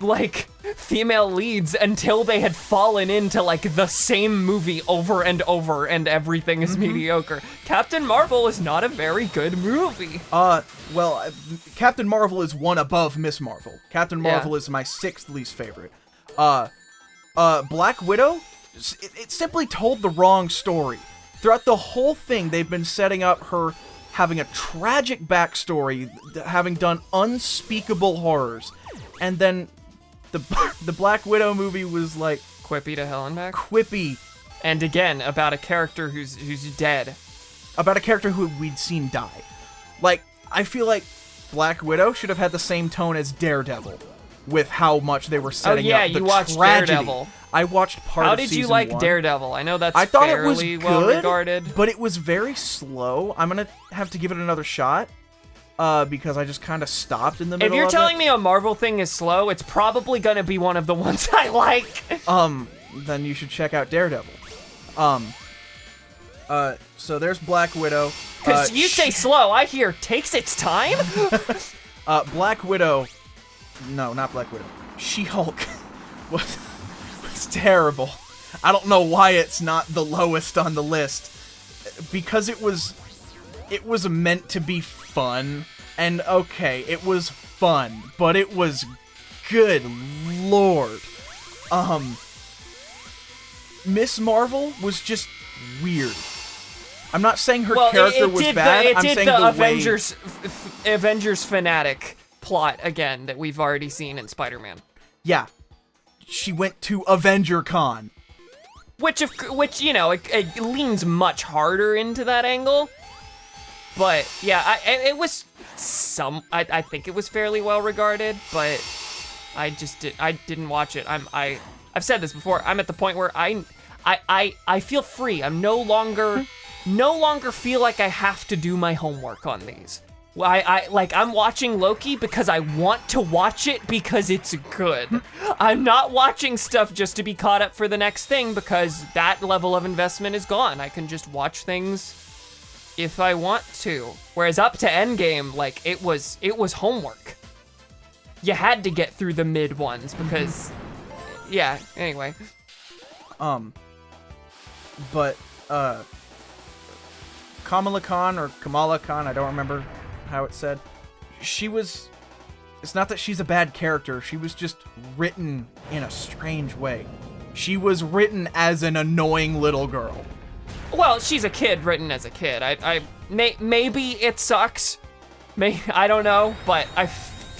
like female leads until they had fallen into like the same movie over and over, and everything is mediocre. Captain Marvel is not a very good movie. Well, Captain Marvel is one above Miss Marvel. Captain Marvel is my 6th least favorite. Black Widow, it simply told the wrong story. Throughout the whole thing, they've been setting up her having a tragic backstory, having done unspeakable horrors, and then the Black Widow movie was like quippy to hell and back. Quippy, and again about a character who's dead, about a character who we'd seen die. Like, I feel like Black Widow should have had the same tone as Daredevil, with how much they were setting up the you watched tragedy. Daredevil. I watched part How of did season you like 1. Daredevil? I know that's I thought fairly it was well good, regarded, but it was very slow. I'm gonna have to give it another shot, because I just kind of stopped in the middle. If you're of telling it. me a Marvel thing is slow, it's probably gonna be one of the ones I like. Then you should check out Daredevil. So there's Black Widow. Because you say slow, I hear takes its time. Black Widow. No, not Black Widow. She-Hulk was terrible. I don't know why it's not the lowest on the list, because it was meant to be fun, and okay, it was fun, but it was good lord. Miss Marvel was just weird. I'm not saying her character was bad. I'm saying the Avengers fanatic plot again that we've already seen in Spider-Man. Yeah, she went to Avenger Con, which you know it leans much harder into that angle. But yeah, I think it was fairly well regarded, but I didn't watch it. I've said this before. I'm at the point where I feel free. I'm no longer feel like I have to do my homework on these. I'm watching Loki because I want to watch it because it's good. I'm not watching stuff just to be caught up for the next thing, because that level of investment is gone. I can just watch things if I want to. Whereas up to Endgame, like, it was homework. You had to get through the mid ones because, yeah, anyway. But, Kamala Khan, I don't remember how it's said. It's not that she's a bad character, she was just written in a strange way. She was written as an annoying little girl. Well, she's a kid written as a kid. Maybe it sucks. I don't know, but I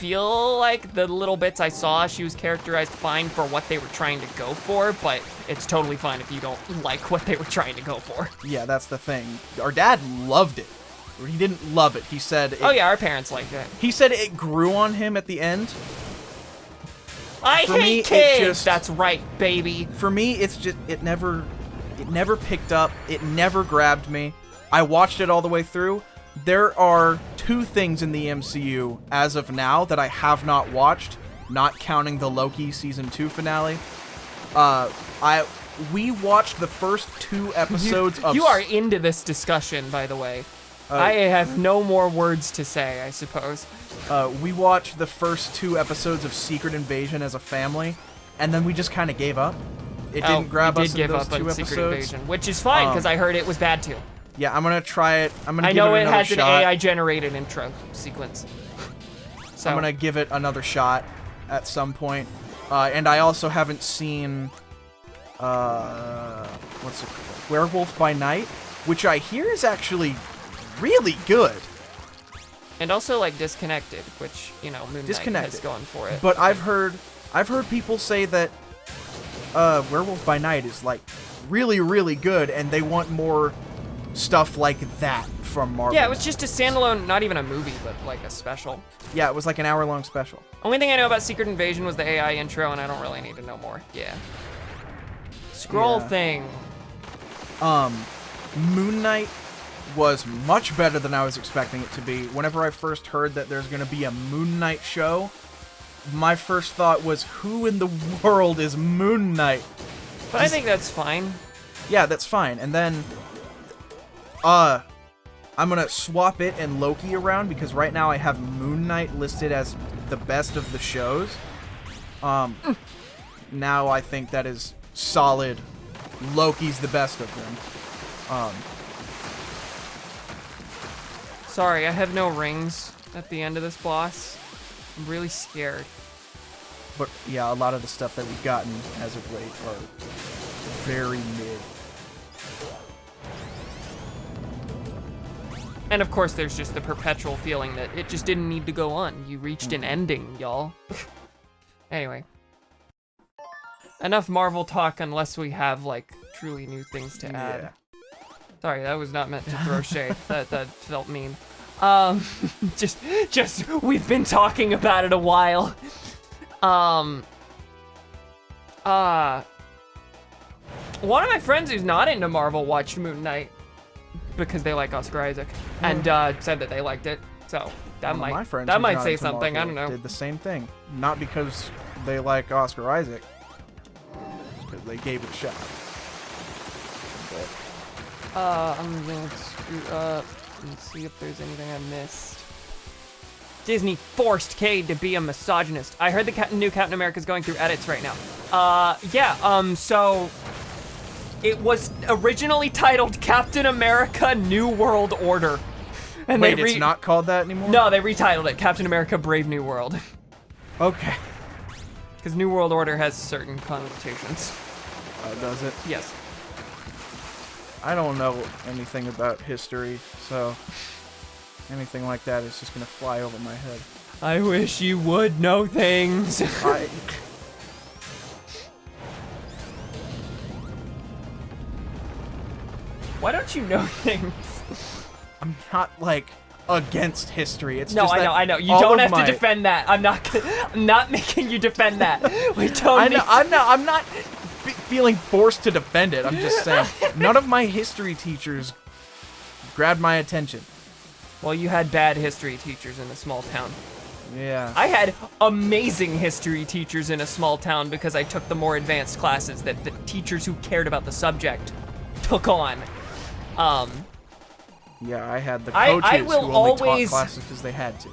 feel like the little bits I saw, she was characterized fine for what they were trying to go for, but it's totally fine if you don't like what they were trying to go for. Yeah, that's the thing. Our dad loved it. Or he didn't love it. He said... Oh yeah, our parents liked it. He said it grew on him at the end. I hate kids! That's right, baby. For me, it's just... It never picked up. It never grabbed me. I watched it all the way through. There are 2 things in the MCU as of now that I have not watched, not counting the Loki season 2 finale. We watched the first 2 episodes of... You are into this discussion, by the way. I have no more words to say, I suppose. We watched the first 2 episodes of Secret Invasion as a family, and then we just kind of gave up. It didn't grab us in those 2 episodes. Secret Invasion, which is fine, because I heard it was bad too. Yeah, I'm gonna try it. I'm gonna I give know it it another has shot. an AI-generated intro sequence. So I'm gonna give it another shot at some point. And I also haven't seen, what's it called? Werewolf by Night, which I hear is actually really good. And also like Disconnected, which, you know, Moon Knight has gone for it. But I've heard people say that Werewolf by Night is like really, really good, and they want more stuff like that from Marvel. Yeah, it was just a standalone, not even a movie, but like a special. Yeah, it was like an hour-long special. Only thing I know about Secret Invasion was the AI intro, and I don't really need to know more. Yeah. Scroll thing. Moon Knight was much better than I was expecting it to be. Whenever I first heard that there's going to be a Moon Knight show, my first thought was, who in the world is Moon Knight? But I think that's fine. Yeah, that's fine. And then, I'm gonna swap it and Loki around, because right now I have Moon Knight listed as the best of the shows. Now I think that is solid. Loki's the best of them. Sorry, I have no rings at the end of this boss. I'm really scared. But yeah, a lot of the stuff that we've gotten as of late are very mid. And of course, there's just the perpetual feeling that it just didn't need to go on. You reached an ending, y'all. Anyway. Enough Marvel talk unless we have, like, truly new things to add. Sorry, that was not meant to throw shade. that felt mean. Just, we've been talking about it a while. One of my friends who's not into Marvel watched Moon Knight because they like Oscar Isaac, and said that they liked it. So that might say something. I don't know. Did the same thing, not because they like Oscar Isaac, because they gave it a shot. But I'm gonna screw up and see if there's anything I missed. Disney forced Cade to be a misogynist. I heard the new Captain America's going through edits right now. So it was originally titled Captain America New World Order. And wait, it's not called that anymore? No, they retitled it Captain America Brave New World. Okay. Because New World Order has certain connotations. Does it? Yes. I don't know anything about history, so anything like that is just gonna fly over my head. I wish you would know things. Why don't you know things? I'm not, like, against history. It's no, just I know. You don't have to defend that. I'm not making you defend that. We don't. I'm not feeling forced to defend it. I'm just saying, none of my history teachers grabbed my attention. Well, you had bad history teachers in a small town. Yeah. I had amazing history teachers in a small town because I took the more advanced classes that the teachers who cared about the subject took on. Yeah, I had the coaches who only taught classes because they had to.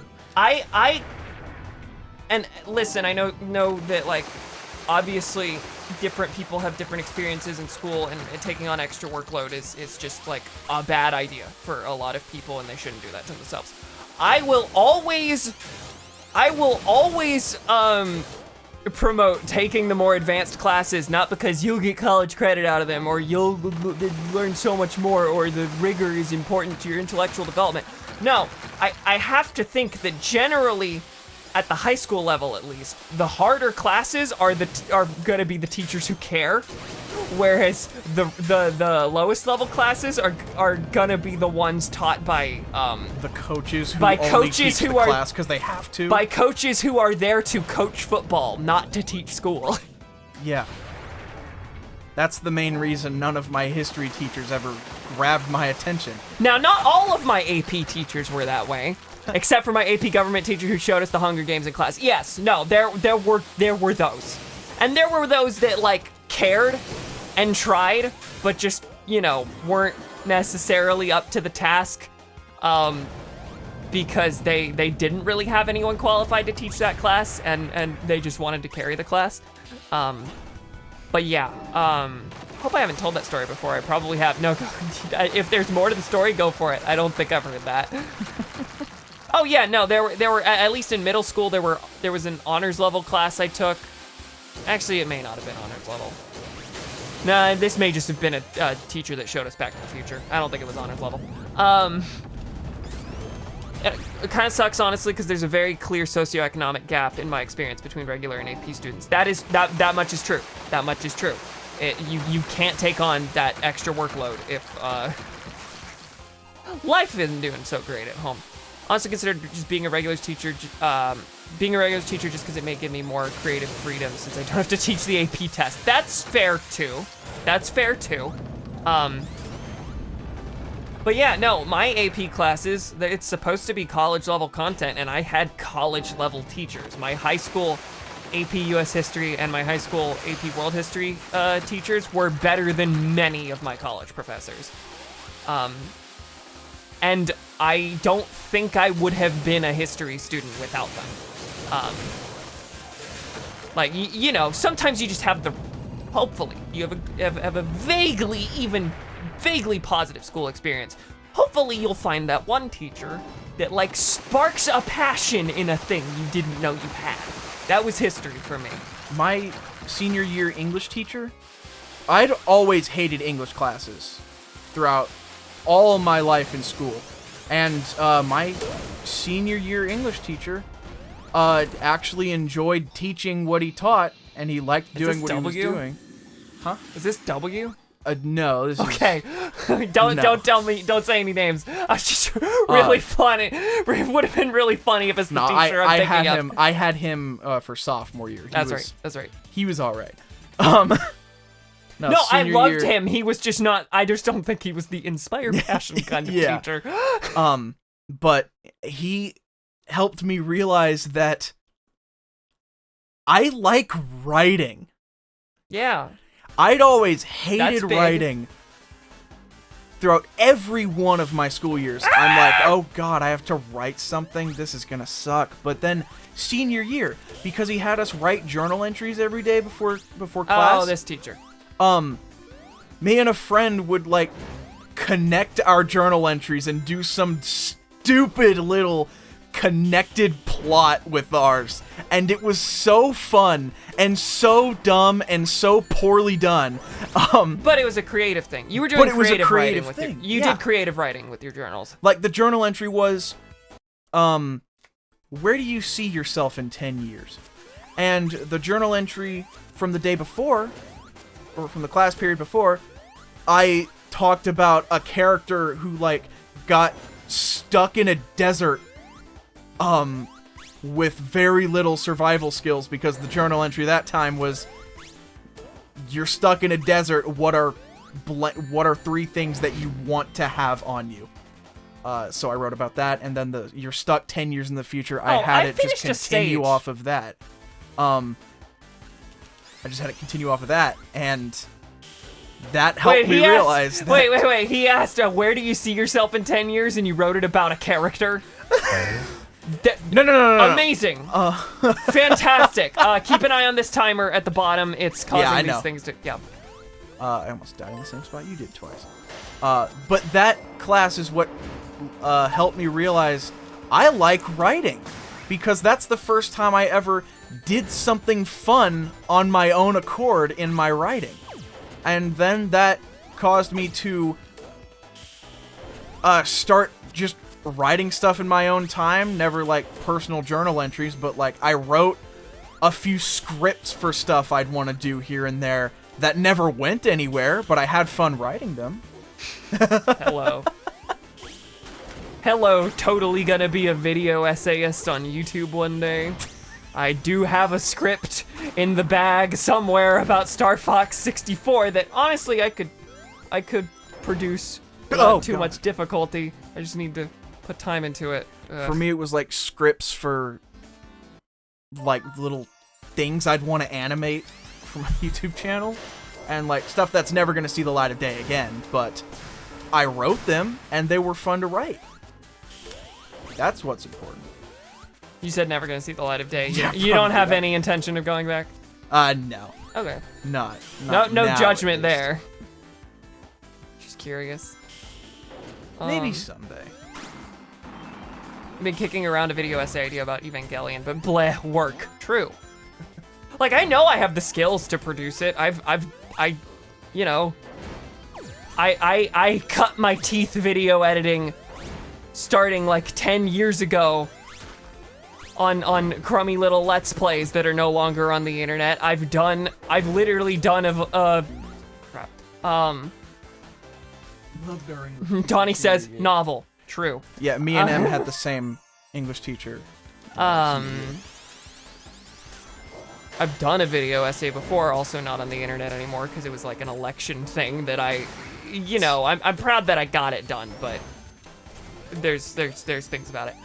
And listen, I know that, like, obviously different people have different experiences in school, and taking on extra workload is just like a bad idea for a lot of people, and they shouldn't do that to themselves. I will always promote taking the more advanced classes, not because you'll get college credit out of them or you'll learn so much more or the rigor is important to your intellectual development. No, I have to think that generally at the high school level at least, the harder classes are gonna be the teachers who care, whereas the lowest level classes are gonna be the ones taught by the coaches who only teach the class because they have to. By coaches who are there to coach football, not to teach school. Yeah. That's the main reason none of my history teachers ever grabbed my attention. Now, not all of my AP teachers were that way, except for my AP government teacher who showed us the Hunger Games in class. Yes, no, there were those. And there were those that, like, cared and tried, but just, you know, weren't necessarily up to the task, because they didn't really have anyone qualified to teach that class, and they just wanted to carry the class. But yeah, hope I haven't told that story before. I probably have. No, if there's more to the story, go for it. I don't think I've heard that. Oh yeah, no, there were at least in middle school there was an honors level class I took. Actually, it may not have been honors level. Nah, this may just have been a teacher that showed us Back to the Future. I don't think it was honors level. It kind of sucks, honestly, because there's a very clear socioeconomic gap in my experience between regular and AP students. That much is true. That much is true. You can't take on that extra workload if life isn't doing so great at home. Honestly, considered just being a regular teacher just because it may give me more creative freedom since I don't have to teach the AP test. That's fair too. That's fair too. But yeah, no, my AP classes, it's supposed to be college level content, and I had college level teachers. My high school AP US History and my high school AP World History teachers were better than many of my college professors. And I don't think I would have been a history student without them. Like, you know, sometimes you just have hopefully, you have a vaguely positive school experience. Hopefully you'll find that one teacher that, like, sparks a passion in a thing you didn't know you had. That was history for me. My senior year English teacher, I'd always hated English classes throughout all of my life in school. And my senior year English teacher actually enjoyed teaching what he taught, and he liked doing what he was doing. Huh? Is this W? No, this okay. Don't tell me. Don't say any names. I was just really funny. It would have been really funny if it's the teacher I'm thinking of. I had him for sophomore year. That's right. He was all right. No, I loved him. He was just not. I just don't think he was the inspired passion kind of teacher. But he helped me realize that I like writing. Yeah. I'd always hated writing throughout every one of my school years. I'm like, oh god, I have to write something. This is gonna suck. But then senior year, because he had us write journal entries every day before class. Oh, this teacher. Me and a friend would, like, connect our journal entries and do some stupid little connected plot with ours, and it was so fun and so dumb and so poorly done. But it was a creative thing. You were doing creative writing with your, you did creative writing with your journals. Like, the journal entry was, where do you see yourself in 10 years? And the journal entry from the day before, or from the class period before, I talked about a character who, like, got stuck in a desert with very little survival skills, because the journal entry that time was, you're stuck in a desert, what are 3 things that you want to have on you? So I wrote about that, and then you're stuck 10 years in the future. I had it just continue off of that. I just had it continue off of that, and that helped me realize that... Wait. He asked, where do you see yourself in 10 years, and you wrote it about a character? No. Amazing. Fantastic. Keep an eye on this timer at the bottom. It's causing these things to... Yeah. I almost died in the same spot you did twice. But that class is what helped me realize I like writing, because that's the first time I ever did something fun on my own accord in my writing. And then that caused me to start just writing stuff in my own time, never like personal journal entries, but like I wrote a few scripts for stuff I'd want to do here and there that never went anywhere, but I had fun writing them. Hello. Hello, totally gonna be a video essayist on YouTube one day. I do have a script in the bag somewhere about Star Fox 64 that honestly I could produce without too much difficulty. I just need to put time into it. For me, it was like scripts for like little things I'd want to animate for my YouTube channel, and like stuff that's never gonna see the light of day again, but I wrote them and they were fun to write. That's what's important. You said never gonna see the light of day. Yeah, you don't have any intention of going back? No. Okay. No Judgment there. Just curious. Maybe someday. I've been kicking around a video essay idea about Evangelion, but bleh, work. True. Like, I know I have the skills to produce it. I cut my teeth video editing starting like 10 years ago on crummy little Let's Plays that are no longer on the internet. I've literally done Donnie says novel. True. Yeah, me and Em had the same English teacher. I've done a video essay before, also not on the internet anymore, because it was like an election thing that I'm proud that I got it done, but there's things about it.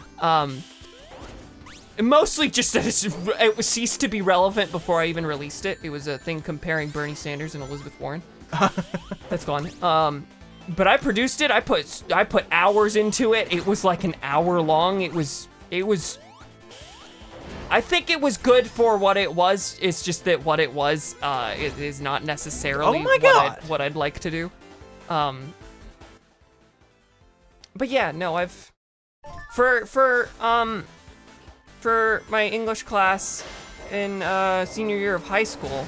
Mostly just that it ceased to be relevant before I even released it. It was a thing comparing Bernie Sanders and Elizabeth Warren. That's gone. But I produced it. I put hours into it. It was like an hour long. It was. I think it was good for what it was. It's just that what it was is not necessarily what I'd like to do. But yeah, no, I've for my English class in senior year of high school,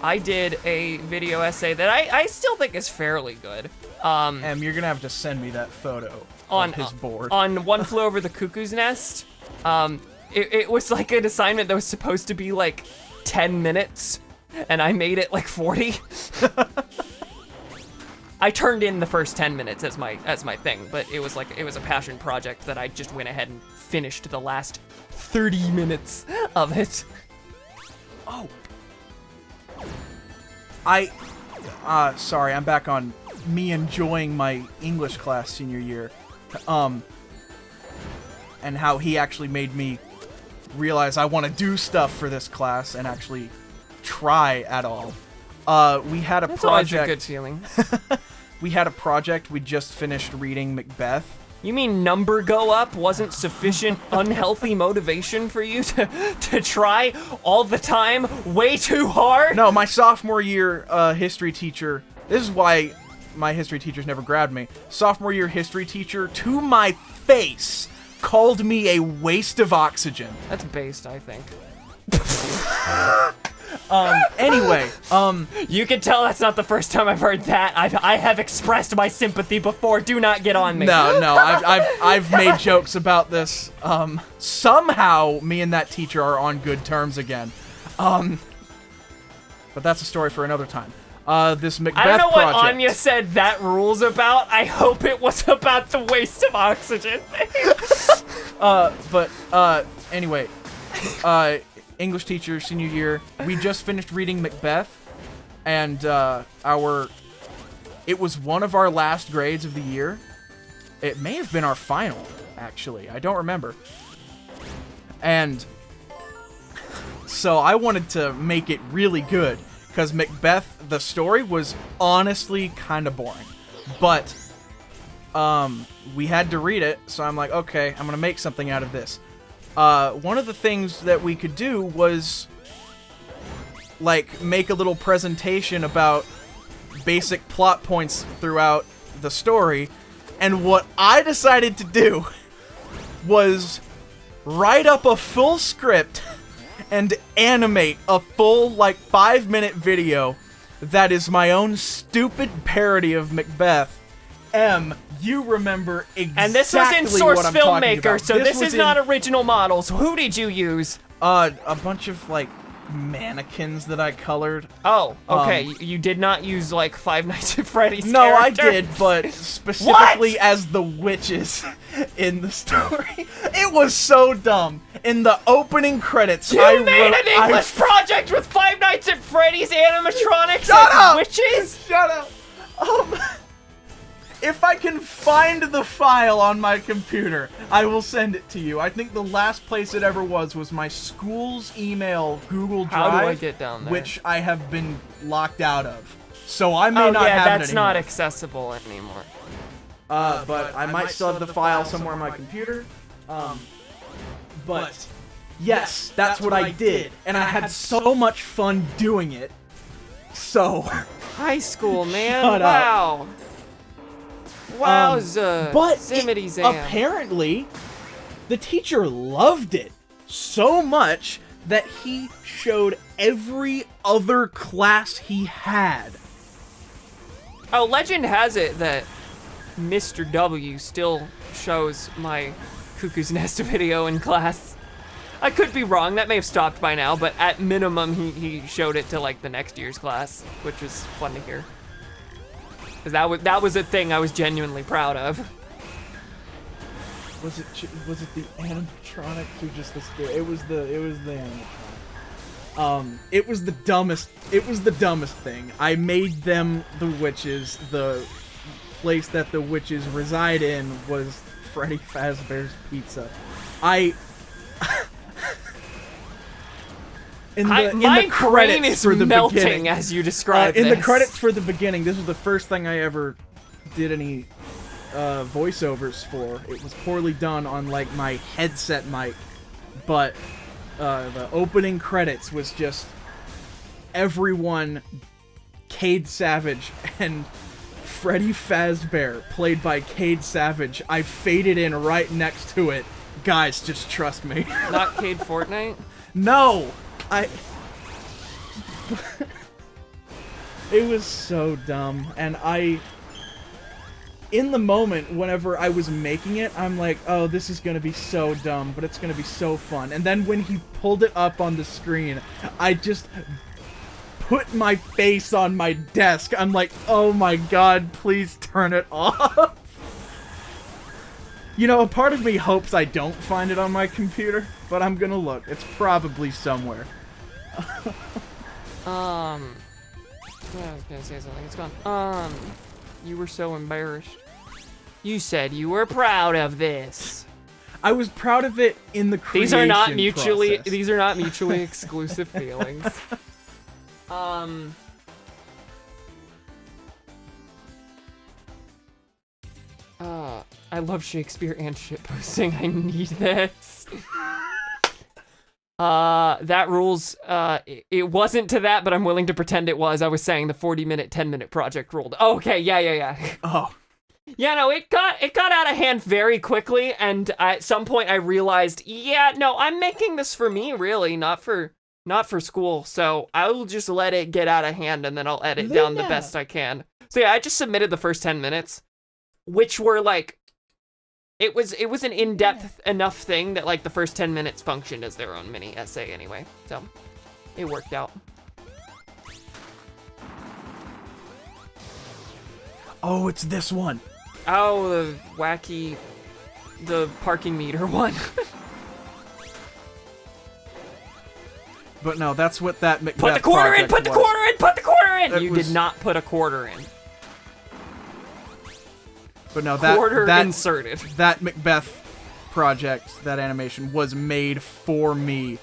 I did a video essay that I still think is fairly good. Em, you're gonna have to send me that photo on his board. On One Flew Over the Cuckoo's Nest. It was like an assignment that was supposed to be like 10 minutes, and I made it like 40. I turned in the first 10 minutes as my thing, but it was a passion project that I just went ahead and finished the last 30 minutes of it. Oh. Sorry, I'm back on me enjoying my English class senior year. And how he actually made me realize I want to do stuff for this class and actually try at all. We had a That's project. Always a good feeling. We had a project. We just finished reading Macbeth. You mean number go up wasn't sufficient unhealthy motivation for you to try all the time way too hard? No, my sophomore year history teacher, this is why my history teachers never grabbed me. Sophomore year history teacher, to my face, called me a waste of oxygen. That's based, I think. Anyway, you can tell that's not the first time I've heard that. I have expressed my sympathy before. Do not get on me. No, I've made jokes about this. Somehow me and that teacher are on good terms again. But that's a story for another time. This Macbeth I don't know project. what Anya said that rule's about. I hope it was about the waste of oxygen thing. Anyway, English teacher, senior year, we just finished reading Macbeth, and it was one of our last grades of the year. It may have been our final, actually. I don't remember. And so I wanted to make it really good, because Macbeth, the story, was honestly kind of boring. But we had to read it, so I'm like, okay, I'm going to make something out of this. One of the things that we could do was, like, make a little presentation about basic plot points throughout the story, and what I decided to do was write up a full script and animate a full, like, 5-minute video that is my own stupid parody of Macbeth, You remember exactly And this was in Source what I'm talking Filmmaker, about. so this was is in, not original models. Who did you use? a bunch of like mannequins that I colored. Oh, okay. You did not use like Five Nights at Freddy's. No, I characters. did, but specifically as the witches in the story. It was so dumb. In the opening credits, You I made wrote, an English project with Five Nights at Freddy's animatronics Shut and up! witches? Shut up. If I can find the file on my computer, I will send it to you. I think the last place it ever was my school's email Google Drive. How do I get down there? Which I have been locked out of. So I may not have it anymore. that's not accessible anymore. But I might still have the file somewhere on my computer. But yes, that's what I did. And I had so much fun doing it. So High school, man. Shut up. Wow. Wowza. but Zimity Zam. apparently, the teacher loved it so much that he showed every other class he had. Oh, legend has it that Mr. W still shows my Cuckoo's Nest video in class. I could be wrong, that may have stopped by now, but at minimum he showed it to like the next year's class, which was fun to hear. Cause that was a thing I was genuinely proud of. Was it the animatronics or just the spirit? It was the animatronic. It was the dumbest thing. I made them the witches. The place that the witches reside in was Freddy Fazbear's Pizza. My brain is melting as you describe in this. the credits for the beginning, this was the first thing I ever did any voiceovers for. It was poorly done on like my headset mic, but the opening credits was just everyone, Cade Savage and Freddy Fazbear, played by Cade Savage. I faded in right next to it. Guys, just trust me. Not Cade Fortnite? No! It was so dumb, and in the moment, whenever I was making it, I'm like, oh, this is gonna be so dumb, but it's gonna be so fun. And then when he pulled it up on the screen, I just put my face on my desk. I'm like, oh my god, please turn it off. You know, a part of me hopes I don't find it on my computer, but I'm gonna look. It's probably somewhere. Yeah, I was gonna say something. It's gone. You were so embarrassed. You said you were proud of this. I was proud of it in the creation These are not mutually. process. These are not mutually exclusive feelings. I love Shakespeare and shitposting. I need this. That rules. It wasn't to that, but I'm willing to pretend it was. I was saying the 40-minute, 10-minute project ruled. Oh, okay, yeah. Oh. Yeah, no, it got out of hand very quickly, and at some point I realized, yeah, no, I'm making this for me, really, not for school. So I will just let it get out of hand, and then I'll edit down the best I can. So yeah, I just submitted the first 10 minutes, which were like. It was an in-depth enough thing that like the first 10 minutes functioned as their own mini essay anyway. So it worked out. Oh, it's this one. Oh, the parking meter one. But no, that's what that Macbeth Put the quarter in, project put the was. quarter in, put the quarter in! It You was- did not put a quarter in. But no, Quarter that inserted. That Macbeth project, that animation, was made for me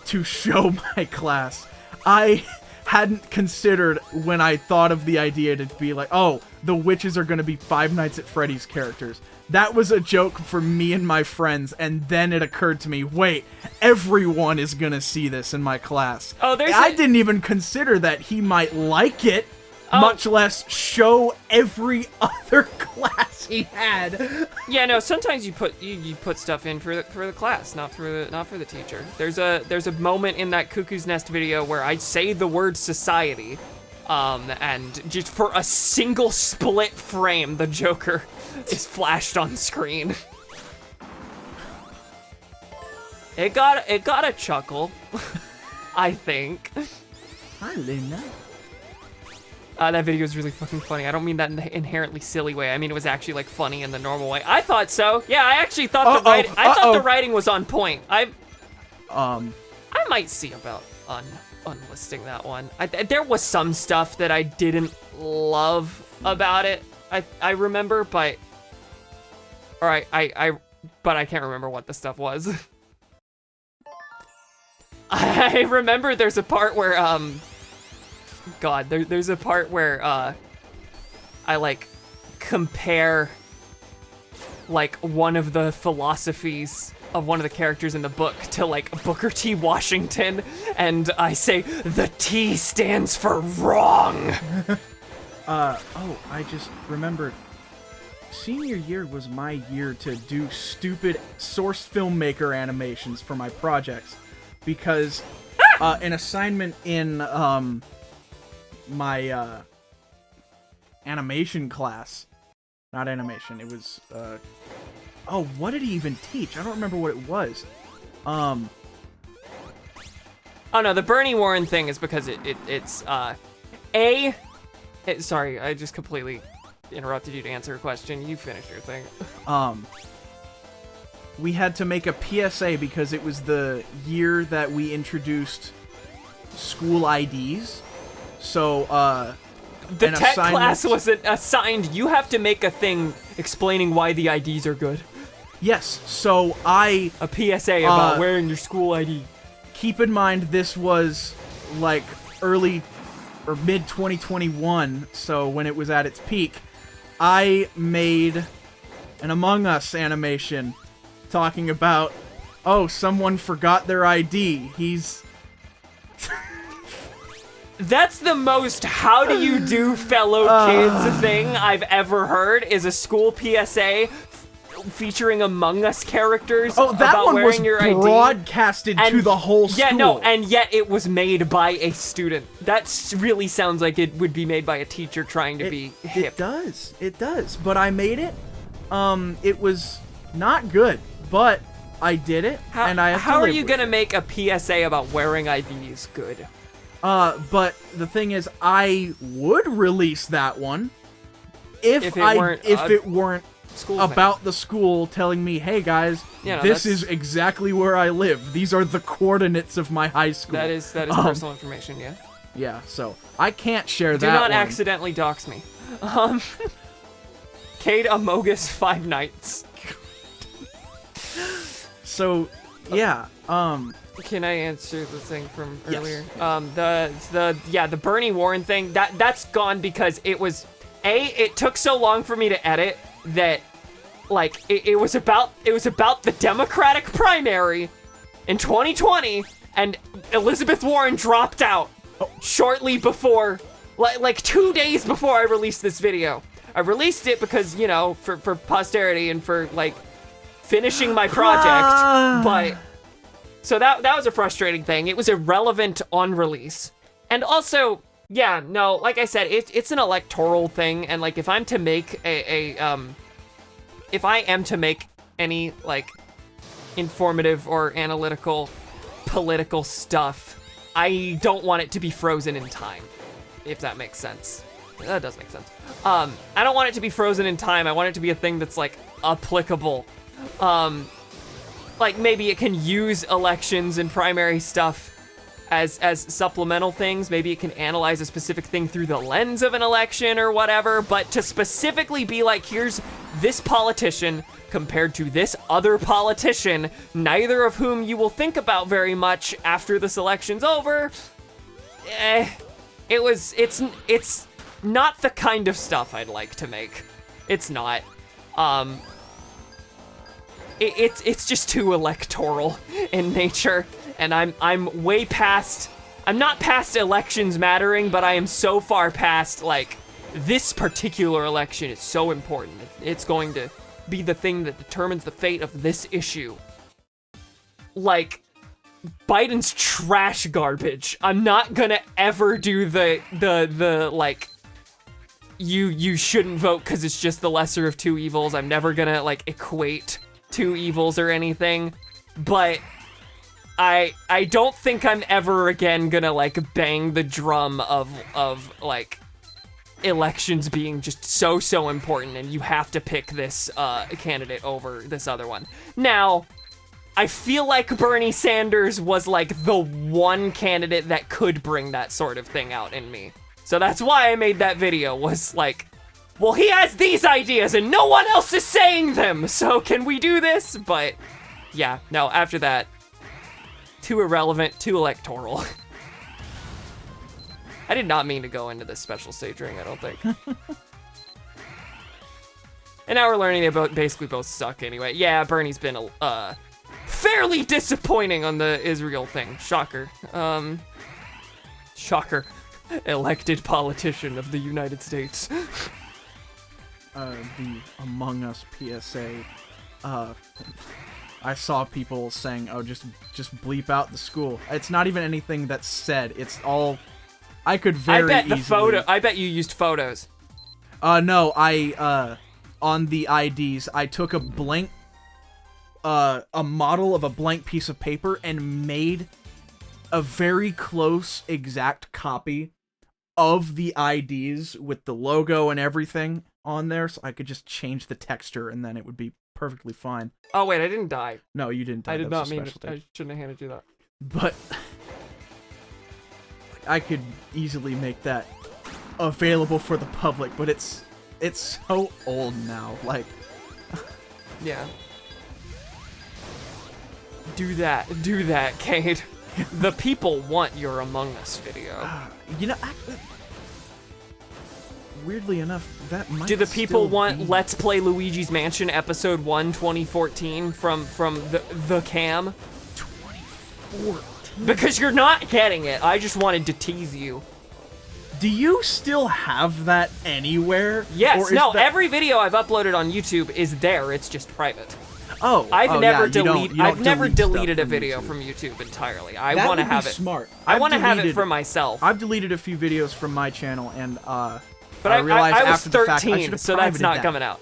to show my class. I hadn't considered when I thought of the idea to be like, oh, the witches are going to be Five Nights at Freddy's characters. That was a joke for me and my friends, and then it occurred to me, wait, everyone is going to see this in my class. Oh, I didn't even consider that he might like it. Much less show every other class he had. Yeah, no. Sometimes you put stuff in for the class, not for the teacher. There's a moment in that Cuckoo's Nest video where I say the word society, And just for a single split frame, the Joker is flashed on screen. It got a chuckle, I think. Hi, Luna. That video is really fucking funny. I don't mean that in the inherently silly way. I mean it was actually like funny in the normal way. I thought so. Yeah, I actually thought the writing was on point. I might see about unlisting that one. There was some stuff that I didn't love about it. I remember, but but I can't remember what the stuff was. I remember there's a part where there's a part where I like compare like one of the philosophies of one of the characters in the book to like Booker T. Washington, and I say the T stands for wrong. I just remembered. Senior year was my year to do stupid source filmmaker animations for my projects, because an assignment in my animation class, not animation, it was what did he even teach? I don't remember what it was. Oh no, the Bernie Warren thing is because sorry, I just completely interrupted you to answer a question. You finished your thing. We had to make a PSA because it was the year that we introduced school IDs. So, the tech class wasn't assigned. You have to make a thing explaining why the IDs are good. Yes, so a PSA about wearing your school ID. Keep in mind, this was like early or mid 2021, so when it was at its peak, I made an Among Us animation talking about, oh, someone forgot their ID. That's the most how do you do fellow kids thing I've ever heard, is a school PSA featuring Among Us characters about one wearing was your ID. Broadcasted to the whole school. Yeah, no, and yet it was made by a student. That really sounds like it would be made by a teacher trying to be hip. It does, but I made it. It was not good, but I did it, and I have to How are live you with gonna it. make a PSA about wearing IDs good? But the thing is, I would release that one if it weren't school about thing. the school telling me, hey guys, Yeah, no, this is exactly where I live. These are the coordinates of my high school. That is personal information, yeah. Yeah, so I can't share that Do not one. accidentally dox me. Cade Amogus 5 Nights. So, yeah, Can I answer the thing from earlier? Yes. The Bernie Warren thing, that's gone because it was it took so long for me to edit that like it was about the Democratic primary in 2020, and Elizabeth Warren dropped out shortly before, like 2 days before I released this video. I released it because, you know, for posterity and for like finishing my project, but so that was a frustrating thing. It was irrelevant on release. And also, yeah, no, like I said, it's an electoral thing, and like if I'm to make if I am to make any like informative or analytical political stuff, I don't want it to be frozen in time, if that makes sense. That does make sense. I don't want it to be frozen in time. I want it to be a thing that's like applicable. Like maybe it can use elections and primary stuff as supplemental things. Maybe it can analyze a specific thing through the lens of an election or whatever, but to specifically be like, here's this politician compared to this other politician, neither of whom you will think about very much after this election's over. It's not the kind of stuff I'd like to make. It's not. It's just too electoral in nature, and I'm way past. I'm not past elections mattering, but I am so far past like this particular election is so important. It's going to be the thing that determines the fate of this issue. Like, Biden's trash garbage. I'm not gonna ever do the like, you shouldn't vote because it's just the lesser of two evils. I'm never gonna like equate two evils or anything, but I don't think I'm ever again gonna like bang the drum of like elections being just so important and you have to pick this candidate over this other one. Now, I feel like Bernie Sanders was like the one candidate that could bring that sort of thing out in me. So that's why I made that video, was like, well, he has these ideas and no one else is saying them, so can we do this? But yeah, no, after that, too irrelevant, too electoral. I did not mean to go into this special stage ring, I don't think. And now we're learning they basically both suck anyway. Yeah, Bernie's been fairly disappointing on the Israel thing. Shocker. Shocker. Elected politician of the United States. The Among Us PSA. I saw people saying, "Oh, just bleep out the school." It's not even anything that's said. It's all. I could very easily. I bet you used photos. No, on the IDs, I took a blank, a model of a blank piece of paper and made a very close exact copy of the IDs with the logo and everything on there, so I could just change the texture and then it would be perfectly fine. Oh wait, I didn't die. No, you didn't die. I did not mean to. I shouldn't have handed you that. But I could easily make that available for the public, but it's so old now. Like, yeah. Do that, Cade. The people want your Among Us video. You know, weirdly enough, that might. Do the people want be... Let's Play Luigi's Mansion Episode 1 2014 from the Cam? 2014? Because you're not getting it. I just wanted to tease you. Do you still have that anywhere? Yes. No, every video I've uploaded on YouTube is there. It's just private. Oh, I've never deleted deleted a video from YouTube entirely. I want to have it. Smart. I want to have it for myself. I've deleted a few videos from my channel, and but I realized I was 13, so that's not coming out.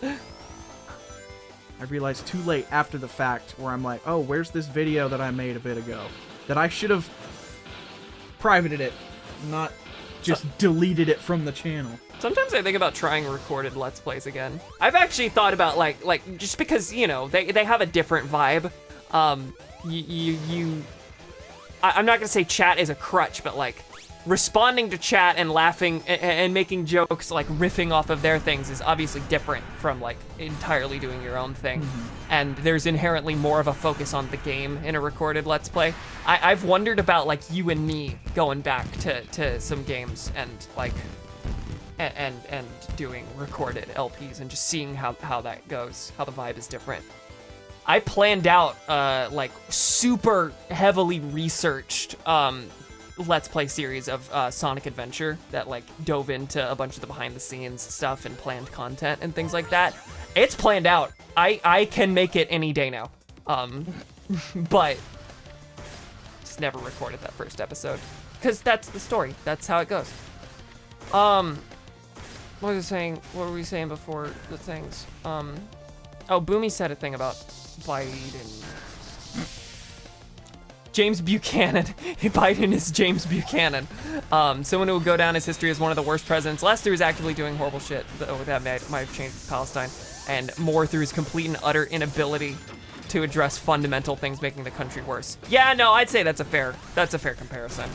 I realized too late after the fact, where I'm like, oh, where's this video that I made a bit ago? That I should have privated it, not just deleted it from the channel. Sometimes I think about trying recorded Let's Plays again. I've actually thought about like just because, you know, they have a different vibe. I'm not gonna say chat is a crutch, but like responding to chat and laughing and making jokes, like riffing off of their things, is obviously different from like entirely doing your own thing. Mm-hmm. And there's inherently more of a focus on the game in a recorded Let's Play. I've wondered about like you and me going back to some games and like and doing recorded LPs and just seeing how that goes, how the vibe is different. I planned out like super heavily researched Let's Play series of Sonic Adventure that like dove into a bunch of the behind the scenes stuff and planned content and things like that. It's planned out. I can make it any day now. But just never recorded that first episode because that's the story. That's how it goes. What was I saying? What were we saying before the things? Oh, Boomy said a thing about Biden. James Buchanan. Biden is James Buchanan. Someone who will go down his history as one of the worst presidents, less through his actively doing horrible shit, though that might have changed Palestine, and more through his complete and utter inability to address fundamental things making the country worse. Yeah, no, I'd say that's a fair comparison.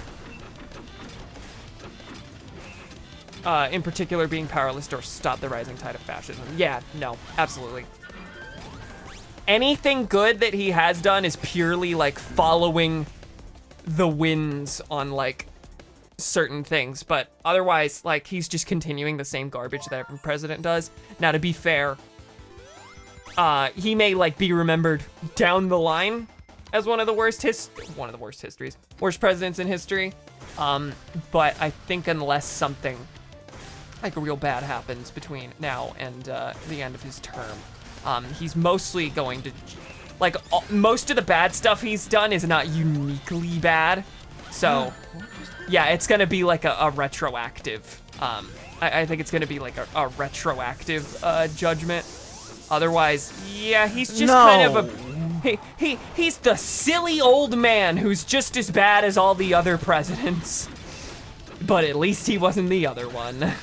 In particular, being powerless to stop the rising tide of fascism. Yeah, no, absolutely. Anything good that he has done is purely like following the winds on like certain things, but otherwise, like, he's just continuing the same garbage that every president does. Now, to be fair, he may like be remembered down the line as one of the worst presidents in history. But I think unless something like real bad happens between now and the end of his term, he's mostly going to like most of the bad stuff he's done is not uniquely bad. So yeah, it's gonna be like a retroactive. I think it's gonna be like a retroactive judgment. Otherwise, yeah, he's just kind of a he's the silly old man who's just as bad as all the other presidents. But at least he wasn't the other one.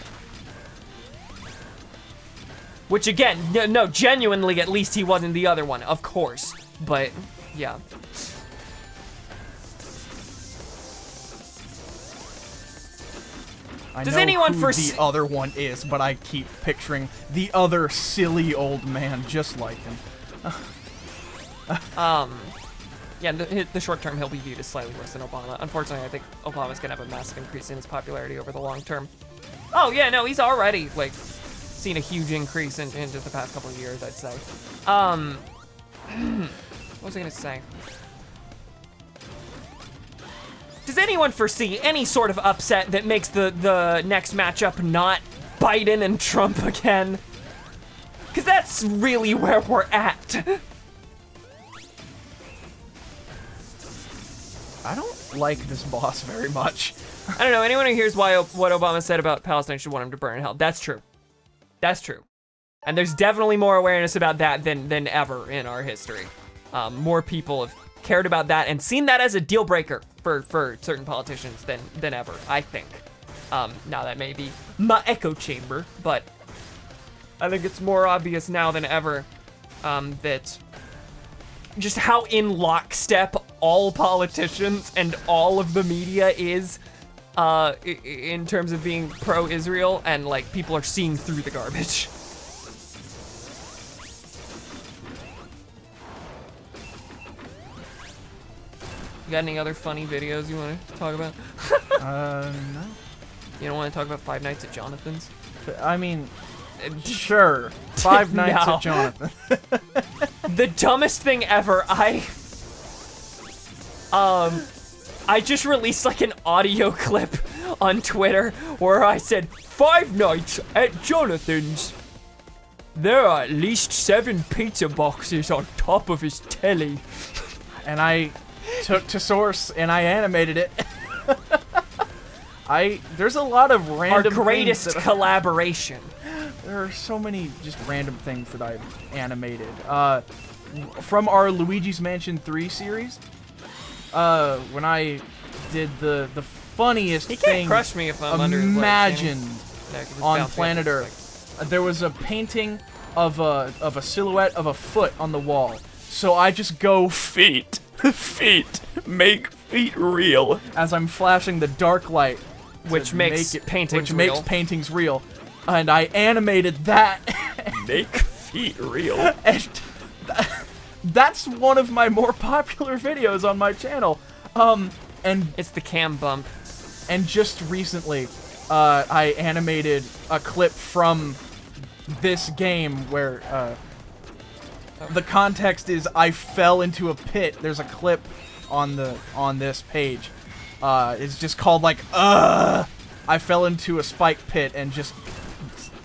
Which again, no, genuinely, at least he wasn't the other one, of course. But, yeah. Does anyone foresee the other one is, but I keep picturing the other silly old man just like him. Yeah, the short term he'll be viewed as slightly worse than Obama. Unfortunately, I think Obama's gonna have a massive increase in his popularity over the long term. Oh yeah, no, he's already like seen a huge increase in just the past couple of years, I'd say. What was I gonna say? Does anyone foresee any sort of upset that makes the next matchup not Biden and Trump again? Because that's really where we're at. I don't like this boss very much. I don't know, anyone who hears what Obama said about Palestine should want him to burn in hell. That's true. That's true. And there's definitely more awareness about that than ever in our history. More people have cared about that and seen that as a deal breaker for certain politicians than ever, I think. Now that may be my echo chamber, but I think it's more obvious now than ever that just how in lockstep all politicians and all of the media is in terms of being pro-Israel, and like people are seeing through the garbage. You got any other funny videos you want to talk about? No. You don't want to talk about Five Nights at Jonathan's? I mean, sure. Five Nights at Jonathan. The dumbest thing ever, I just released like an audio clip on Twitter where I said, "Five Nights at Jonathan's. There are at least 7 pizza boxes on top of his telly." And I took to source and I animated it. There's a lot of random Our greatest collaboration. There are so many just random things that I've animated. From our Luigi's Mansion 3 series, when I did the funniest He thing can't crush me if I'm imagined on bounce planet Earth. There was a painting of a silhouette of a foot on the wall. So I just go feet, feet, make feet real as I'm flashing the dark light, which makes paintings real. And I animated that. Make feet real. And that's one of my more popular videos on my channel. And it's the cam bump. And just recently, I animated a clip from this game where the context is I fell into a pit. There's a clip on this page. It's just called like I fell into a spike pit and just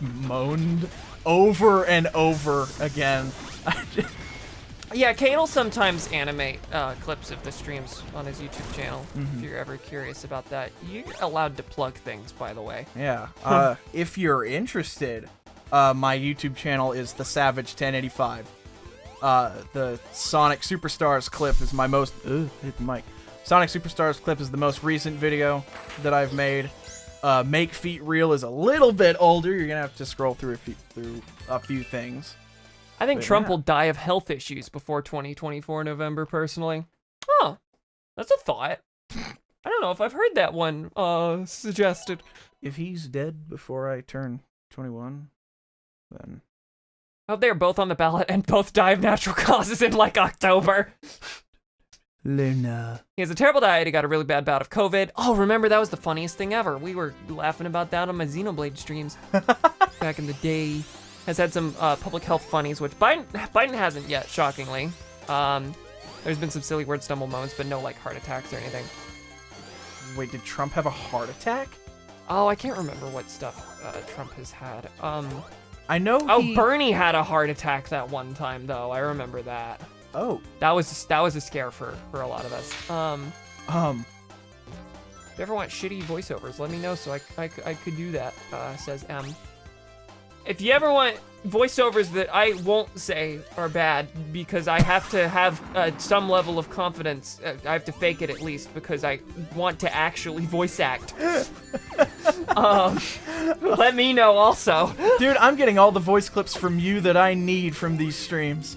moaned over and over again. Yeah, Kate will sometimes animate clips of the streams on his YouTube channel, if you're ever curious about that. You're allowed to plug things, by the way. Yeah. If you're interested, my YouTube channel is The Savage 1085. The Sonic Superstars clip is my most... hit the mic. Sonic Superstars clip is the most recent video that I've made. Make Feet Real is a little bit older. You're gonna have to scroll through a few things. I think Trump will die of health issues before 2024 November, personally. Oh, that's a thought. I don't know if I've heard that one suggested. If he's dead before I turn 21, then... Oh, they're both on the ballot and both die of natural causes in, like, October. Luna. He has a terrible diet. He got a really bad bout of COVID. Oh, remember, that was the funniest thing ever. We were laughing about that on my Xenoblade streams back in the day. Has had some public health funnies, which Biden hasn't yet, shockingly. There's been some silly word stumble moments, but no, like, heart attacks or anything. Wait, did Trump have a heart attack? Oh, I can't remember what stuff Trump has had. I know Oh, Bernie had a heart attack that one time, though. I remember that. Oh. That was a scare for a lot of us. If you ever want shitty voiceovers, let me know so I could do that, says M. If you ever want voiceovers that I won't say are bad because I have to have some level of confidence, I have to fake it at least because I want to actually voice act. Let me know also. Dude, I'm getting all the voice clips from you that I need from these streams.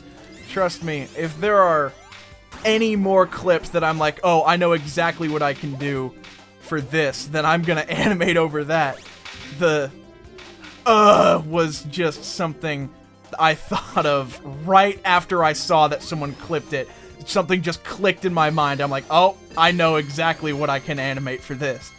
Trust me, if there are any more clips that I'm like, oh, I know exactly what I can do for this, then I'm gonna animate over that. The was just something I thought of right after I saw that someone clipped it. Something just clicked in my mind. I'm like, oh, I know exactly what I can animate for this.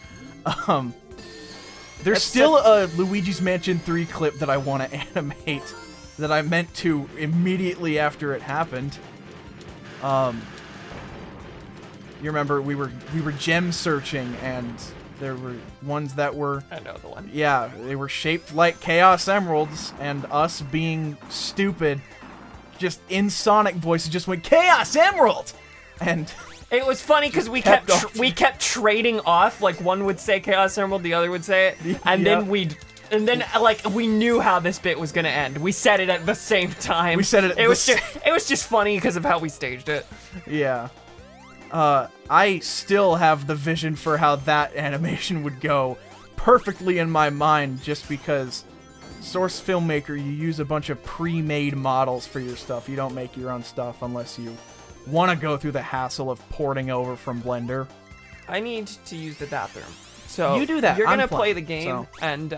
There's still a Luigi's Mansion 3 clip that I want to animate that I meant to immediately after it happened. You remember we were gem searching and there were ones that were... I know the one. Yeah, they were shaped like Chaos Emeralds, and us being stupid, just in Sonic voices just went, Chaos Emerald! And... It was funny because we kept trading off. Like, one would say Chaos Emerald, the other would say it, and then we knew how this bit was gonna end. We said it at the same time. We said it. It was just funny because of how we staged it. Yeah. I still have the vision for how that animation would go perfectly in my mind just because Source Filmmaker, you use a bunch of pre-made models for your stuff. You don't make your own stuff unless you want to go through the hassle of porting over from Blender. I need to use the bathroom. So you do that. You're gonna I'm play playing, the game so. and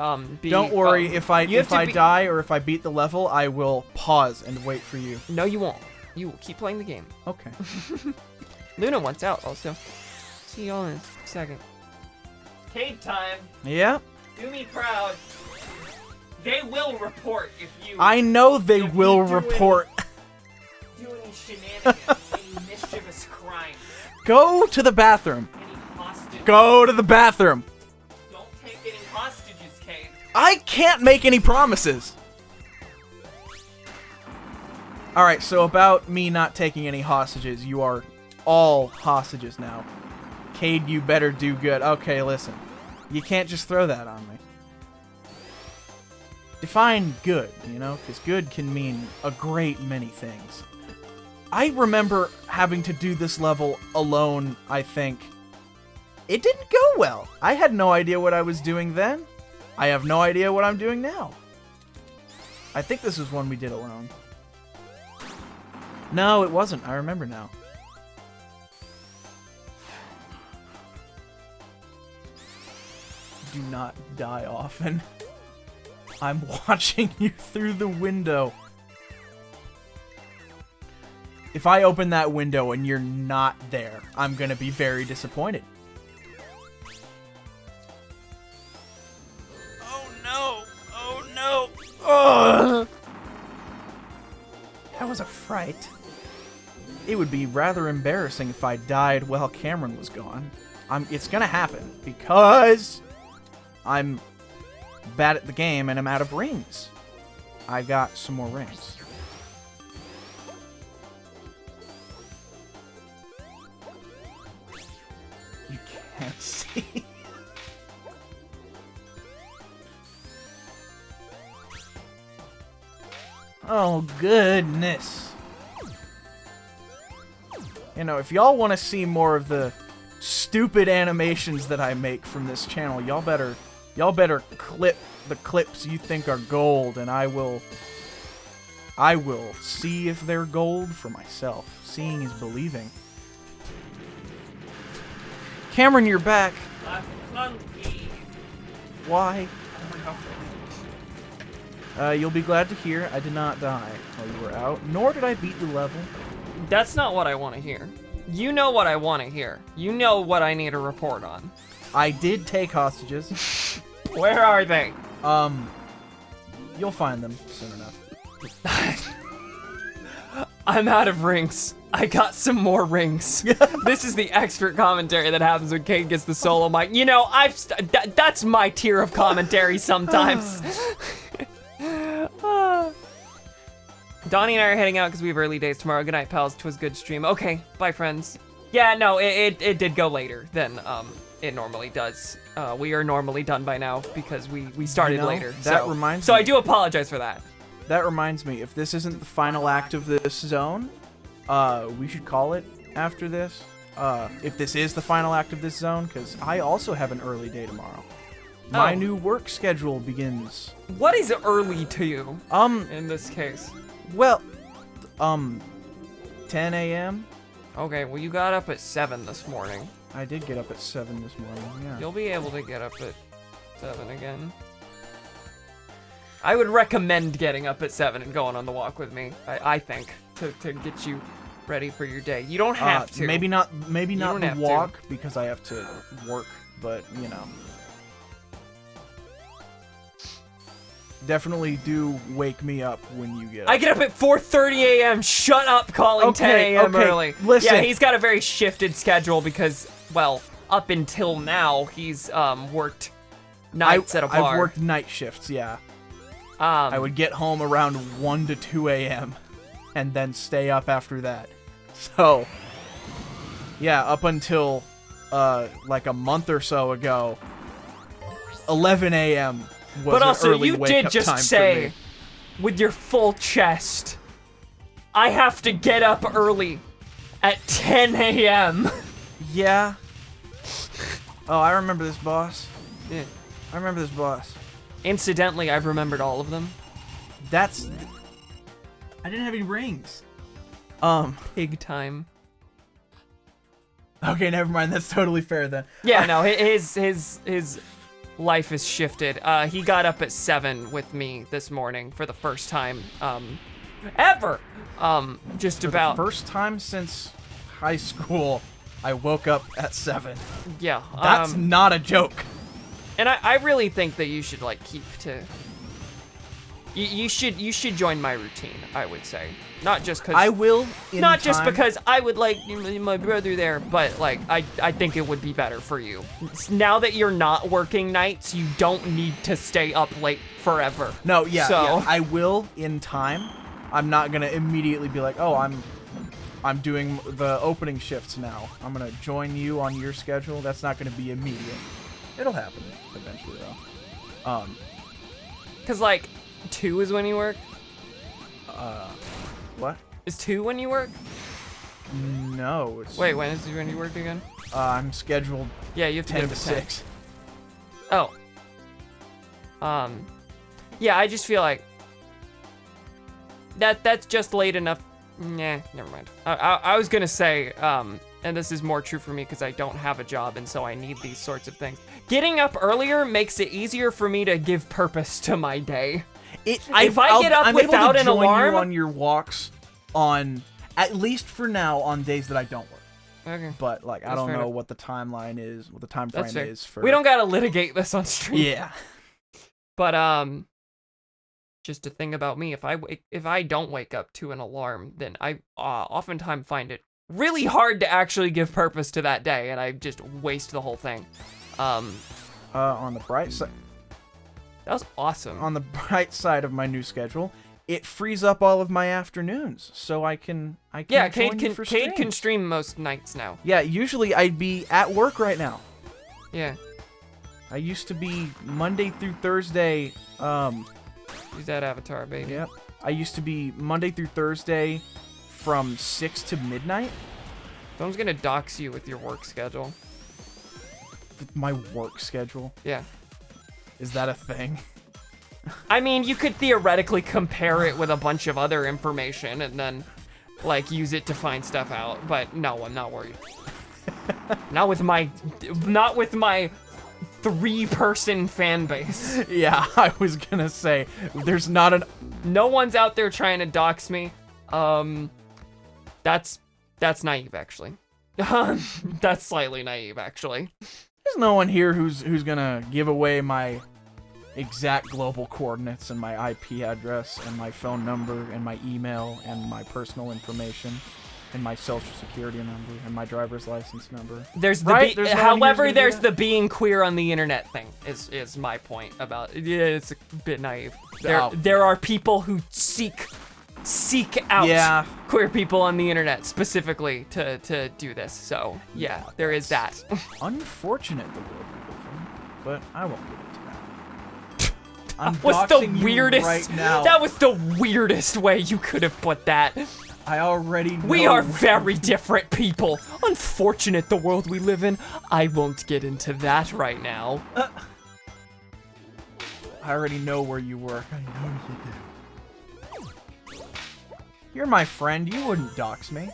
Don't worry, if I die or if I beat the level, I will pause and wait for you. No, you won't. You will keep playing the game. Okay. Luna wants out also. See y'all in a second. Cade time. Yeah? Do me proud. They will report if you... I know they will report. Do any shenanigans, any mischievous crimes. Go to the bathroom. Any hostages. Go to the bathroom. Don't take any hostages, Cade. I can't make any promises. Alright, so about me not taking any hostages, you are all hostages now. Cade, you better do good. Okay, listen. You can't just throw that on me. Define good, you know? Because good can mean a great many things. I remember having to do this level alone, I think. It didn't go well. I had no idea what I was doing then. I have no idea what I'm doing now. I think this was one we did alone. No, it wasn't. I remember now. Do not die often. I'm watching you through the window. If I open that window and you're not there, I'm gonna be very disappointed. Oh no! Oh no! Ugh. That was a fright. It would be rather embarrassing if I died while Cameron was gone. It's gonna happen because I'm bad at the game and I'm out of rings. I got some more rings. You can't see. Oh, goodness. You know, if y'all want to see more of the stupid animations that I make from this channel, y'all better clip the clips you think are gold, and I will see if they're gold for myself. Seeing is believing. Cameron, you're back. I'm hungry. Why? You'll be glad to hear I did not die while you were out, nor did I beat the level. That's not what I want to hear. You know what I want to hear. You know what I need a report on. I did take hostages. Where are they? You'll find them soon enough. I'm out of rings. I got some more rings. This is the expert commentary that happens when Cade gets the solo mic. You know, that's my tier of commentary sometimes. Donnie and I are heading out because we have early days tomorrow. Good night, pals. 'Twas good stream. Okay, bye, friends. Yeah, no, it did go later than it normally does. We are normally done by now because we started later. That reminds So me. I do apologize for that. That reminds me, if this isn't the final act of this zone, we should call it after this. If this is the final act of this zone, because I also have an early day tomorrow. My new work schedule begins. What is early to you? In this case. Well, 10 a.m. Okay, well you got up at 7 this morning. I did get up at 7 this morning, yeah. You'll be able to get up at 7 again. I would recommend getting up at 7 and going on the walk with me. I think to get you ready for your day. You don't have to. Maybe not don't the have to. walk because I have to work, but you know. Definitely do wake me up when you get up. I get up at 4:30 a.m. Shut up calling 10 a.m. early. Listen. Yeah, he's got a very shifted schedule because, well, up until now, he's worked nights at a bar. I've worked night shifts, yeah. I I would get home around 1 to 2 a.m. and then stay up after that. So, yeah, up until like a month or so ago, 11 a.m. was But also, an early you wake-up did time just for say, me. with your full chest, I have to get up early at 10 a.m. Yeah. Oh, I remember this, boss. Yeah. I remember this, boss. Incidentally, I've remembered all of them. That's... I didn't have any rings. Big time. Okay, never mind. That's totally fair then. Yeah, no, his life is shifted. He got up at 7 with me this morning for the first time ever. Just For about the first time since high school, I woke up at 7. yeah. That's not a joke. And I really think that you should like keep to. You should join my routine. I would say, not just because I will. not just because I would like my brother there, but like I think it would be better for you. Now that you're not working nights, you don't need to stay up late forever. No, yeah, So- yeah, I will in time. I'm not gonna immediately be like, oh, I'm doing the opening shifts now. I'm gonna join you on your schedule. That's not gonna be immediate. It'll happen eventually, though. Cause like 2 is when you work. What? Is 2 when you work? No. It's, Wait, when is when you work again? I'm scheduled Yeah, you have to 10 get to up at 10. 6. Oh. Yeah, I just feel like that's just late enough. Nah, never mind. I was gonna say, and this is more true for me because I don't have a job and so I need these sorts of things. Getting up earlier makes it easier for me to give purpose to my day. If I get up I'm without able to an join alarm- you on your walks on, at least for now, on days that I don't work. Okay. But like, I That's don't fair know enough. what the timeline is, what the time That's frame fair. is for. We don't gotta litigate this on stream. Yeah. But just a thing about me, if I don't wake up to an alarm, then I oftentimes find it really hard to actually give purpose to that day, and I just waste the whole thing. On the bright side, That was awesome. on the bright side of my new schedule, it frees up all of my afternoons, so I can Yeah, join Cade you can for Cade can streams. stream most nights now. Yeah, usually I'd be at work right now. Yeah, I used to be Monday through Thursday. use that avatar, baby. Yep. I used to be Monday through Thursday from 6 to midnight. Someone's gonna dox you with your work schedule. My work schedule. Yeah. Is that a thing? I mean, you could theoretically compare it with a bunch of other information and then, like, use it to find stuff out. But no, I'm not worried. not with my 3-person fan base. Yeah, I was gonna say, there's not an... No one's out there trying to dox me. That's naive, actually. That's slightly naive, actually. There's no one here who's gonna give away my exact global coordinates and my IP address and my phone number and my email and my personal information and my social security number and my driver's license number. There's the Right? There's no one here who's however, gonna do there's that? the being queer on the internet thing. Is my point about it. Yeah, it's a bit naive. Oh. There are people who seek seek out Yeah. queer people on the internet specifically to do this. So yeah, there is that. Unfortunate the world we live in, but I won't get into that. I'm Was the doxing you weirdest. right now. That was the weirdest way you could have put that. I already know. We are very different people. Unfortunate the world we live in. I won't get into that right now. I already know where you work. I know you do. You're my friend. You wouldn't dox me.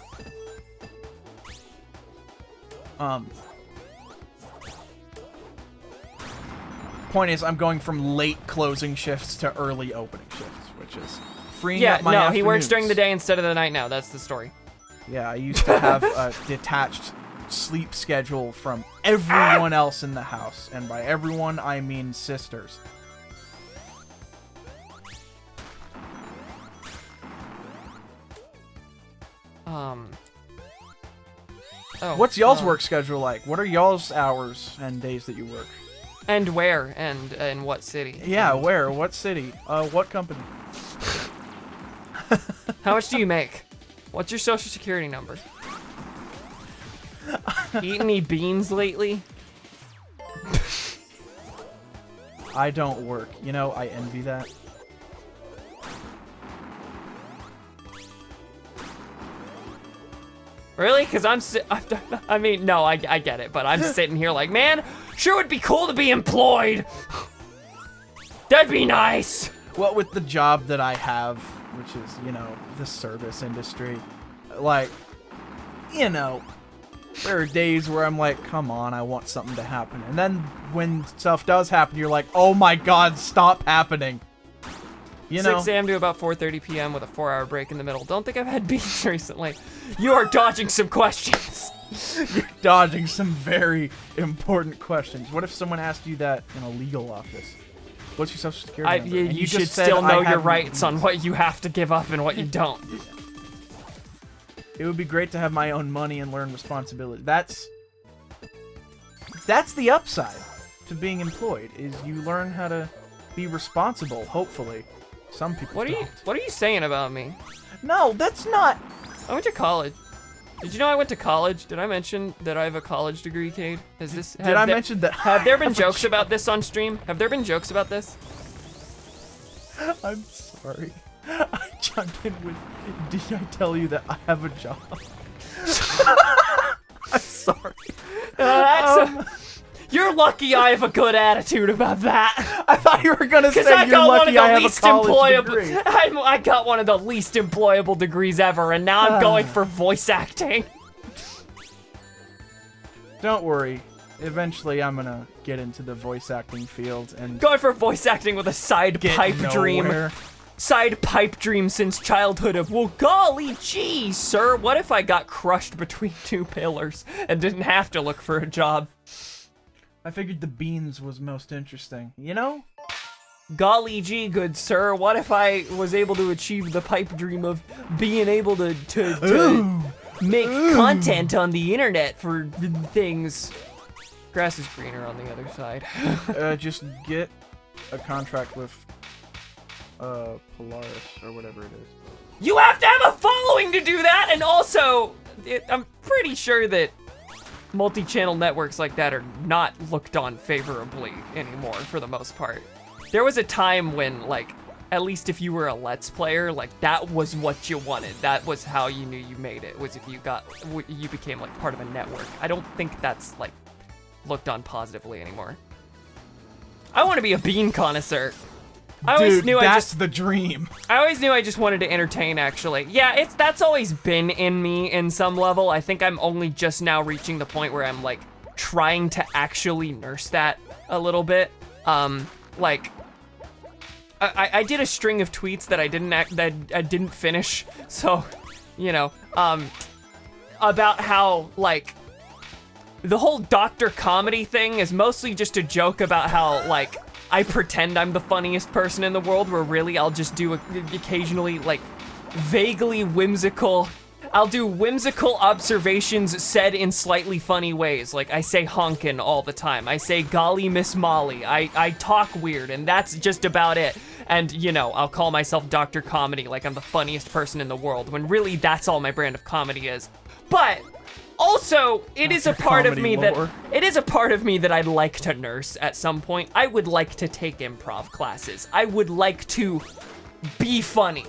Point is, I'm going from late closing shifts to early opening shifts, which is freeing Yeah, up my no, he works afternoons. during the day instead of the night now. That's the story. Yeah, I used to have a detached sleep schedule from everyone else in the house. And by everyone, I mean sisters. Oh, What's y'all's work schedule like? What are y'all's hours and days that you work? And where? And in what city? Yeah, where? What city? What company? How much do you make? What's your social security number? Eat any beans lately? I don't work. You know, I envy that. Really? Because I mean, no, I get it, but I'm sitting here like, man, sure would be cool to be employed. That'd be nice. Well, with the job that I have, which is, you know, the service industry, like, you know, there are days where I'm like, come on, I want something to happen. And then when stuff does happen, you're like, oh my god, stop happening. You know? 6 a.m. to about 4:30 p.m. with a 4-hour break in the middle. Don't think I've had beans recently. You are dodging some questions. You're dodging some very important questions. What if someone asked you that in a legal office? What's your social security number? And You should just said, still know "I your have rights on what you have to give up and what you don't. It would be great to have my own money and learn responsibility. That's the upside to being employed, is you learn how to be responsible, hopefully. Some people What are you saying about me? No, that's not... I went to college. Did you know I went to college? Did I mention that I have a college degree, Cade? Did I mention that? Have there been jokes about this on stream? Have there been jokes about this? I'm sorry. I chimed in with, did I tell you that I have a job? I'm sorry. You're lucky I have a good attitude about that. I thought you were gonna say Because I you're got one of lucky the I have a least college employable. degree. I got one of the least employable degrees ever, and now I'm going for voice acting. Don't worry. Eventually, I'm gonna get into the voice acting field and Going for voice acting with a side get pipe nowhere. dream. Side pipe dream since childhood of, well, golly gee, sir, what if I got crushed between two pillars and didn't have to look for a job? I figured the beans was most interesting. You know? Golly gee, good sir, what if I was able to achieve the pipe dream of being able to make content on the internet for things? Grass is greener on the other side. Just get a contract with Polaris or whatever it is. You have to have a following to do that, and also, I'm pretty sure that multi-channel networks like that are not looked on favorably anymore for the most part. There was a time when, like, at least if you were a Let's Player, like, that was what you wanted. That was how you knew you made it, was if you became, like, part of a network. I don't think that's, like, looked on positively anymore. I want to be a bean connoisseur. I always knew that's the dream. I always knew I just wanted to entertain, actually. Yeah, that's always been in me in some level. I think I'm only just now reaching the point where I'm, like, trying to actually nurse that a little bit. Like, I did a string of tweets that I didn't finish, so, you know, about how, like, the whole Dr. Comedy thing is mostly just a joke about how, like, I pretend I'm the funniest person in the world, where really I'll just do occasionally, like, vaguely whimsical I'll do whimsical observations said in slightly funny ways. Like, I say honkin' all the time. I say golly Miss Molly. I talk weird, and that's just about it. And, you know, I'll call myself Dr. Comedy, like I'm the funniest person in the world, when really that's all my brand of comedy is. But also, it is a part of me that I'd like to nurse at some point. I would like to take improv classes. I would like to be funny.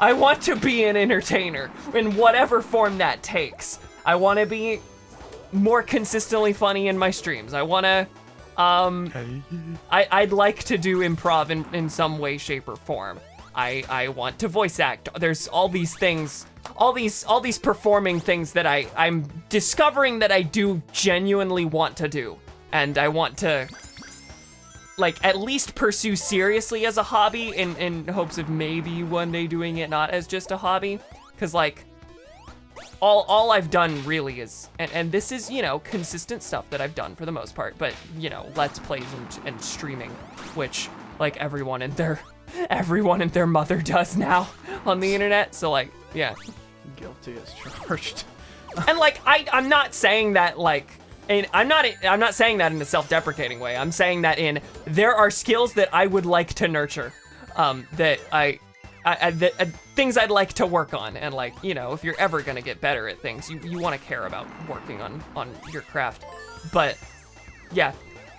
I want to be an entertainer in whatever form that takes. I want to be more consistently funny in my streams. I want to, I'd like to do improv in some way, shape, or form. I want to voice act. There's all these things, all these performing things that I'm discovering that I do genuinely want to do. And I want to, like, at least pursue seriously as a hobby in hopes of maybe one day doing it not as just a hobby. Cause like, all I've done really is, and this is, you know, consistent stuff that I've done for the most part, but, you know, Let's Plays and streaming, which, like, everyone and their mother does now on the internet, so, like, yeah. Guilty as charged. And, like, I'm not saying that, like, and I'm not saying that in a self-deprecating way. I'm saying that there are skills that I would like to nurture, that things I'd like to work on, and like, you know, if you're ever gonna get better at things, you want to care about working on your craft. But yeah,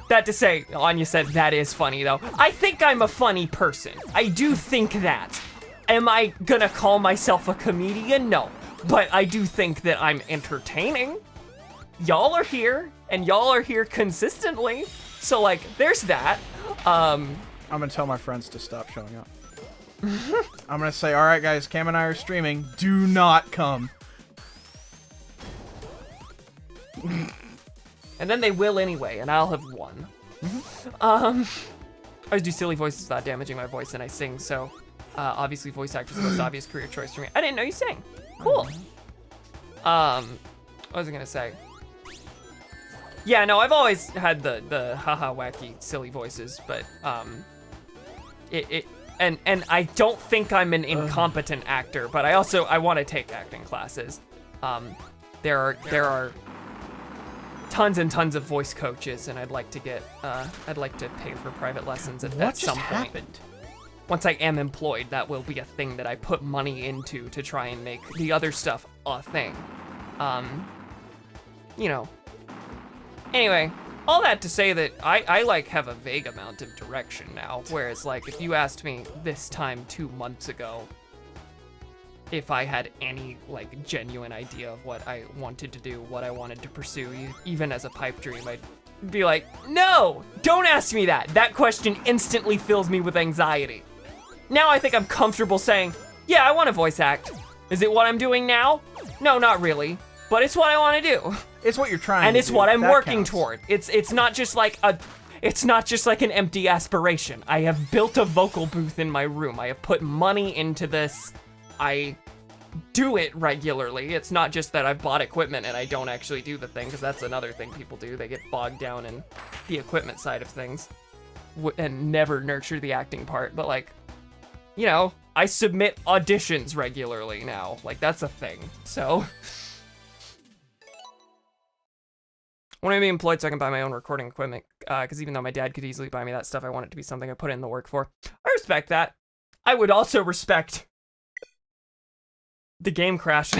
that to say, Anya said that is funny though. I think I'm a funny person. I do think that. Am I gonna call myself a comedian? No, but I do think that I'm entertaining. Y'all are here, and y'all are here consistently, so like, there's that. I'm gonna tell my friends to stop showing up. I'm gonna say, all right, guys, Cam and I are streaming. Do not come. And then they will anyway, and I'll have won. I always do silly voices without damaging my voice, and I sing, so obviously voice actor is the most obvious career choice for me. I didn't know you sang. Cool. What was I gonna say? Yeah, no, I've always had the haha wacky silly voices, but and I don't think I'm an incompetent actor, but I want to take acting classes. There are tons and tons of voice coaches, and I'd like to pay for private lessons at some point. Happened? Once I am employed, that will be a thing that I put money into to try and make the other stuff a thing. You know. Anyway, all that to say that I like have a vague amount of direction now, whereas like if you asked me this time 2 months ago if I had any like genuine idea of what I wanted to do, what I wanted to pursue, even as a pipe dream, I'd be like, no, don't ask me that. That question instantly fills me with anxiety. Now I think I'm comfortable saying, yeah, I want to voice act. Is it what I'm doing now? No, not really, but it's what I want to do. It's what you're trying and to it's do. what I'm That working counts. toward. It's not just like an empty aspiration. I have built a vocal booth in my room. I have put money into this. I do it regularly. It's not just that I've bought equipment and I don't actually do the thing, because that's another thing people do. They get bogged down in the equipment side of things and never nurture the acting part. But like, you know, I submit auditions regularly now. Like, that's a thing. So I want to be employed so I can buy my own recording equipment, because even though my dad could easily buy me that stuff, I want it to be something I put in the work for. I respect that. I would also respect the game crash.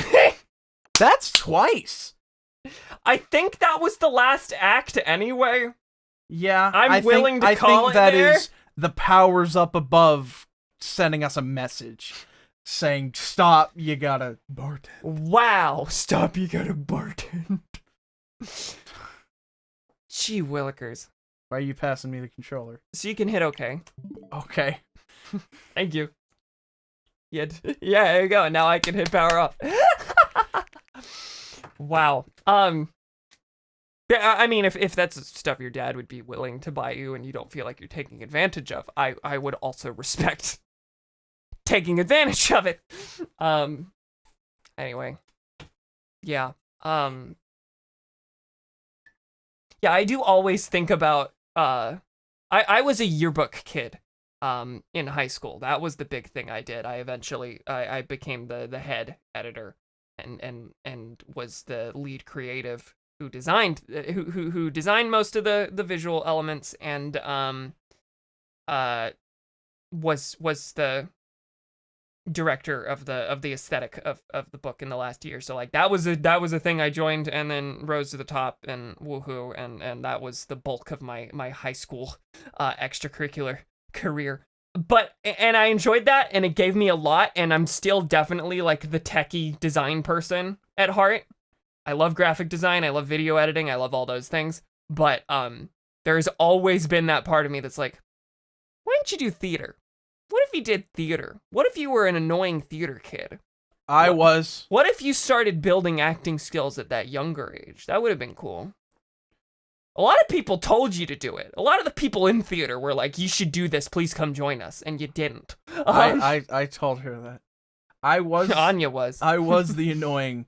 That's twice. I think that was the last act anyway. Yeah, I'm willing to call think it that there. is the powers up above sending us a message saying, stop, you gotta bartend. Wow, stop, you gotta bartend. Gee willikers. Why are you passing me the controller? So you can hit OK. Okay. Thank you. Yeah, there you go. Now I can hit power up. Wow. Yeah, I mean, if that's stuff your dad would be willing to buy you and you don't feel like you're taking advantage of, I would also respect taking advantage of it. Anyway. Yeah. Yeah, I do always think about, I was a yearbook kid, in high school. That was the big thing I did. I eventually, I became the head editor. and was the lead creative who designed who designed most of the visual elements, and was the director of the aesthetic of the book in the last year. So like that was a thing I joined and then rose to the top and woohoo, and that was the bulk of my high school extracurricular career. But and I enjoyed that, and it gave me a lot, and I'm still definitely like the techie design person at heart. I love graphic design, I love video editing, I love all those things. But there's always been that part of me that's like, why didn't you do theater? What if you did theater? What if you were an annoying theater kid? I was. What if you started building acting skills at that younger age? That would have been cool. A lot of people told you to do it. A lot of the people in theater were like, you should do this, please come join us, and you didn't. I told her that. I was Anya was. I was the annoying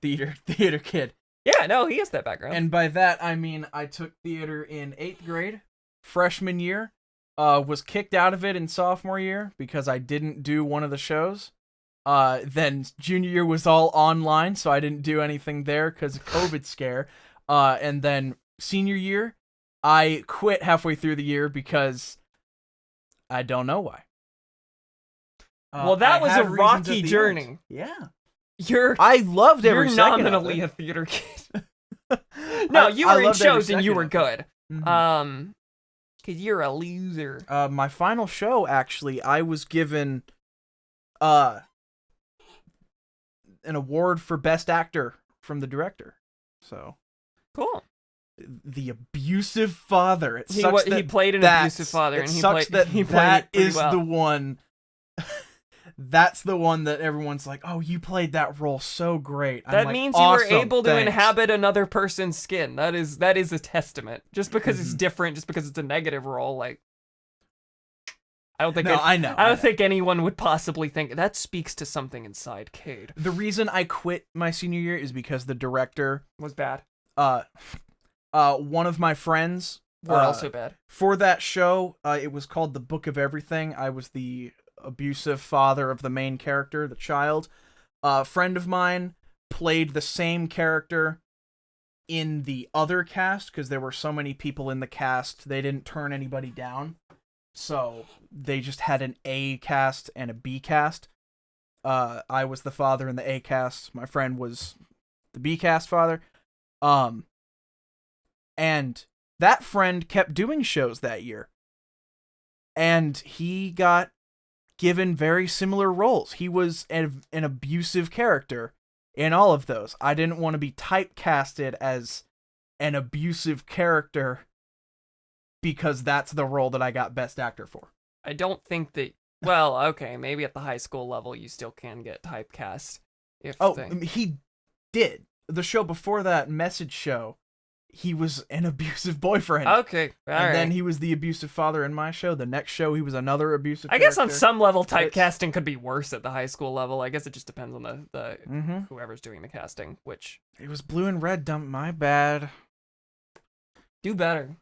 theater kid. Yeah, no, he has that background. And by that I mean I took theater in 8th grade, freshman year. Was kicked out of it in sophomore year because I didn't do one of the shows. Then junior year was all online, so I didn't do anything there because of COVID scare. And then senior year, I quit halfway through the year because I don't know why. Well, that was a had reasons rocky at the journey. end. Yeah. I I loved every you're second nominally of a theater kid. No, you I were in loved every shows and you second were of it. good. Mhm. Cause you're a loser. My final show, actually, I was given an award for best actor from the director. So Cool. the abusive father. It He sucks that he played an that's- abusive father, it and he sucks played that he played that it pretty is well. the one. That's the one that everyone's like, "Oh, you played that role so great." I'm That like, means you were "Awesome, able to thanks." inhabit another person's skin. That is a testament. Just because it's Mhm. different, just because it's a negative role, like I don't think No, I know. I don't think anyone would possibly think that speaks to something inside Cade. The reason I quit my senior year is because the director, Was bad. one of my friends, Were also bad. for that show, it was called The Book of Everything. I was the abusive father of the main character, the child. A friend of mine played the same character in the other cast because there were so many people in the cast, they didn't turn anybody down. So they just had an A cast and a B cast. I was the father in the A cast. My friend was the B cast father. And that friend kept doing shows that year. And he got given very similar roles. He was an abusive character in all of those. I didn't want to be typecasted as an abusive character because that's the role that I got Best Actor for. I don't think that. Well, okay, maybe at the high school level you still can get typecast. If He did. The show before that, Message Show, he was an abusive boyfriend. okay, all right. And then he was the abusive father in my show. The next show, he was another abusive I guess on character. some level, It's- typecasting could be worse at the high school level. I guess it just depends on the Mhm. whoever's doing the casting. Which It was blue and red, dump. My bad. do better.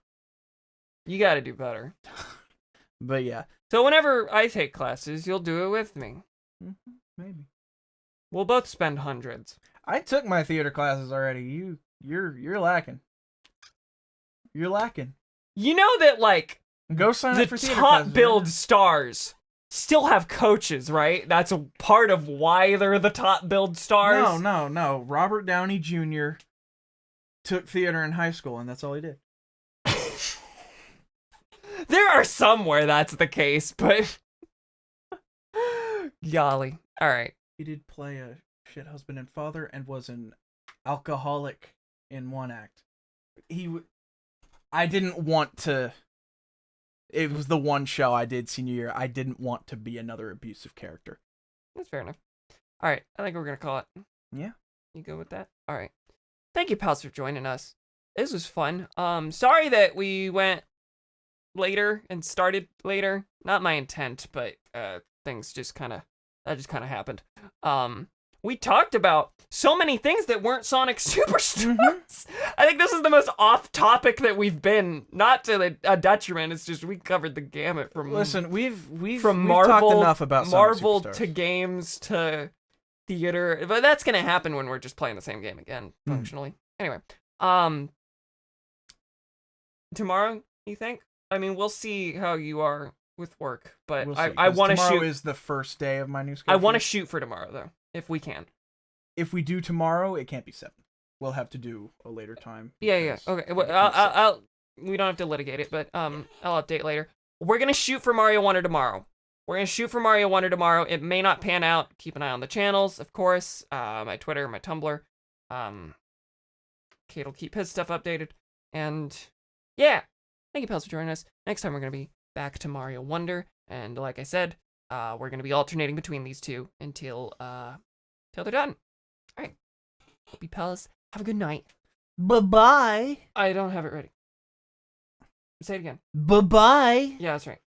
You got to do better. But yeah. So whenever I take classes, you'll do it with me. Maybe. We'll both spend hundreds. I took my theater classes already. You're lacking. You're lacking. You know that like Go sign the up for theater top classes. billed stars still have coaches, right? That's a part of why they're the top billed stars. No. Robert Downey Jr. took theater in high school, and that's all he did. There are some where that's the case, but golly. All right. He did play a shit husband and father, and was an alcoholic in one act. I didn't want to. It was the one show I did senior year. I didn't want to be another abusive character. That's fair enough. All right. I think we're going to call it. Yeah. You good with that? All right. Thank you, pals, for joining us. This was fun. Sorry that we went later and started later. Not my intent, but things just kind of happened. We talked about so many things that weren't Sonic Superstars. I think this is the most off topic that we've been, not to a detriment. It's just we covered the gamut from Listen, we've Marvel, talked enough about Sonic Marvel Superstars. to games to theater, but that's gonna happen when we're just playing the same game again, functionally. Anyway, tomorrow, you think? I mean, we'll see how you are with work, but We'll see, I 'cause want to tomorrow shoot. is the first day of my new I schedule. want to shoot for tomorrow though, if we can. If we do tomorrow, it can't be 7. We'll have to do a later time. Yeah. because Okay. it Well, can't be 7. I'll. We don't have to litigate it, but I'll update later. We're gonna shoot for Mario Wonder tomorrow. We're gonna shoot for Mario Wonder tomorrow. It may not pan out. Keep an eye on the channels, of course. My Twitter, my Tumblr. Kate will keep his stuff updated. And yeah, thank you, pals, for joining us. Next time we're gonna be back to Mario Wonder, and like I said, we're gonna be alternating between these two until they're done. All right. Hope you pals have a good night. Bye-bye. I don't have it ready. Say it again. Bye-bye. Yeah, that's right.